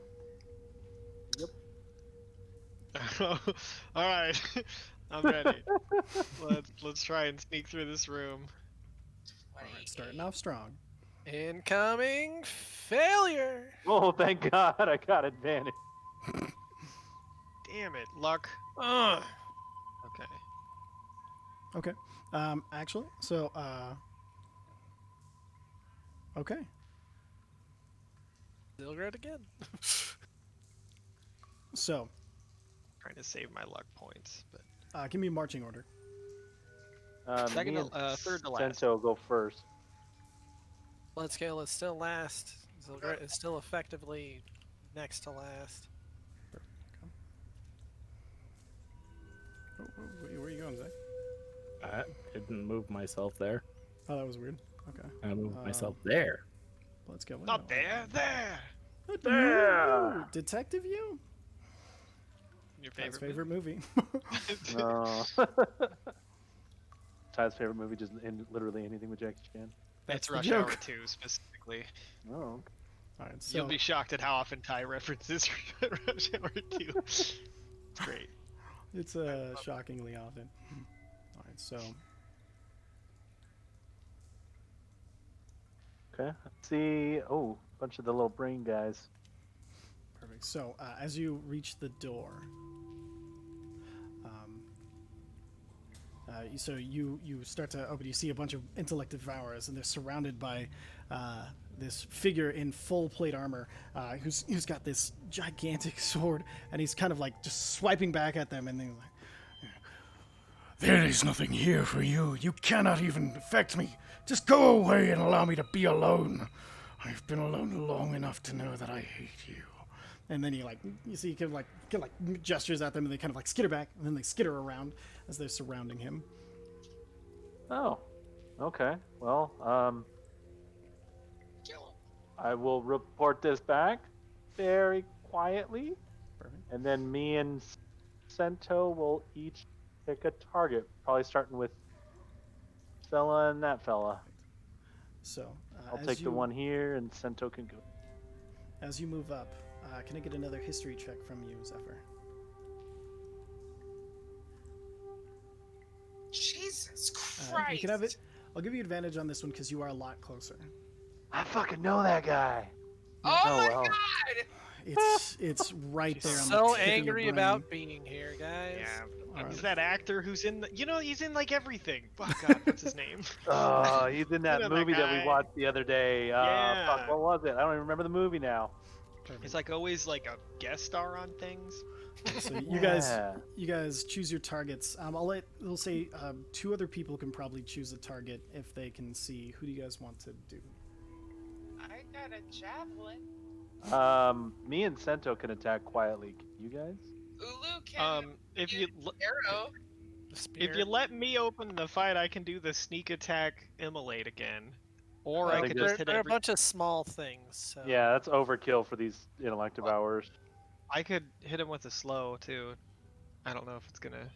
Yep. All right. I'm ready. Let's try and sneak through this room. All right. Starting off strong. Incoming failure. Oh, thank God, I got advantage. Damn it, luck. Ugh. Okay. Okay. Actually, so okay. Still red again. So, Trying to save my luck points, but give me a marching order. Second Me to- and third to last. Sento go first. Blood scale is still last. Zilgret is still effectively next to last. Oh, where are you going, Zach? I didn't move myself there. Oh, that was weird. Okay. I moved myself there. Let's go. not there. There. There! Detective you? Your That's favorite. movie. No. Ty's favorite movie, just literally anything with Jackie Chan. It's the Rush joke. Hour 2 specifically. Oh. All right. So You'll be shocked at how often Ty references Rush Hour 2. It's great. it's shockingly often. All right. So Okay. Let's see. Oh, a bunch of the little brain guys. perfect. So as you reach the door, so you start to open. You see a bunch of intellect devourers, and they're surrounded by this figure in full plate armor, who's got this gigantic sword, and he's kind of like just swiping back at them, and then like, "There is nothing here for you. You cannot even affect me. Just go away and allow me to be alone. I've been alone long enough to know that I hate you." And then you see he kind of gestures at them, and they kind of like skitter back, and then they skitter around as they're surrounding him. Oh. Okay. Well, Kill him. I will report this back very quietly, Perfect. and then me and Sento will each pick a target, probably starting with fella and that fella. So I'll take the one here, and Sento can go. As you move up, can I get another history check from you, Zephyr? Jesus You Christ! can have it. I'll give you advantage on this one because you are a lot closer. I fucking know that guy. Oh Oh, my well. God! It's right there. On the So tip of your angry brain. about being here, guys. Yeah. All He's right. that actor who's in he's in like everything. Oh God, what's his name? Oh, he's in that You know that movie that guy? we watched the other day. Yeah. Fuck, what was it? I don't even remember the movie now. Perfect. He's like always like a guest star on things. So Yeah. you guys choose your targets. We'll say 2 other people can probably choose a target if they can see. Who do you guys want to do? I got a javelin. Me and Sento can attack quietly. Can you guys? Ulu can If you use arrow. The spear. if you let me open the fight, I can do the sneak attack immolate again, or I I think could there's- just hit They're a every. bunch of small things. So. Yeah, that's overkill for these intellect devourers. I could hit him with a slow too. I don't know if it's gonna.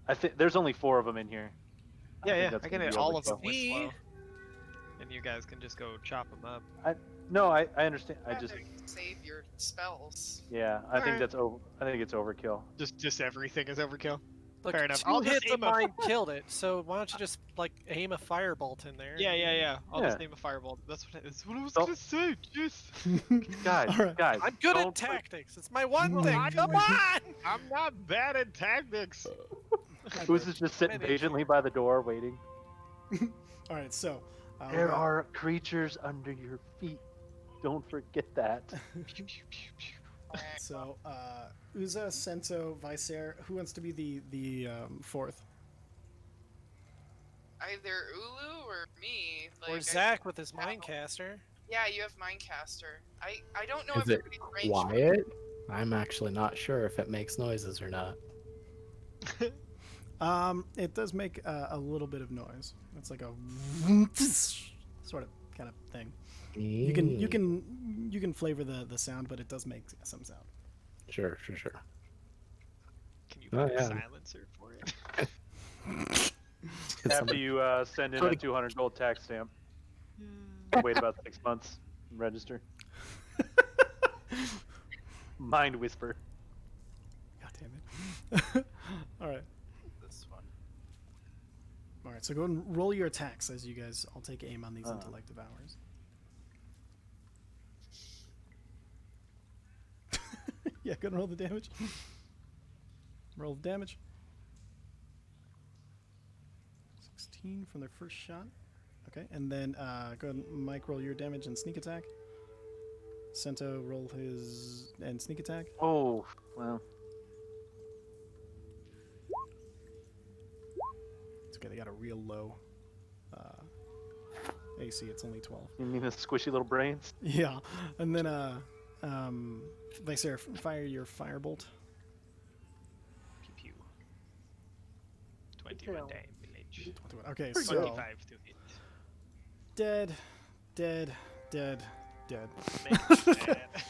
I think there's only 4 of them in here. Yeah, think yeah. that's I can gonna hit be all of them overkill. with Me? slow, and you guys can just go chop them up. No, I understand. I Rather just save your spells. yeah. I think Alright. that's over. I think it's overkill. Just everything is overkill. Look, Fair enough. 2 I'll just hits of aim a- mine killed it. So why don't you just like aim a firebolt in there? Yeah. I'll just Yeah. name a fireball. That's what I was So- gonna say. Jeez. Guys, All right. guys, I'm good don't at tactics. It's my one Well, thing. I- Come on! I'm not bad at tactics. Who's just sitting Maybe. patiently by the door waiting? All right, so There are creatures under your feet. Don't forget that. So Uza, Sento, Vicer. Who wants to be the fourth? Either Ulu or me. Like, Or Zach with his Mindcaster. Yeah, you have Mindcaster. I don't know Is it everybody's range. quiet? I'm actually not sure if it makes noises or not. It does make a little bit of noise. It's like a sort of kind of thing. You can flavor the sound, but it does make some sound. Sure. Can you Oh, put a yeah. silencer for it? After you send in a 200 gold tax stamp, wait about 6 months and register. Mind whisper. God damn it! All right. This one. All right, so go and roll your attacks as you guys all take aim on these intellect devours. Yeah, go and roll the damage. Roll the damage. 16 from their first shot. Okay, and then go ahead and Mike, roll your damage and sneak attack. Sento, roll his and sneak attack. Oh, well. It's okay, they got a real low AC. It's only 12. You mean the squishy little brains? Yeah, and then Vicer, fire your firebolt. Pew pew. 21 damage. 21. Okay, Pretty so good. 25 to hit. dead.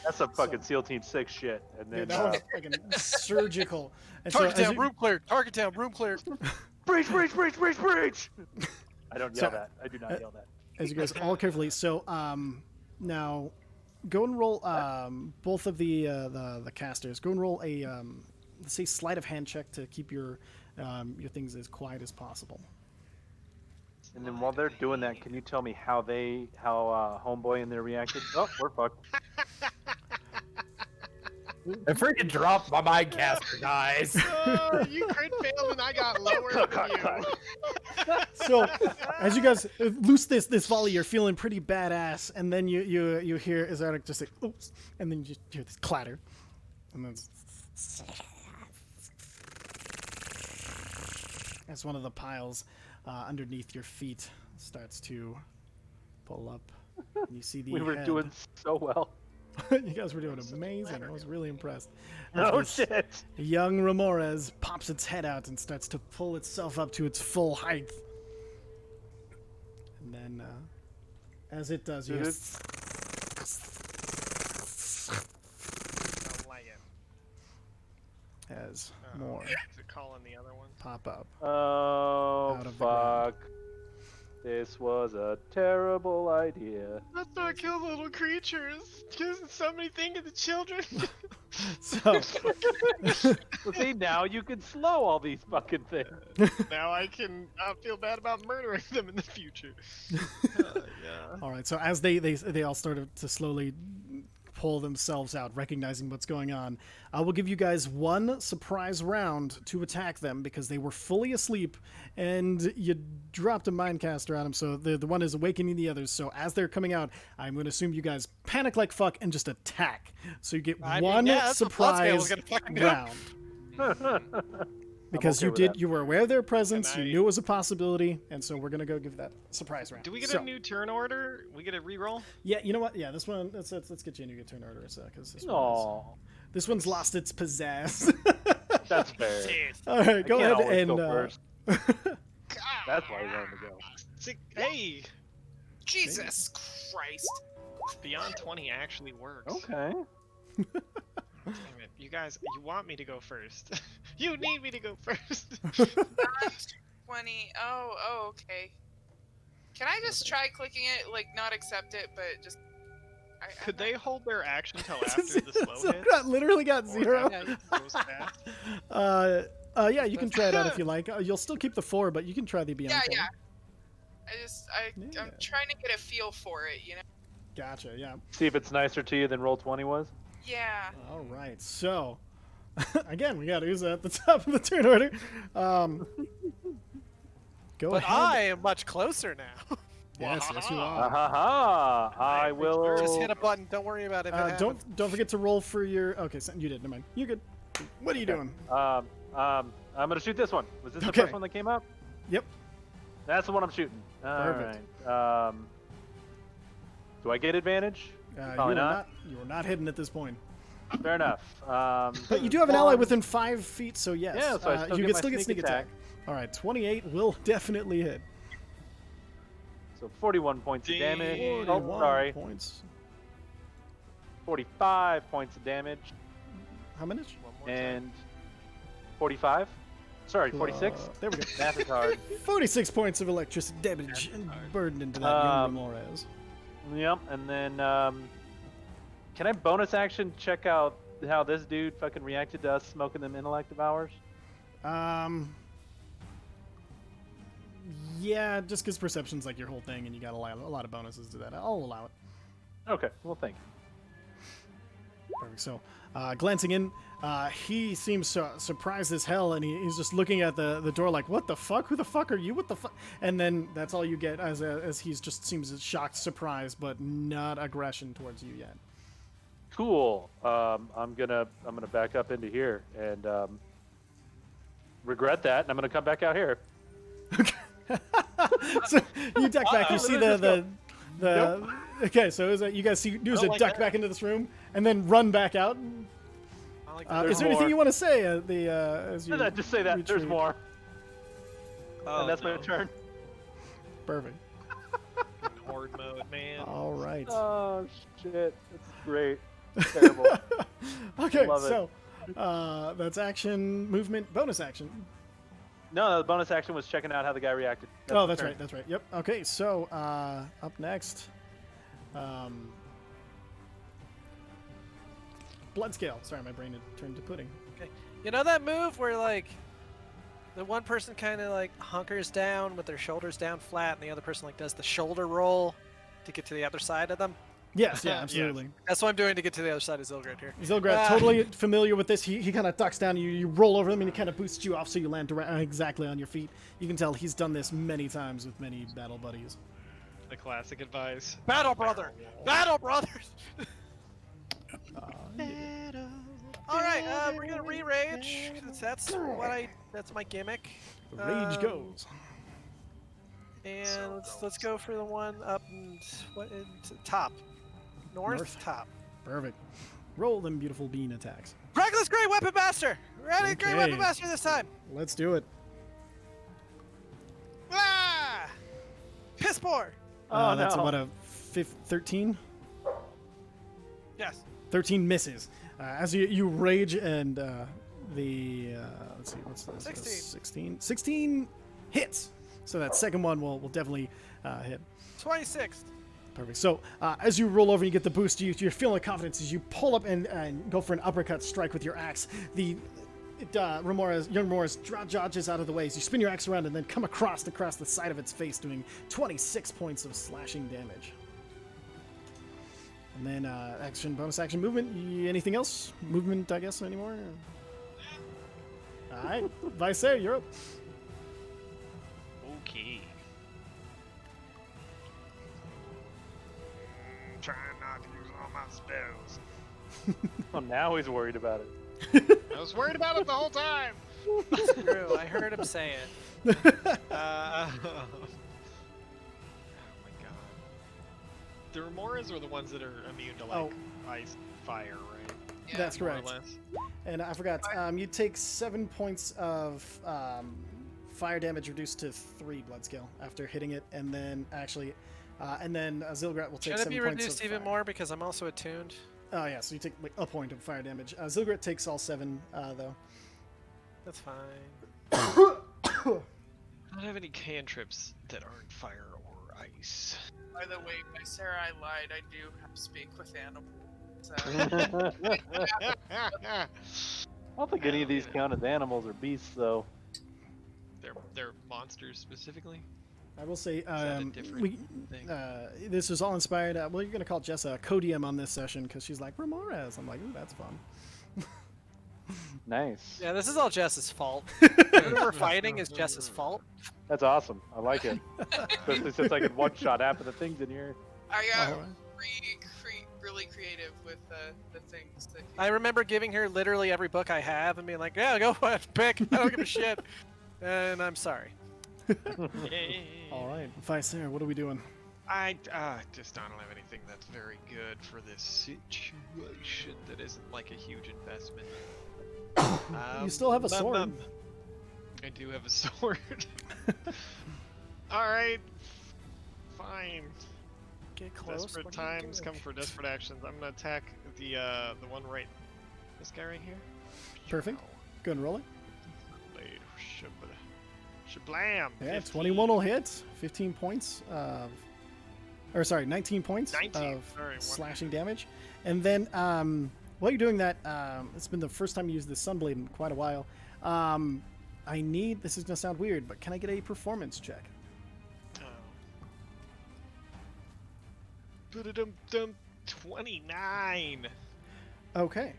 That's some fucking SEAL Team 6 shit. And then Dude, that was fucking surgical. And so Target as down, you- room cleared. Target down, room cleared. breach! I don't yell So- that. I do not yell that. as you guys all carefully. So now go and roll both of the casters. Go and roll a let's say sleight of hand check to keep your things as quiet as possible. And then while they're doing that, can you tell me how Homeboy and they reacted? Oh, we're fucked. I freaking dropped my Mindcaster, guys. Oh, you crit failed and I got lower than you. So as you guys loose this volley, you're feeling pretty badass, and then you hear Izarek just say oops, and then you just hear this clatter, and then as one of the piles underneath your feet starts to pull up, and you see the We were head. doing so well. You guys were doing amazing. I was really impressed. No As this shit. young Ramores pops its head out and starts to pull itself up to its full height. And then, as it does, you Dude. hear I like it. as more Is it calling the other one? pop up. Oh, Out of the ground. fuck. This was a terrible idea. Let's not kill little creatures. Doesn't somebody think of the children? So, Well, see, now you can slow all these fucking things. Now I can feel bad about murdering them in the future. Yeah. all right. So as they all started to slowly pull themselves out, recognizing what's going on, I will give you guys one surprise round to attack them because they were fully asleep and you dropped a Mindcaster on them. So the one is awakening the others. So as they're coming out, I'm going to assume you guys panic like fuck and just attack. So you get I mean, one yeah, that's what Bloodscale was surprise gonna fucking do. round. Because okay with that. you were aware of their presence, Can you I- knew it was a possibility, and so we're gonna go give that surprise round. Do we get So- a new turn order? We get a reroll? Yeah, you know what? Yeah, this one. Let's get you a new turn order, because Aw, this one's lost its pizzazz. that's fair. All right, I go can't ahead always and go first. That's why we wanted to go. Hey! Jesus Christ. Beyond 20 actually works. Okay. Damn it. You guys, you want me to go first. You need me to go first. Not 20. Oh, okay. Can I just try clicking it, like not accept it, but just? Could they hold their action till after the slow So hit? got literally got Or zero. after it goes fast? Yeah, you can try it out if you like. You'll still keep the 4, but you can try the beyond. Yeah, 4. yeah. I'm trying to get a feel for it, you know. Gotcha. Yeah. See if it's nicer to you than roll 20 was. Yeah. All right. So, again, we got Uza at the top of the turn order. Go But ahead. I am much closer now. Yes, yes, you Ha are. ha ha! I will. Just hit a button. Don't worry about it. If it happens. Don't forget to roll for your. Okay, so you did. Never mind. You're good. What are you doing? I'm gonna shoot this one. Was this the Okay. first one that came up? Yep. That's the one I'm shooting. Perfect. All right. Do I get advantage? Probably not. You are not hidden at this point. Fair enough. But you do have an ally within 5 feet, so yes. Yeah, so I still you get can still my get sneak sneak attack. All right, 28 will definitely hit. So 41 points of damage. 41 Oh, sorry. points. 45 points of damage. How many? One more time. And 45? Sorry, 46? There we go. Math is hard. 46 points of electricity damage and burdened into that young Ramores. Yep, and then can I bonus action check out how this dude fucking reacted to us smoking them intellect devours? Yeah, just because perception's like your whole thing, and you got a lot of bonuses to that. I'll allow it. Okay, well, thank you. Perfect. So, glancing in, he seems surprised as hell, and he's just looking at the door like, "What the fuck? Who the fuck are you? What the fuck?" And then that's all you get as he's just seems shocked, surprised, but not aggression towards you yet. Cool. I'm gonna back up into here and regret that, and I'm gonna come back out here. So you duck back. You see the Nope. Okay, so is that you guys see Nuza like duck that. back into this room and then run back out? I like Is there more. anything you want to say as you Just say that. There's retreat? more. Oh, And that's my no. turn. Perfect. Horde mode, man. All right. Oh shit! That's great. Terrible. Okay, love it. so that's action, movement, bonus action. No, the bonus action was checking out how the guy reacted. Oh, my that's turn. right. That's right. Yep. Okay, so up next, blood scale. Sorry, my brain had turned to pudding. You know that move where like the one person kind of like hunkers down with their shoulders down flat, and the other person like does the shoulder roll to get to the other side of them? Yes, yeah, absolutely. That's what I'm doing to get to the other side of Zilgrat here. Zilgrat, totally familiar with this. He kind of ducks down. You roll over him, and he kind of boosts you off, so you land exactly on your feet. You can tell he's done this many times with many battle buddies. The classic advice. Battle brother, battle brothers. All right, we're gonna re-rage. 'Cause that's my gimmick. Rage goes. And let's go for the one up and top, north top. Perfect. Roll them beautiful bean attacks. Reckless Great Weapon Master. Ready, Great Okay. Weapon Master this time. Let's do it. Ah! Piss poor. Oh, That's no. about a 13. Yes. 13 misses. As you rage and let's see, what's this? 16. 16 hits. So that second one will definitely hit. 26th. Perfect. So as you roll over and you get the boost, you're feeling the confidence as you pull up and go for an uppercut strike with your axe. Young Ramoras dodges out of the way as you spin your axe around and then come across the side of its face, doing 26 points of slashing damage. And then action, bonus action, movement. Anything else? Movement, I guess, anymore? All right. Vice, you're up. Okay. Trying not to use all my spells. Oh, now he's worried about it. I was worried about it the whole time. True. I heard him say it. Oh my god. The Remoras are the ones that are immune to like ice, fire, right? Yeah. That's More or correct. less. And I forgot, you take 7 points of fire damage reduced to 3 blood scale after hitting it, and then Zilgrat will take Should it 7 be points reduced of even fire. more because I'm also attuned? Oh yeah, so you take like a point of fire damage. Zilgrat takes all 7 though. That's fine. I don't have any cantrips that aren't fire or ice. By the way, by Sarah, I lied. I do have to speak with animals. don't think any of these count as animals or beasts, though. They're monsters specifically. I will say, that a different we, thing? this was all inspired. Well, you're going to call Jess a co-DM on this session because she's like, Ramirez. I'm like, ooh, that's fun. Nice. Yeah, this is all Jess's fault. Whatever we're fighting is Jess's fault. That's awesome. I like it. Especially since I could one-shot half of the things in here. I got Alright. really creative with the things that. I remember giving her literally every book I have and being like, yeah, go ahead, pick. I don't give a shit. And I'm sorry. Yay. All right, Vicer, what are we doing? I just don't have anything that's very good for this situation that isn't like a huge investment. You still have a Bum, sword. bum. I do have a sword. Alright. Fine. Get close. Desperate what are you times doing? come for desperate actions. I'm gonna attack the one right. This guy right here. Perfect. Go ahead and roll it. Blade. Shablam. Yeah, 15. 21 will hit. 15 points of, or sorry, 19 points 19. of Sorry, one. slashing damage. And then while you're doing that, it's been the first time you used this Sunblade in quite a while. I need, this is going to sound weird, but can I get a performance check? Ba-da-dum-dum, 29. Okay.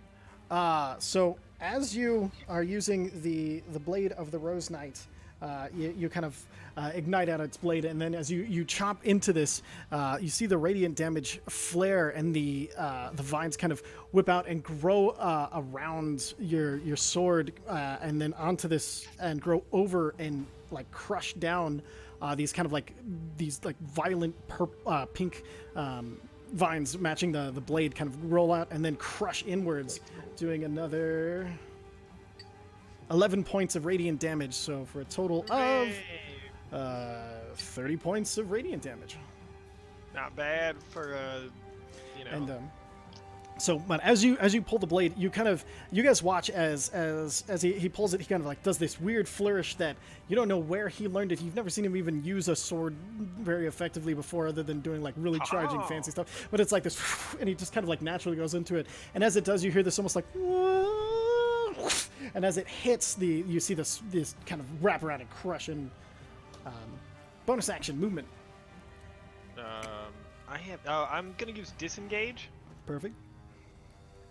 So as you are using the blade of the Rose Knight, you kind of ignite out its blade, and then as you chomp into this, you see the radiant damage flare, and the vines kind of whip out and grow around your sword, and then onto this, and grow over and like crush down these kind of like these like violent pink vines matching the blade kind of roll out and then crush inwards, doing another 11 points of radiant damage, so for a total of Hooray. 30 points of radiant damage. Not bad for you know. And so, but as you pull the blade, you guys watch as he pulls it. He kind of like does this weird flourish that you don't know where he learned it. You've never seen him even use a sword very effectively before, other than doing like really charging fancy stuff. But it's like this, and he just kind of like naturally goes into it. And as it does, you hear this almost like, and as it hits you see this kind of wrap around and crush and bonus action movement. I'm gonna use disengage. Perfect.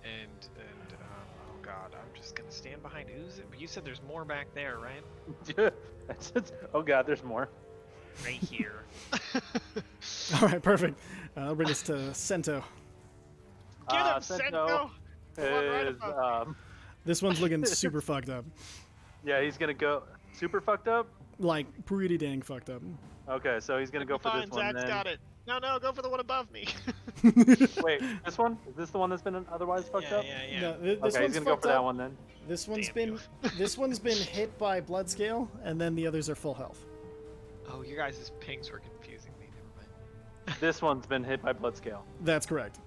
And oh god, I'm just gonna stand behind who's it? But you said there's more back there, right? Oh god, there's more. Right here. All right, perfect. I'll bring us to Sento. Get him, Sento Senko! The one right is, above. This one's looking super fucked up. yeah, he's gonna go super fucked up. Like pretty dang fucked up. Okay, so he's gonna go for Fine, this one Zach's then. got it. No, go for the one above me. Wait, this one? Is this the one that's been otherwise fucked up? Yeah. No, this Okay, one's he's gonna go fucked for that up. one then. This one's Damn been hit by blood scale, and then the others are full health. Oh, your guys' pings were confusing me. Never mind. This one's been hit by blood scale. That's correct.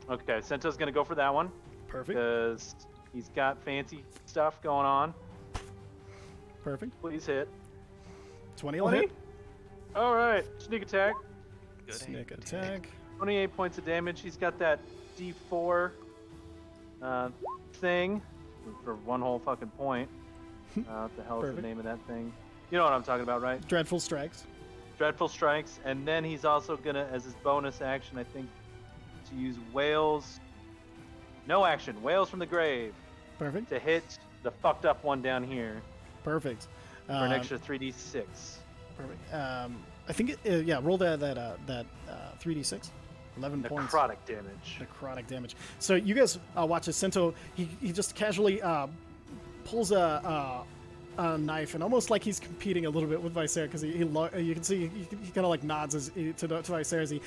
Okay, Sento's gonna go for that one Perfect. because he's got fancy stuff going on. Perfect. Please hit. 20 will hit. All right, sneak attack. Good Sneak aim. attack. 28 points of damage. He's got that D4 thing for one whole fucking point. What the hell is the Perfect. name of that thing? You know what I'm talking about, right? Dreadful strikes. Dreadful Strikes. And then he's also gonna, as his bonus action, I think, to use Whales. No action. Whales from the Grave Perfect. to hit the fucked up one down here Perfect. for an extra 3d6. Perfect. I think roll that 3d6. 11 points. Necrotic damage. Necrotic damage. So you guys watch as Sento, he just casually pulls a knife, and almost like he's competing a little bit with Vicer, because you can see he kind of like nods to Vicer as he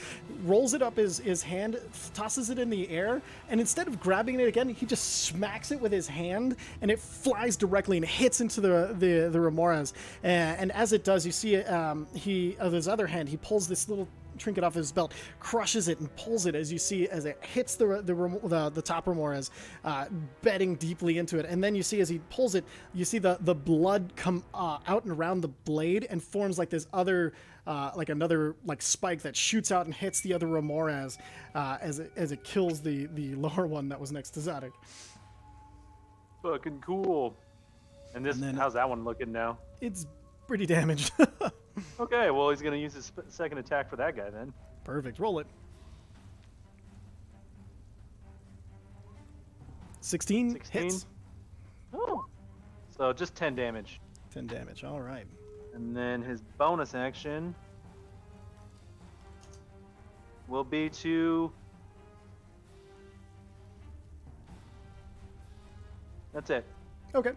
rolls it up his hand, tosses it in the air, and instead of grabbing it again, he just smacks it with his hand, and it flies directly and hits into the remoras. And as it does, you see he of his other hand, he pulls this little trinket off his belt, crushes it, and pulls it as you see as it hits the top remoras, bedding deeply into it. And then you see as he pulls it, you see the blood come out and around the blade and forms like this other like another like spike that shoots out and hits the other remoras as it kills the lower one that was next to Zadok. Fucking cool. And this, And then- how's that one looking now? It's pretty damaged. Okay, well he's gonna use his second attack for that guy then. Perfect. Roll it. 16 16? hits. Oh. So just 10 damage. 10 damage. All right. And then his bonus action will be to. That's it. Okay.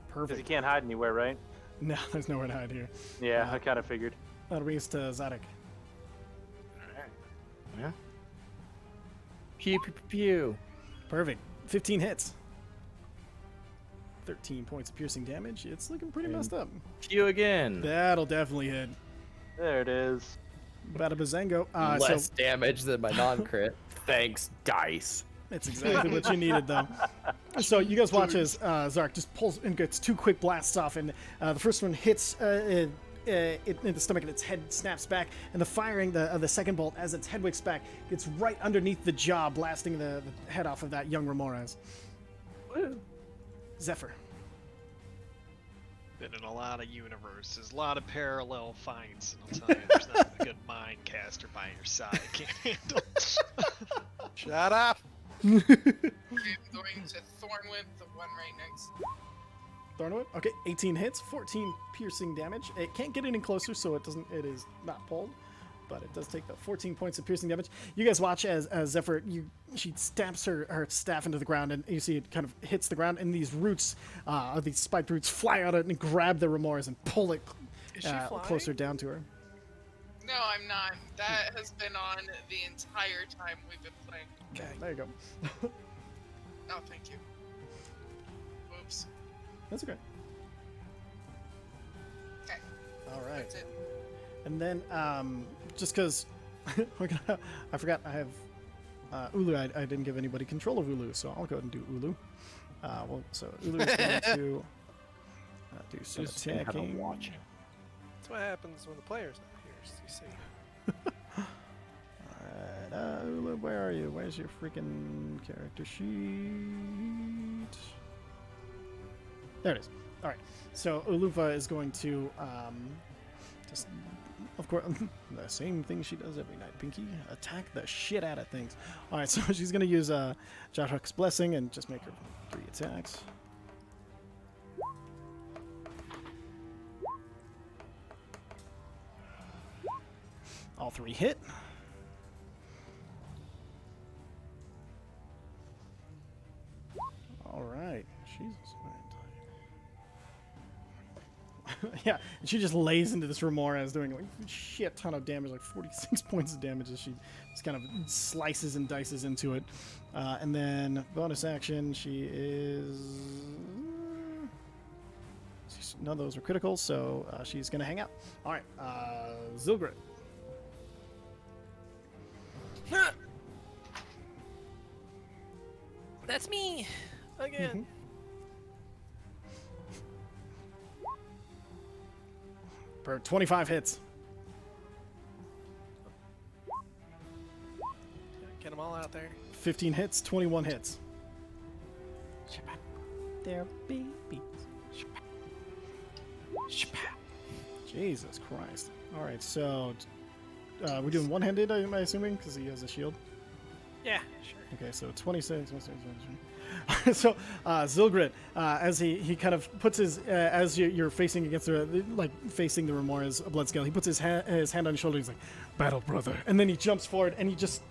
Because he Perfect. can't hide anywhere, right? No, there's nowhere to hide here. Yeah, I kind of figured. That'll bring us to Zadok. Yeah. Pew pew pew pew. Perfect. 15 hits. 13 points of piercing damage. It's looking pretty And- messed up. Pew again. That'll definitely hit. There it is. Bada bazango. Less So damage than my non-crit. Thanks, dice. that's exactly what you needed, though. So you guys watch as Zark just pulls and gets 2 quick blasts off, and the first one hits it in the stomach, and its head snaps back. And the firing the second bolt, as its head wicks back, gets right underneath the jaw, blasting the head off of that young Ramirez. Zephyr. Been in a lot of universes, a lot of parallel fights, and I'll tell you, there's not a good mind caster by your side. I can't handle. Shut up. I'm going to Thornwhip, the one right next. Thornwood. Okay, 18 hits, 14 piercing damage. It can't get any closer, so it is not pulled, but it does take the 14 points of piercing damage. You guys watch as Zephyr, she stamps her staff into the ground, and you see it kind of hits the ground, and these roots, these spiked roots, fly out and grab the Ramirez and pull it Is she flying? closer down to her. No, I'm not. That has been on the entire time we've been playing. Okay. There you go. Oh, thank you. Oops. That's okay. Okay, All right. that's it. And then, just because I forgot I have Ulu, I didn't give anybody control of Ulu, so I'll go ahead and do Ulu. So Ulu is going to do some Just saying how to attacking. watch it. That's what happens when the player's not here. You see. Alright, Ulu, where are you? Where's your freaking character sheet? There it is. Alright, so Ulufa is going to just, of course, the same thing she does every night, Pinky. Attack the shit out of things. Alright, so she's going to use Jahrak's Blessing and just make her 3 attacks. All 3 hit. All right. Jesus. Yeah, and she just lays into this Ramirez, doing like a shit ton of damage, like 46 points of damage as she just kind of slices and dices into it. And then bonus action, she is. None of those are critical, so she's going to hang out. All right, Zilgrit. That's me again. For 25 hits. Get them all out there. 15 hits, 21 hits. There, baby. Jesus Christ. All right, so we're doing one-handed, am I assuming, because he has a shield? Yeah, sure. Okay, so 26. So Zilgrit, as he kind of puts his as you're facing against the like facing the Ramirez blood scale, he puts his hand on his shoulder. He's like, "Battle, brother!" And then he jumps forward and he just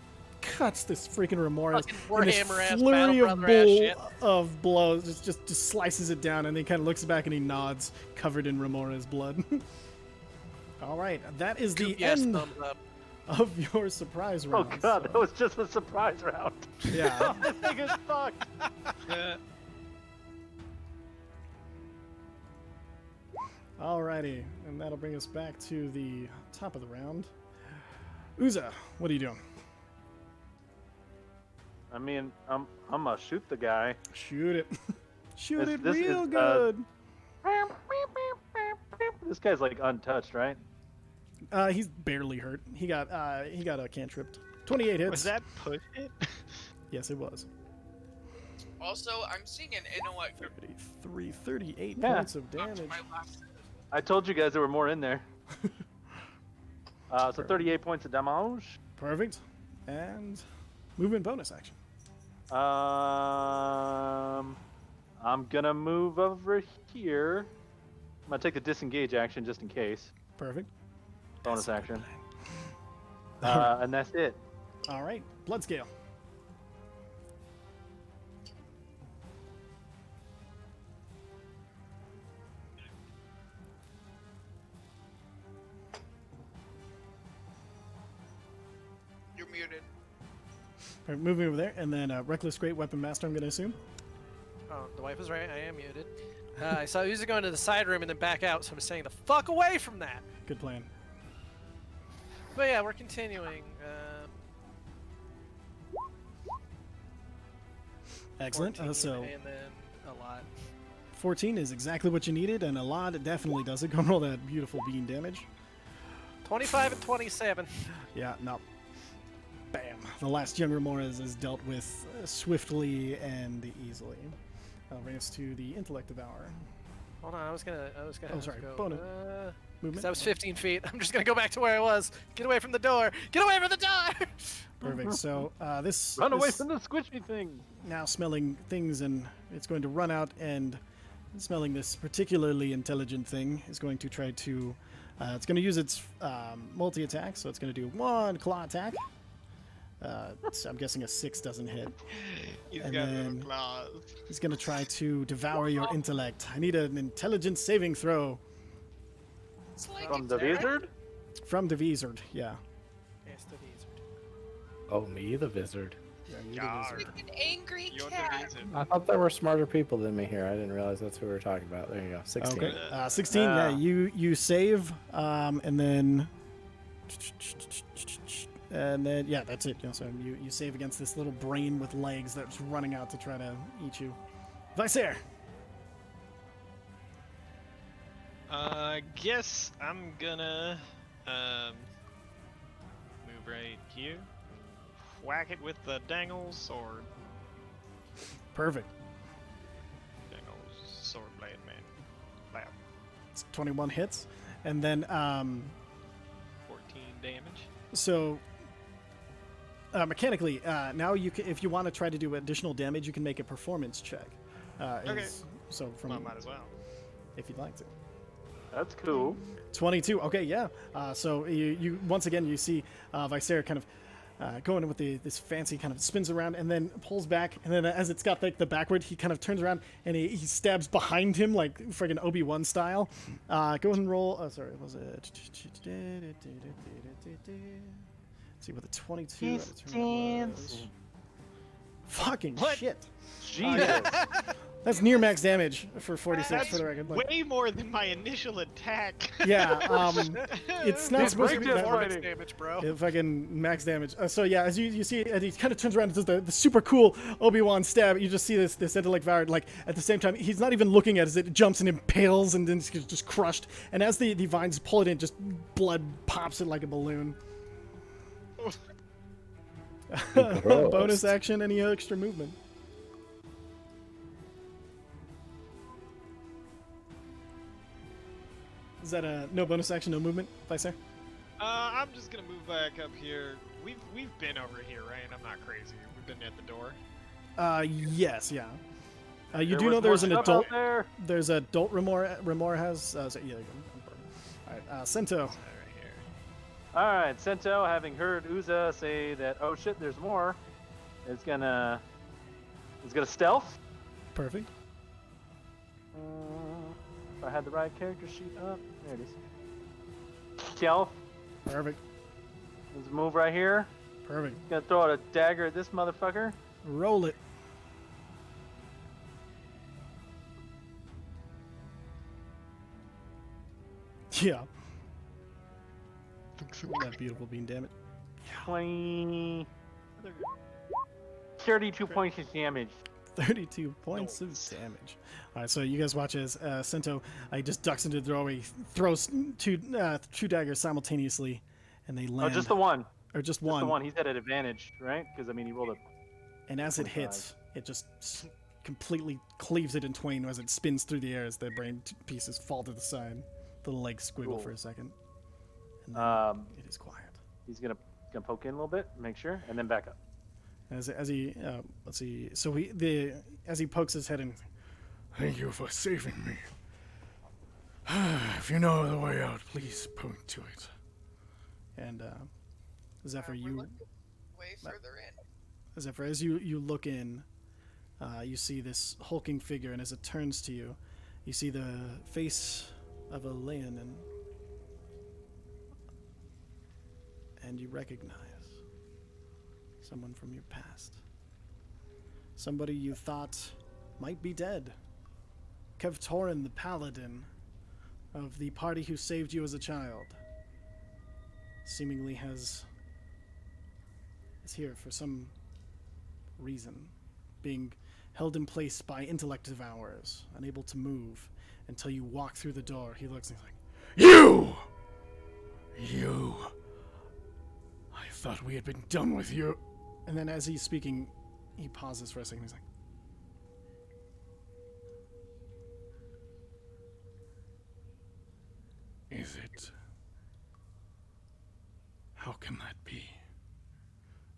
cuts this freaking Ramirez. Fucking in this Warhammer-ass, flurry Battle of Brother-ass shit. of blows, just slices it down, and he kind of looks back and he nods, covered in Ramirez blood. All right, that is the Yes, end thumbs up. of your surprise Oh round. god, so- that was just a surprise round. yeah. This thing is fucked. Alrighty, and that'll bring us back to the top of the round. Uza, what are you doing? I mean, I'm gonna shoot the guy. Shoot it. Shoot This- it this real is, good. This guy's like untouched, right? He's barely hurt. He got cantripped. 28 hits. Was that push it? Yes, it was. Also, I'm seeing an intellect 33, 38 Yeah. points of up to damage. my last. I told you guys there were more in there. So Perfect. 38 points of damage. Perfect. And movement bonus action. I'm gonna move over here. I'm gonna take the disengage action just in case. Perfect. Bonus action. Alright. And that's it. All right. Blood scale. You're muted. All right, moving over there, and then Reckless Great Weapon Master, I'm going to assume. Oh, the wife is right. I am muted. I saw Uzi go into the side room and then back out, so I'm staying the fuck away from that. Good plan. But yeah, we're continuing. Excellent. 14 So and then a lot. 14 is exactly what you needed, and a lot definitely does it. Go roll that beautiful bean damage. 25 and 27. Yeah, no. Bam. The last young Remores is dealt with swiftly and easily. Bring us to the Intellect Devourer. Hold on, I was gonna Oh, sorry, Go, bonus. Movement. that was 15 feet. I'm just gonna go back to where I was. Get away from the door. Get away from the door. Perfect. So this Run away this from the squishy thing. now smelling things, and it's going to run out, and smelling this particularly intelligent thing is going to try to. It's going to use its multi-attack, so it's going to do one claw attack. So I'm guessing a 6 doesn't hit. He's And got little then- claws. He's going to try to devour your intellect. I need an intelligence saving throw It's like From it's the there. wizard? from the Wizard. Yeah. Yes, the wizard. Oh, me, the wizard. Yeah, you're the Yar. Wizard. An angry You're the cat. reason. I thought there were smarter people than me here. I didn't realize that's who we were talking about. There you go. 16. Okay. 16. Yeah, you save, and then yeah, that's it. So you save against this little brain with legs that's running out to try to eat you. Visair. Guess I'm gonna move right here. Whack it with the Dangle's sword. Perfect. Dangle's sword blade, man. Bam. It's 21 hits, and then 14 damage. so mechanically, now you can, if you want to try to do additional damage, you can make a performance check. Okay. So from Well, might as well. if you'd like to. That's cool. 22. Okay, yeah. So you once again you see Visair kind of going with this fancy kind of spins around and then pulls back, and then as it's got like the backward, he kind of turns around and he stabs behind him like friggin' Obi-Wan style. Go ahead and roll. Oh, sorry, what was it? Let's see, with a 22. He that was- stands. Fucking What? shit. Jesus. That's near max damage for 46 That's for the record. Like, way more than my initial attack. yeah, it's not These supposed to be breakdance that fighting. Performance damage, bro. Yeah, fucking max damage. So yeah, as you see, and he kind of turns around and does the super cool Obi-Wan stab. You just see this intellect devoured. Like at the same time, he's not even looking at it as it jumps and impales and then it's just crushed. And as the vines pull it in, just blood pops it like a balloon. Gross. Bonus action, any extra movement? Is that a no bonus action, no movement, Visair? I'm just gonna move back up here. We've been over here, right? I'm not crazy. We've been at the door. Yes, yeah. You There do was know there's an more stuff adult. out there. There's an adult Remor has. So, yeah, there you go. All right, Sento. Right here. All right, Sento, having heard Uza say that, oh shit, there's more, is gonna stealth. Perfect. If I had the right character sheet up, there it is. Stealth. Perfect. Let's move right here. Perfect. Gonna throw out a dagger at this motherfucker. Roll it. Yeah. That beautiful bean, damn it. 20... 32 points of damage. 32 points of damage. All right, so you guys watch as Sento he just ducks into the doorway, throws two daggers simultaneously, and they Oh, land. just the one. Or just Just one. the one. He's at an advantage, right? Because, I mean, he rolled a... And as it 25. hits, it just completely cleaves it in twain as it spins through the air as the brain pieces fall to the side. The legs squiggle Cool. for a second. And then it is quiet. He's gonna poke in a little bit, make sure, and then back up. As he let's see. So as he pokes his head in. Thank you for saving me. If you know the way out, please point to it. And Zephyr, We're you looking way further in. Zephyr, as you look in, you see this hulking figure, and as it turns to you, you see the face of a Leonin, and you recognize someone from your past. Somebody you thought might be dead. Kevtorin, the paladin of the party who saved you as a child, seemingly is here for some reason, being held in place by intellect devourers, unable to move until you walk through the door. He looks and he's like, You! I thought we had been done with you. And then as he's speaking, he pauses for a second. He's like, Is it? How can that be?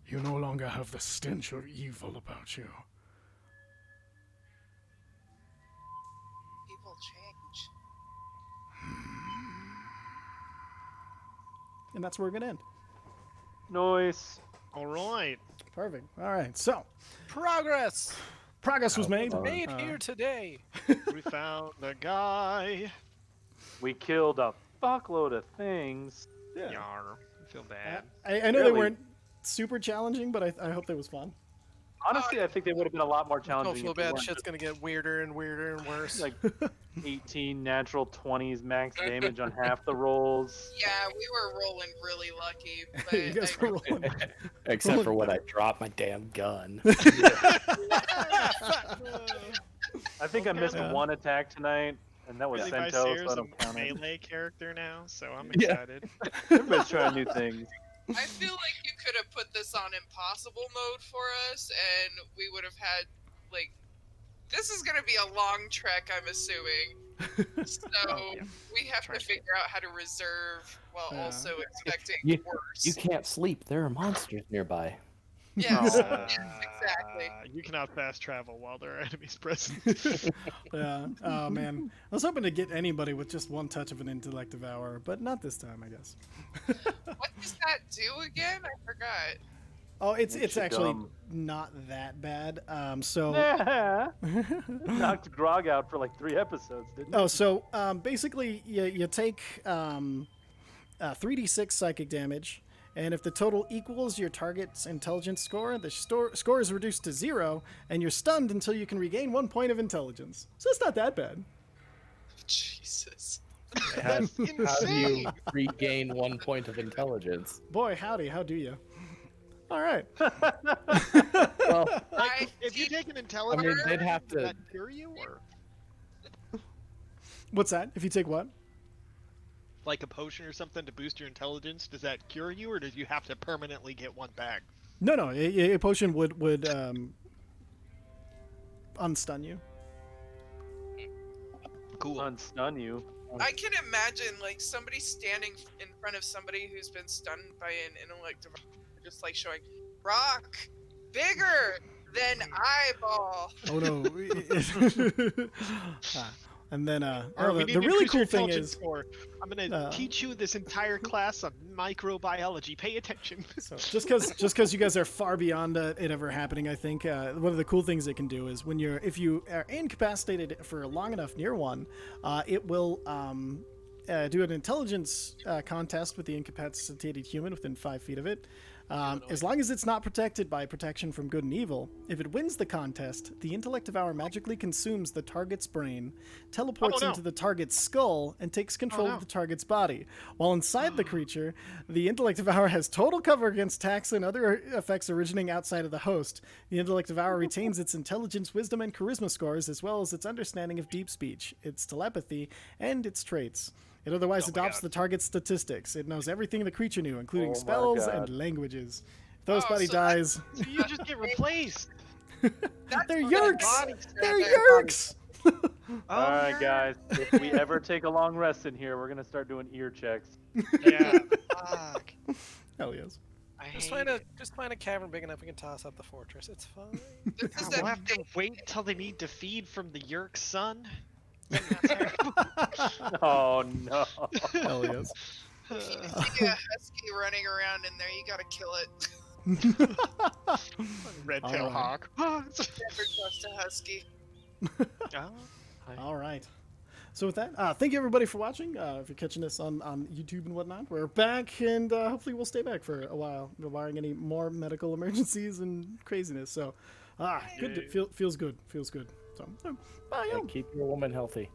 You no longer have the stench of evil about you. People change. And that's where we're going to end. Noise. All right. Perfect. All right. So, Progress progress was made. made here today. We found the guy. We killed a fuckload of things. Yeah. Yar. I feel bad. I know they Really? weren't super challenging, but I hope that was fun. Honestly, I think they would have been a lot more Don't challenging. feel if they bad. weren't Shit's gonna get weirder and weirder and worse. just, like 18 natural 20s max damage on half the rolls. Yeah, we were rolling really lucky, You but guys were rolling. Except for when I dropped my damn gun. I think I missed Yeah. one attack tonight, and that was Levi Sento, so Sayer's I a don't count it. melee character now, so I'm Yeah. excited. Everybody's trying new things. I feel like you could have put this on impossible mode for us, and we would have had, like, this is going to be a long trek, I'm assuming. So we have to figure out how to reserve while Yeah. also expecting You- worse. You can't sleep. There are monsters nearby. Yes, Uh, yes, exactly. You cannot fast travel while there are enemies present. Yeah. Oh man, I was hoping to get anybody with just one touch of an intellect devour, but not this time, I guess. What does that do again? I forgot. Oh, it's Makes you actually dumb. not that bad. So. Yeah. Knocked Grog out for like 3 episodes, didn't it? Oh, so basically, you take 3d6 psychic damage, and if the total equals your target's intelligence score, the score is reduced to 0, and you're stunned until you can regain 1 point of intelligence. So it's not that bad. Jesus. How do you insane. regain 1 point of intelligence? Boy, howdy, how do you? All right. Well, I If you did- take an intelligence, I mean, they'd have does to. that cure you, or What's that? If you take what? like a potion or something to boost your intelligence? Does that cure you, or do you have to permanently get one back? No, a potion would unstun you. Cool. Unstun you. I can imagine like somebody standing in front of somebody who's been stunned by an intellect device, just like showing rock bigger than eyeball. Oh no. And then Or we the need to really increase your cool thing intelligence is score. I'm gonna teach you this entire class on microbiology. Pay attention. so just because you guys are far beyond it ever happening, I think one of the cool things it can do is if you are incapacitated for long enough near one, it will do an intelligence contest with the incapacitated human within 5 feet of it. As long as it's not protected by protection from good and evil, if it wins the contest, the intellect devour magically consumes the target's brain, teleports no. into the target's skull, and takes control no. of the target's body. While inside the creature, the intellect devour has total cover against attacks and other effects originating outside of the host. The intellect devour retains its intelligence, wisdom, and charisma scores, as well as its understanding of deep speech, its telepathy, and its traits. It otherwise Oh my adopts God. the target's statistics. It knows everything the creature knew, including Oh my spells God. and languages. If the host Oh, body so dies, So you just get replaced. They're what I yerks. meant. They're They're yerks. Oh, All right, yeah. guys. If we ever take a long rest in here, we're gonna start doing ear checks. Yeah. Fuck. Hell yes. I Just hate it. find a cavern big enough we can toss up the fortress. It's fine. This is God, a we'll have to wait till they need to feed from the Yerk sun. It's gonna be terrible. Oh no. Hell yes. if you see a husky running around in there, you gotta kill it. Red All tail right. hawk. Never trust a husky. Oh, All right. So with that, thank you everybody for watching. If you're catching this on YouTube and whatnot, we're back, and hopefully we'll stay back for a while, barring any more medical emergencies and craziness. So, good. Yay. Feels good. Feels good. So, bye. Yeah, keep your woman healthy.